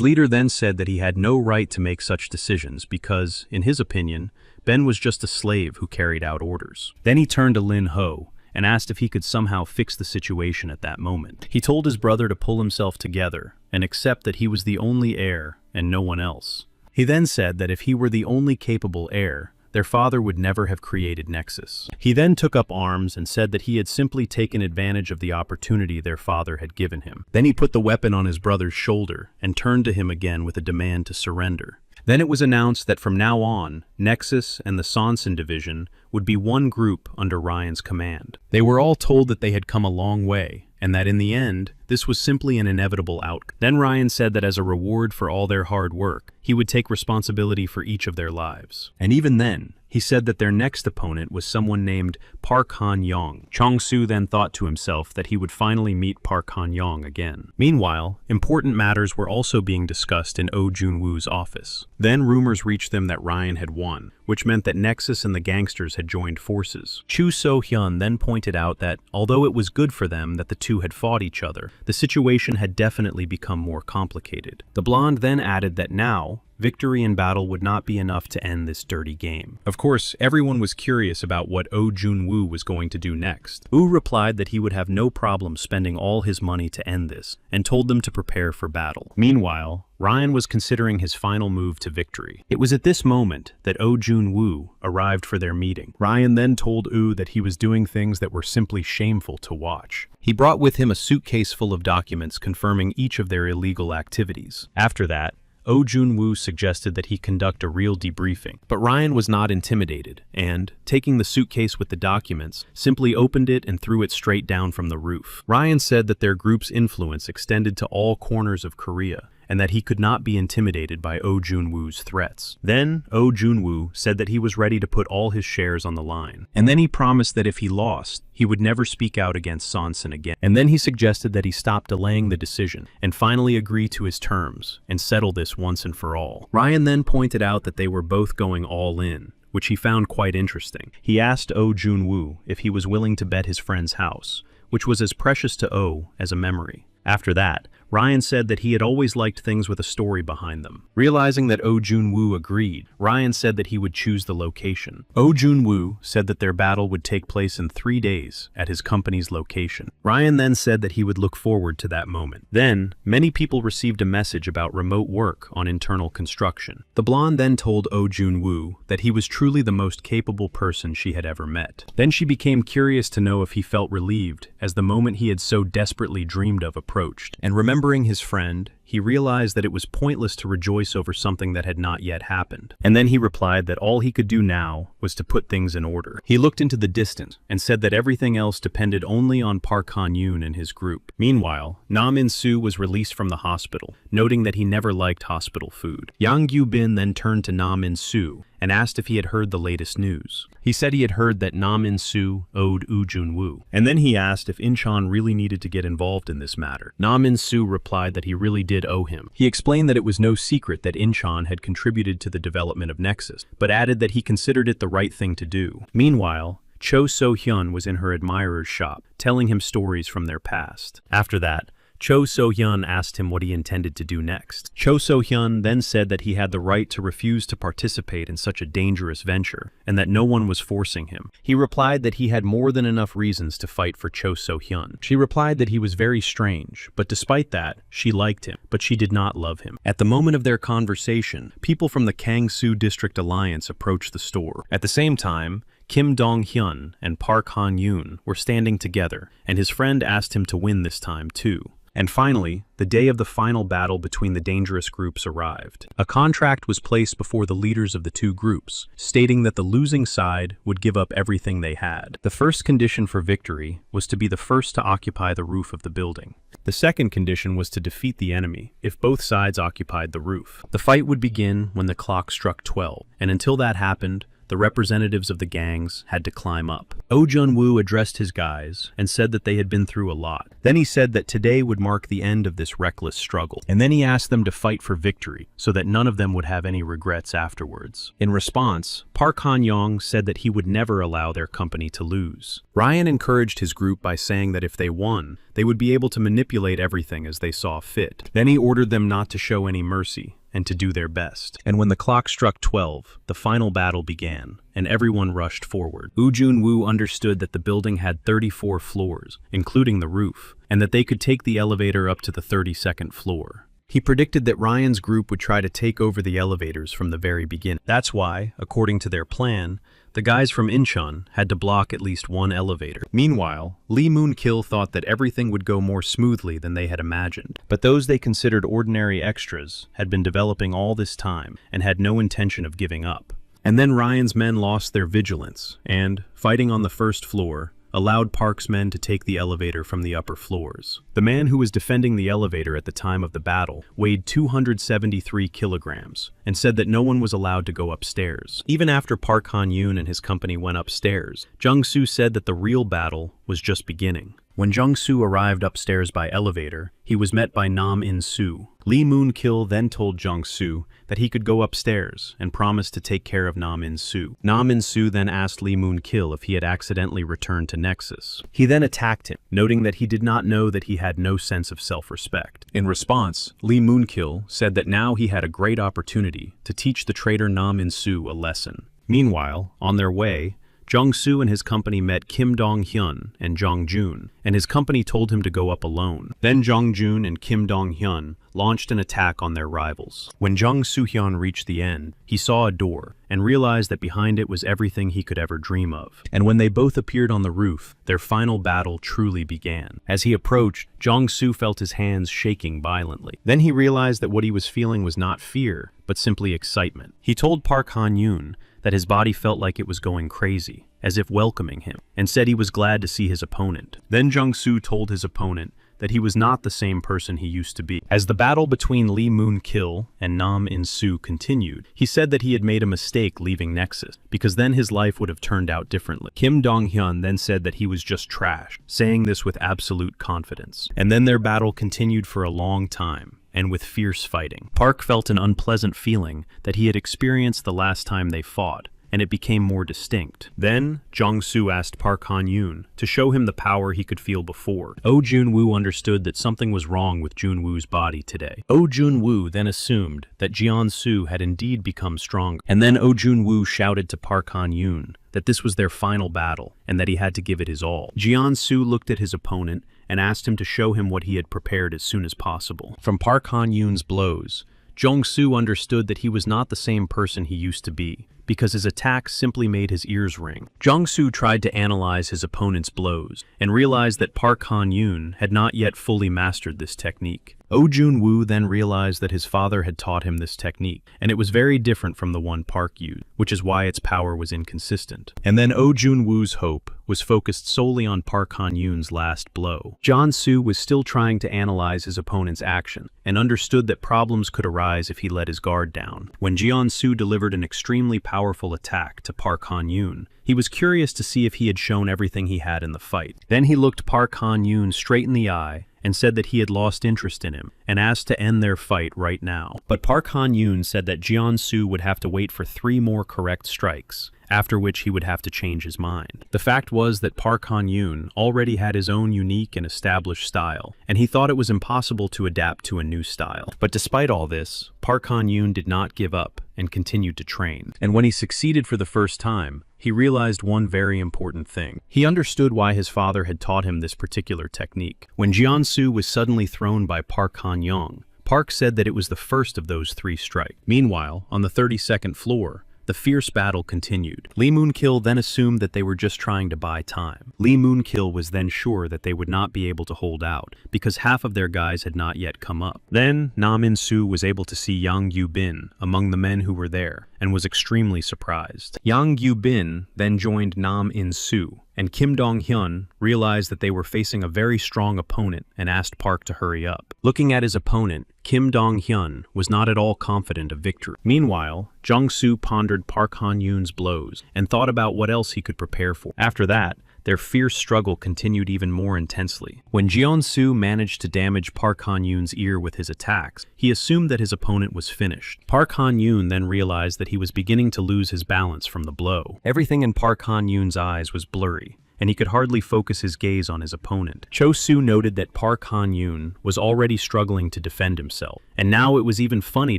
leader then said that he had no right to make such decisions because, in his opinion, Ben was just a slave who carried out orders. Then he turned to Lin Ho and asked if he could somehow fix the situation at that moment. He told his brother to pull himself together and accept that he was the only heir and no one else. He then said that if he were the only capable heir, their father would never have created Nexus. He then took up arms and said that he had simply taken advantage of the opportunity their father had given him. Then he put the weapon on his brother's shoulder and turned to him again with a demand to surrender. Then it was announced that from now on, Nexus and the Seonsan division would be one group under Ryan's command. They were all told that they had come a long way, and that in the end, this was simply an inevitable outcome. Then Ryan said that as a reward for all their hard work, he would take responsibility for each of their lives. And even then, he said that their next opponent was someone named Park Han-young. Chong-soo then thought to himself that he would finally meet Park Han-young again. Meanwhile, important matters were also being discussed in Oh Jun-woo's office. Then rumors reached them that Ryan had won, which meant that Nexus and the gangsters had joined forces. Chu So-hyun then pointed out that, although it was good for them that the two had fought each other, the situation had definitely become more complicated. The blonde then added that now, victory in battle would not be enough to end this dirty game. Of course, everyone was curious about what Oh Jun-woo was going to do next. Oh replied that he would have no problem spending all his money to end this, and told them to prepare for battle. Meanwhile, Ryan was considering his final move to victory. It was at this moment that Oh Jun-woo arrived for their meeting. Ryan then told Oh that he was doing things that were simply shameful to watch. He brought with him a suitcase full of documents confirming each of their illegal activities. After that, Oh Jun-woo suggested that he conduct a real debriefing, but Ryan was not intimidated and, taking the suitcase with the documents, simply opened it and threw it straight down from the roof. Ryan said that their group's influence extended to all corners of Korea, and that he could not be intimidated by Oh Jun-woo's threats. Then, Oh Jun-woo said that he was ready to put all his shares on the line. And then he promised that if he lost, he would never speak out against Seonsan again. And then he suggested that he stop delaying the decision and finally agree to his terms and settle this once and for all. Ryan then pointed out that they were both going all in, which he found quite interesting. He asked Oh Jun-woo if he was willing to bet his friend's house, which was as precious to Oh as a memory. After that, Ryan said that he had always liked things with a story behind them. Realizing that Oh Jun-woo agreed, Ryan said that he would choose the location. Oh Jun-woo said that their battle would take place in 3 days at his company's location. Ryan then said that he would look forward to that moment. Then, many people received a message about remote work on internal construction. The blonde then told Oh Jun-woo that he was truly the most capable person she had ever met. Then she became curious to know if he felt relieved as the moment he had so desperately dreamed of approached. And remembering his friend, he realized that it was pointless to rejoice over something that had not yet happened. And then he replied that all he could do now was to put things in order. He looked into the distance and said that everything else depended only on Park Han-yoon and his group. Meanwhile, Na Min-soo was released from the hospital, noting that he never liked hospital food. Yang Gyu-bin then turned to Na Min-soo and asked if he had heard the latest news. He said he had heard that Na Min-soo owed Oh Jun-woo. And then he asked if Incheon really needed to get involved in this matter. Na Min-soo replied that he really did owe him. He explained that it was no secret that Incheon had contributed to the development of Nexus, but added that he considered it the right thing to do. Meanwhile, Cho So-hyun was in her admirer's shop, telling him stories from their past. After that, Cho So-hyun asked him what he intended to do next. Cho So-hyun then said that he had the right to refuse to participate in such a dangerous venture, and that no one was forcing him. He replied that he had more than enough reasons to fight for Cho So-hyun. She replied that he was very strange, but despite that, she liked him, but she did not love him. At the moment of their conversation, people from the Kangsu District Alliance approached the store. At the same time, Kim Dong-hyun and Park Han-yoon were standing together, and his friend asked him to win this time too. And finally, the day of the final battle between the dangerous groups arrived. A contract was placed before the leaders of the two groups, stating that the losing side would give up everything they had. The first condition for victory was to be the first to occupy the roof of the building. The second condition was to defeat the enemy if both sides occupied the roof. The fight would begin when the clock struck 12, and until that happened, the representatives of the gangs had to climb up. Oh Jun-woo addressed his guys and said that they had been through a lot. Then he said that today would mark the end of this reckless struggle. And then he asked them to fight for victory so that none of them would have any regrets afterwards. In response, Park Han-young said that he would never allow their company to lose. Ryan encouraged his group by saying that if they won, they would be able to manipulate everything as they saw fit. Then he ordered them not to show any mercy and to do their best. And when the clock struck 12, the final battle began, and everyone rushed forward. Oh Jun-woo understood that the building had 34 floors, including the roof, and that they could take the elevator up to the 32nd floor. He predicted that Ryan's group would try to take over the elevators from the very beginning. That's why, according to their plan, the guys from Incheon had to block at least one elevator. Meanwhile, Lee Moon-kil thought that everything would go more smoothly than they had imagined. But those they considered ordinary extras had been developing all this time and had no intention of giving up. And then Ryan's men lost their vigilance and, fighting on the first floor, allowed Park's men to take the elevator from the upper floors. The man who was defending the elevator at the time of the battle weighed 273 kilograms and said that no one was allowed to go upstairs. Even after Park Han-yoon and his company went upstairs, Jung-soo said that the real battle was just beginning. When Jung-soo arrived upstairs by elevator, he was met by Nam In-soo. Lee Moon-kil then told Jung-soo that he could go upstairs and promised to take care of Nam In-soo. Nam In-soo then asked Lee Moon-kil if he had accidentally returned to Nexus. He then attacked him, noting that he did not know that he had no sense of self-respect. In response, Lee Moon-kil said that now he had a great opportunity to teach the traitor Nam In-soo a lesson. Meanwhile, on their way, Jung-soo and his company met Kim Dong-hyun and Jong-joon, and his company told him to go up alone. Then Jong-joon and Kim Dong-hyun launched an attack on their rivals. When Jung-soo-hyun reached the end, he saw a door and realized that behind it was everything he could ever dream of. And when they both appeared on the roof, their final battle truly began. As he approached, Jong-soo felt his hands shaking violently. Then he realized that what he was feeling was not fear, but simply excitement. He told Park Han-yoon that his body felt like it was going crazy, as if welcoming him, and said he was glad to see his opponent. Then Jung-soo told his opponent that he was not the same person he used to be. As the battle between Lee Moon-kil and Nam In-soo continued, he said that he had made a mistake leaving Nexus, because then his life would have turned out differently. Kim Dong-hyun then said that he was just trash, saying this with absolute confidence. And then their battle continued for a long time, and with fierce fighting. Park felt an unpleasant feeling that he had experienced the last time they fought, and it became more distinct. Then, Jung-soo asked Park Han-yoon to show him the power he could feel before. Oh Jun-woo understood that something was wrong with Jun-woo's body today. Oh Jun-woo then assumed that Jeon-soo had indeed become stronger. And then Oh Jun-woo shouted to Park Han-yoon that this was their final battle, and that he had to give it his all. Jeon-soo looked at his opponent and asked him to show him what he had prepared as soon as possible. From Park Han-yoon's blows, Jung-soo understood that he was not the same person he used to be, because his attacks simply made his ears ring. Jung-soo tried to analyze his opponent's blows, and realized that Park Han-yoon had not yet fully mastered this technique. Oh Jun-woo then realized that his father had taught him this technique, and it was very different from the one Park used, which is why its power was inconsistent. And then Oh Jun-woo's hope was focused solely on Park Han-yoon's last blow. Jeon-soo was still trying to analyze his opponent's action, and understood that problems could arise if he let his guard down. When Jeon-soo delivered an extremely powerful attack to Park Han-yoon, he was curious to see if he had shown everything he had in the fight. Then he looked Park Han-yoon straight in the eye and said that he had lost interest in him, and asked to end their fight right now. But Park Han-yoon said that Jeon-soo would have to wait for 3 more correct strikes, after which he would have to change his mind. The fact was that Park Han-yoon already had his own unique and established style, and he thought it was impossible to adapt to a new style. But despite all this, Park Han-yoon did not give up and continued to train. And when he succeeded for the first time, he realized one very important thing. He understood why his father had taught him this particular technique. When Jeon-soo was suddenly thrown by Park Han-young, Park said that it was the first of those 3 strikes. Meanwhile, on the 32nd floor, The fierce battle continued. Lee Moon-kil then assumed that they were just trying to buy time. Lee Moon-kil was then sure that they would not be able to hold out, because half of their guys had not yet come up. Then, Nam In-soo was able to see Yang Yu-bin among the men who were there, and was extremely surprised. Yang Yu-bin then joined Nam In-soo, and Kim Dong-hyun realized that they were facing a very strong opponent and asked Park to hurry up. Looking at his opponent, Kim Dong-hyun was not at all confident of victory. Meanwhile, Jung-soo pondered Park Han-yoon's blows and thought about what else he could prepare for. After that, their fierce struggle continued even more intensely. When Jeon-soo managed to damage Park Han-yoon's ear with his attacks, he assumed that his opponent was finished. Park Han-yoon then realized that he was beginning to lose his balance from the blow. Everything in Park Han-yoon's eyes was blurry, and he could hardly focus his gaze on his opponent. Cho-soo noted that Park Han-yoon was already struggling to defend himself, and now it was even funny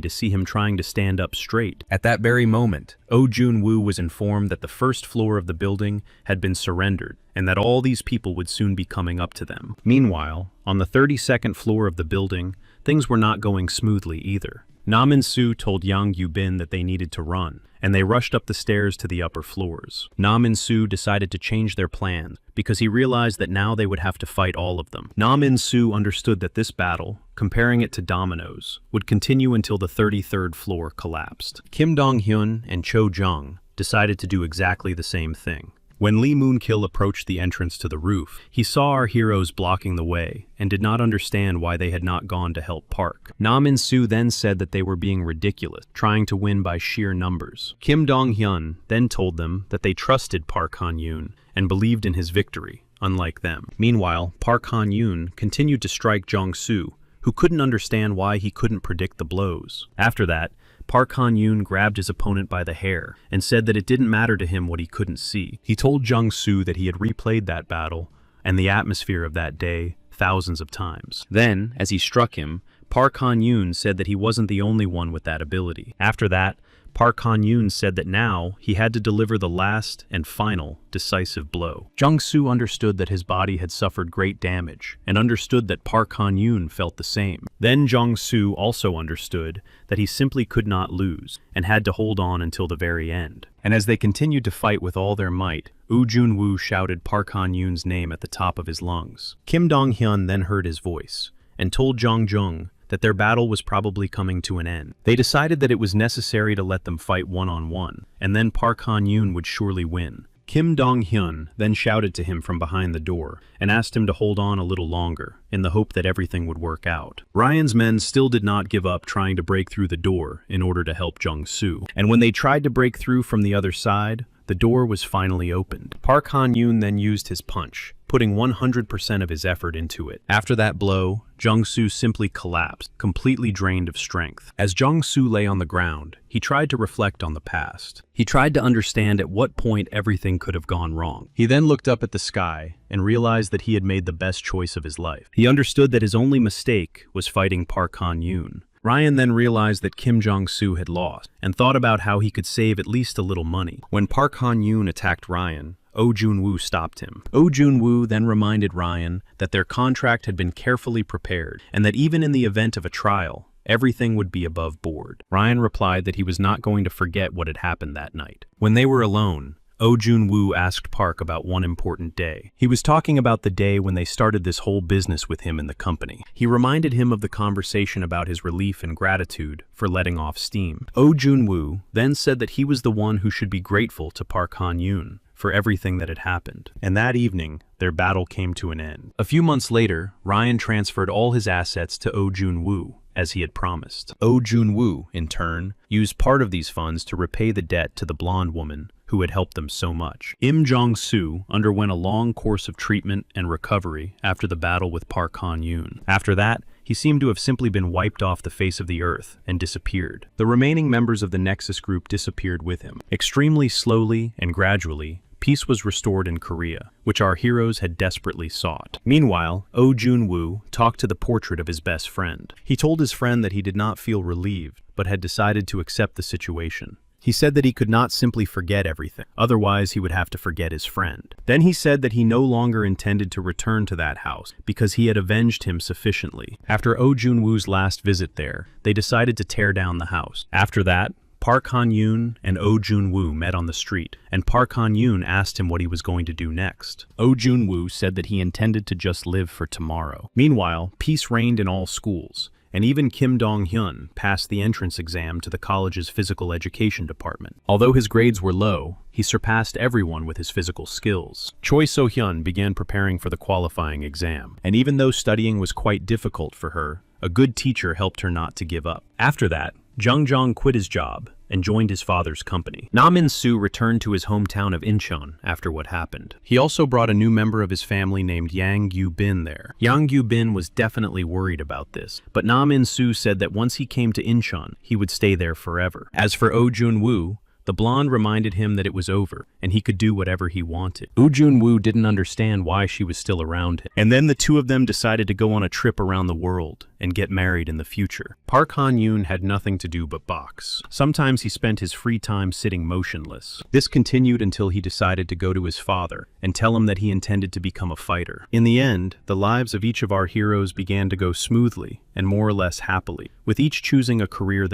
to see him trying to stand up straight. At that very moment, Oh Jun-woo was informed that the first floor of the building had been surrendered, and that all these people would soon be coming up to them. Meanwhile, on the 32nd floor of the building, things were not going smoothly either. Nam In-soo told Yang Yu-bin that they needed to run, and they rushed up the stairs to the upper floors. Nam In-soo decided to change their plans because he realized that now they would have to fight all of them. Nam In-soo understood that this battle, comparing it to dominoes, would continue until the 33rd floor collapsed. Kim Dong-hyun and Cho Jung decided to do exactly the same thing. When Lee Moon-kil approached the entrance to the roof, he saw our heroes blocking the way and did not understand why they had not gone to help Park. Nam In-soo then said that they were being ridiculous, trying to win by sheer numbers. Kim Dong-hyun then told them that they trusted Park Han-yoon and believed in his victory, unlike them. Meanwhile, Park Han-yoon continued to strike Jong-soo, who couldn't understand why he couldn't predict the blows. After that, Park Han-yoon grabbed his opponent by the hair and said that it didn't matter to him what he couldn't see. He told Jung-soo that he had replayed that battle and the atmosphere of that day thousands of times. Then, as he struck him, Park Han-yoon said that he wasn't the only one with that ability. After that, Park Han-yoon said that now he had to deliver the last and final decisive blow. Jung-soo understood that his body had suffered great damage and understood that Park Han-yoon felt the same. Then Jung-soo also understood that he simply could not lose and had to hold on until the very end. And as they continued to fight with all their might, Oh Jun-woo shouted Park Han-yoon's name at the top of his lungs. Kim Dong-hyun then heard his voice and told Jung that their battle was probably coming to an end. They decided that it was necessary to let them fight one-on-one, and then Park Han-yoon would surely win. Kim Dong-hyun then shouted to him from behind the door and asked him to hold on a little longer, in the hope that everything would work out. Ryan's men still did not give up trying to break through the door in order to help Jung-soo, and when they tried to break through from the other side, the door was finally opened. Park Han-yoon then used his punch, putting 100% of his effort into it. After that blow, Jung-soo simply collapsed, completely drained of strength. As Jung-soo lay on the ground, he tried to reflect on the past. He tried to understand at what point everything could have gone wrong. He then looked up at the sky and realized that he had made the best choice of his life. He understood that his only mistake was fighting Park Han-yoon. Ryan then realized that Kim Jong-soo had lost and thought about how he could save at least a little money. When Park Han-yoon attacked Ryan, Oh Jun-woo stopped him. Oh Jun-woo then reminded Ryan that their contract had been carefully prepared and that even in the event of a trial, everything would be above board. Ryan replied that he was not going to forget what had happened that night. When they were alone, Oh Jun-woo asked Park about one important day. He was talking about the day when they started this whole business with him in the company. He reminded him of the conversation about his relief and gratitude for letting off steam. Oh Jun-woo then said that he was the one who should be grateful to Park Han-yoon for everything that had happened. And that evening, their battle came to an end. A few months later, Ryan transferred all his assets to Oh Jun-woo, as he had promised. Oh Jun-woo, in turn, used part of these funds to repay the debt to the blonde woman who had helped them so much. Im Jong-soo underwent a long course of treatment and recovery after the battle with Park Han-yoon. After that, he seemed to have simply been wiped off the face of the earth and disappeared. The remaining members of the Nexus group disappeared with him. Extremely slowly and gradually, peace was restored in Korea, which our heroes had desperately sought. Meanwhile, Oh Jun-woo talked to the portrait of his best friend. He told his friend that he did not feel relieved, but had decided to accept the situation. He said that he could not simply forget everything, otherwise he would have to forget his friend. Then he said that he no longer intended to return to that house because he had avenged him sufficiently. After Oh Jun-woo's last visit there, they decided to tear down the house. After that, Park Han-yoon and Oh Jun-woo met on the street, and Park Han-yoon asked him what he was going to do next. Oh Jun-woo said that he intended to just live for tomorrow. Meanwhile, peace reigned in all schools, and even Kim Dong-hyun passed the entrance exam to the college's physical education department. Although his grades were low, he surpassed everyone with his physical skills. Choi So-hyun began preparing for the qualifying exam, and even though studying was quite difficult for her, a good teacher helped her not to give up. After that, Jung Jong quit his job and joined his father's company. Na Min-soo returned to his hometown of Incheon after what happened. He also brought a new member of his family named Yang Yu-bin there. Yang Yu-bin was definitely worried about this, but Na Min-soo said that once he came to Incheon, he would stay there forever. As for Oh Jun-woo, the blonde reminded him that it was over, and he could do whatever he wanted. Oh Jun-woo didn't understand why she was still around him. And then the two of them decided to go on a trip around the world and get married in the future. Park Han-yoon had nothing to do but box. Sometimes he spent his free time sitting motionless. This continued until he decided to go to his father and tell him that he intended to become a fighter. In the end, the lives of each of our heroes began to go smoothly and more or less happily, with each choosing a career that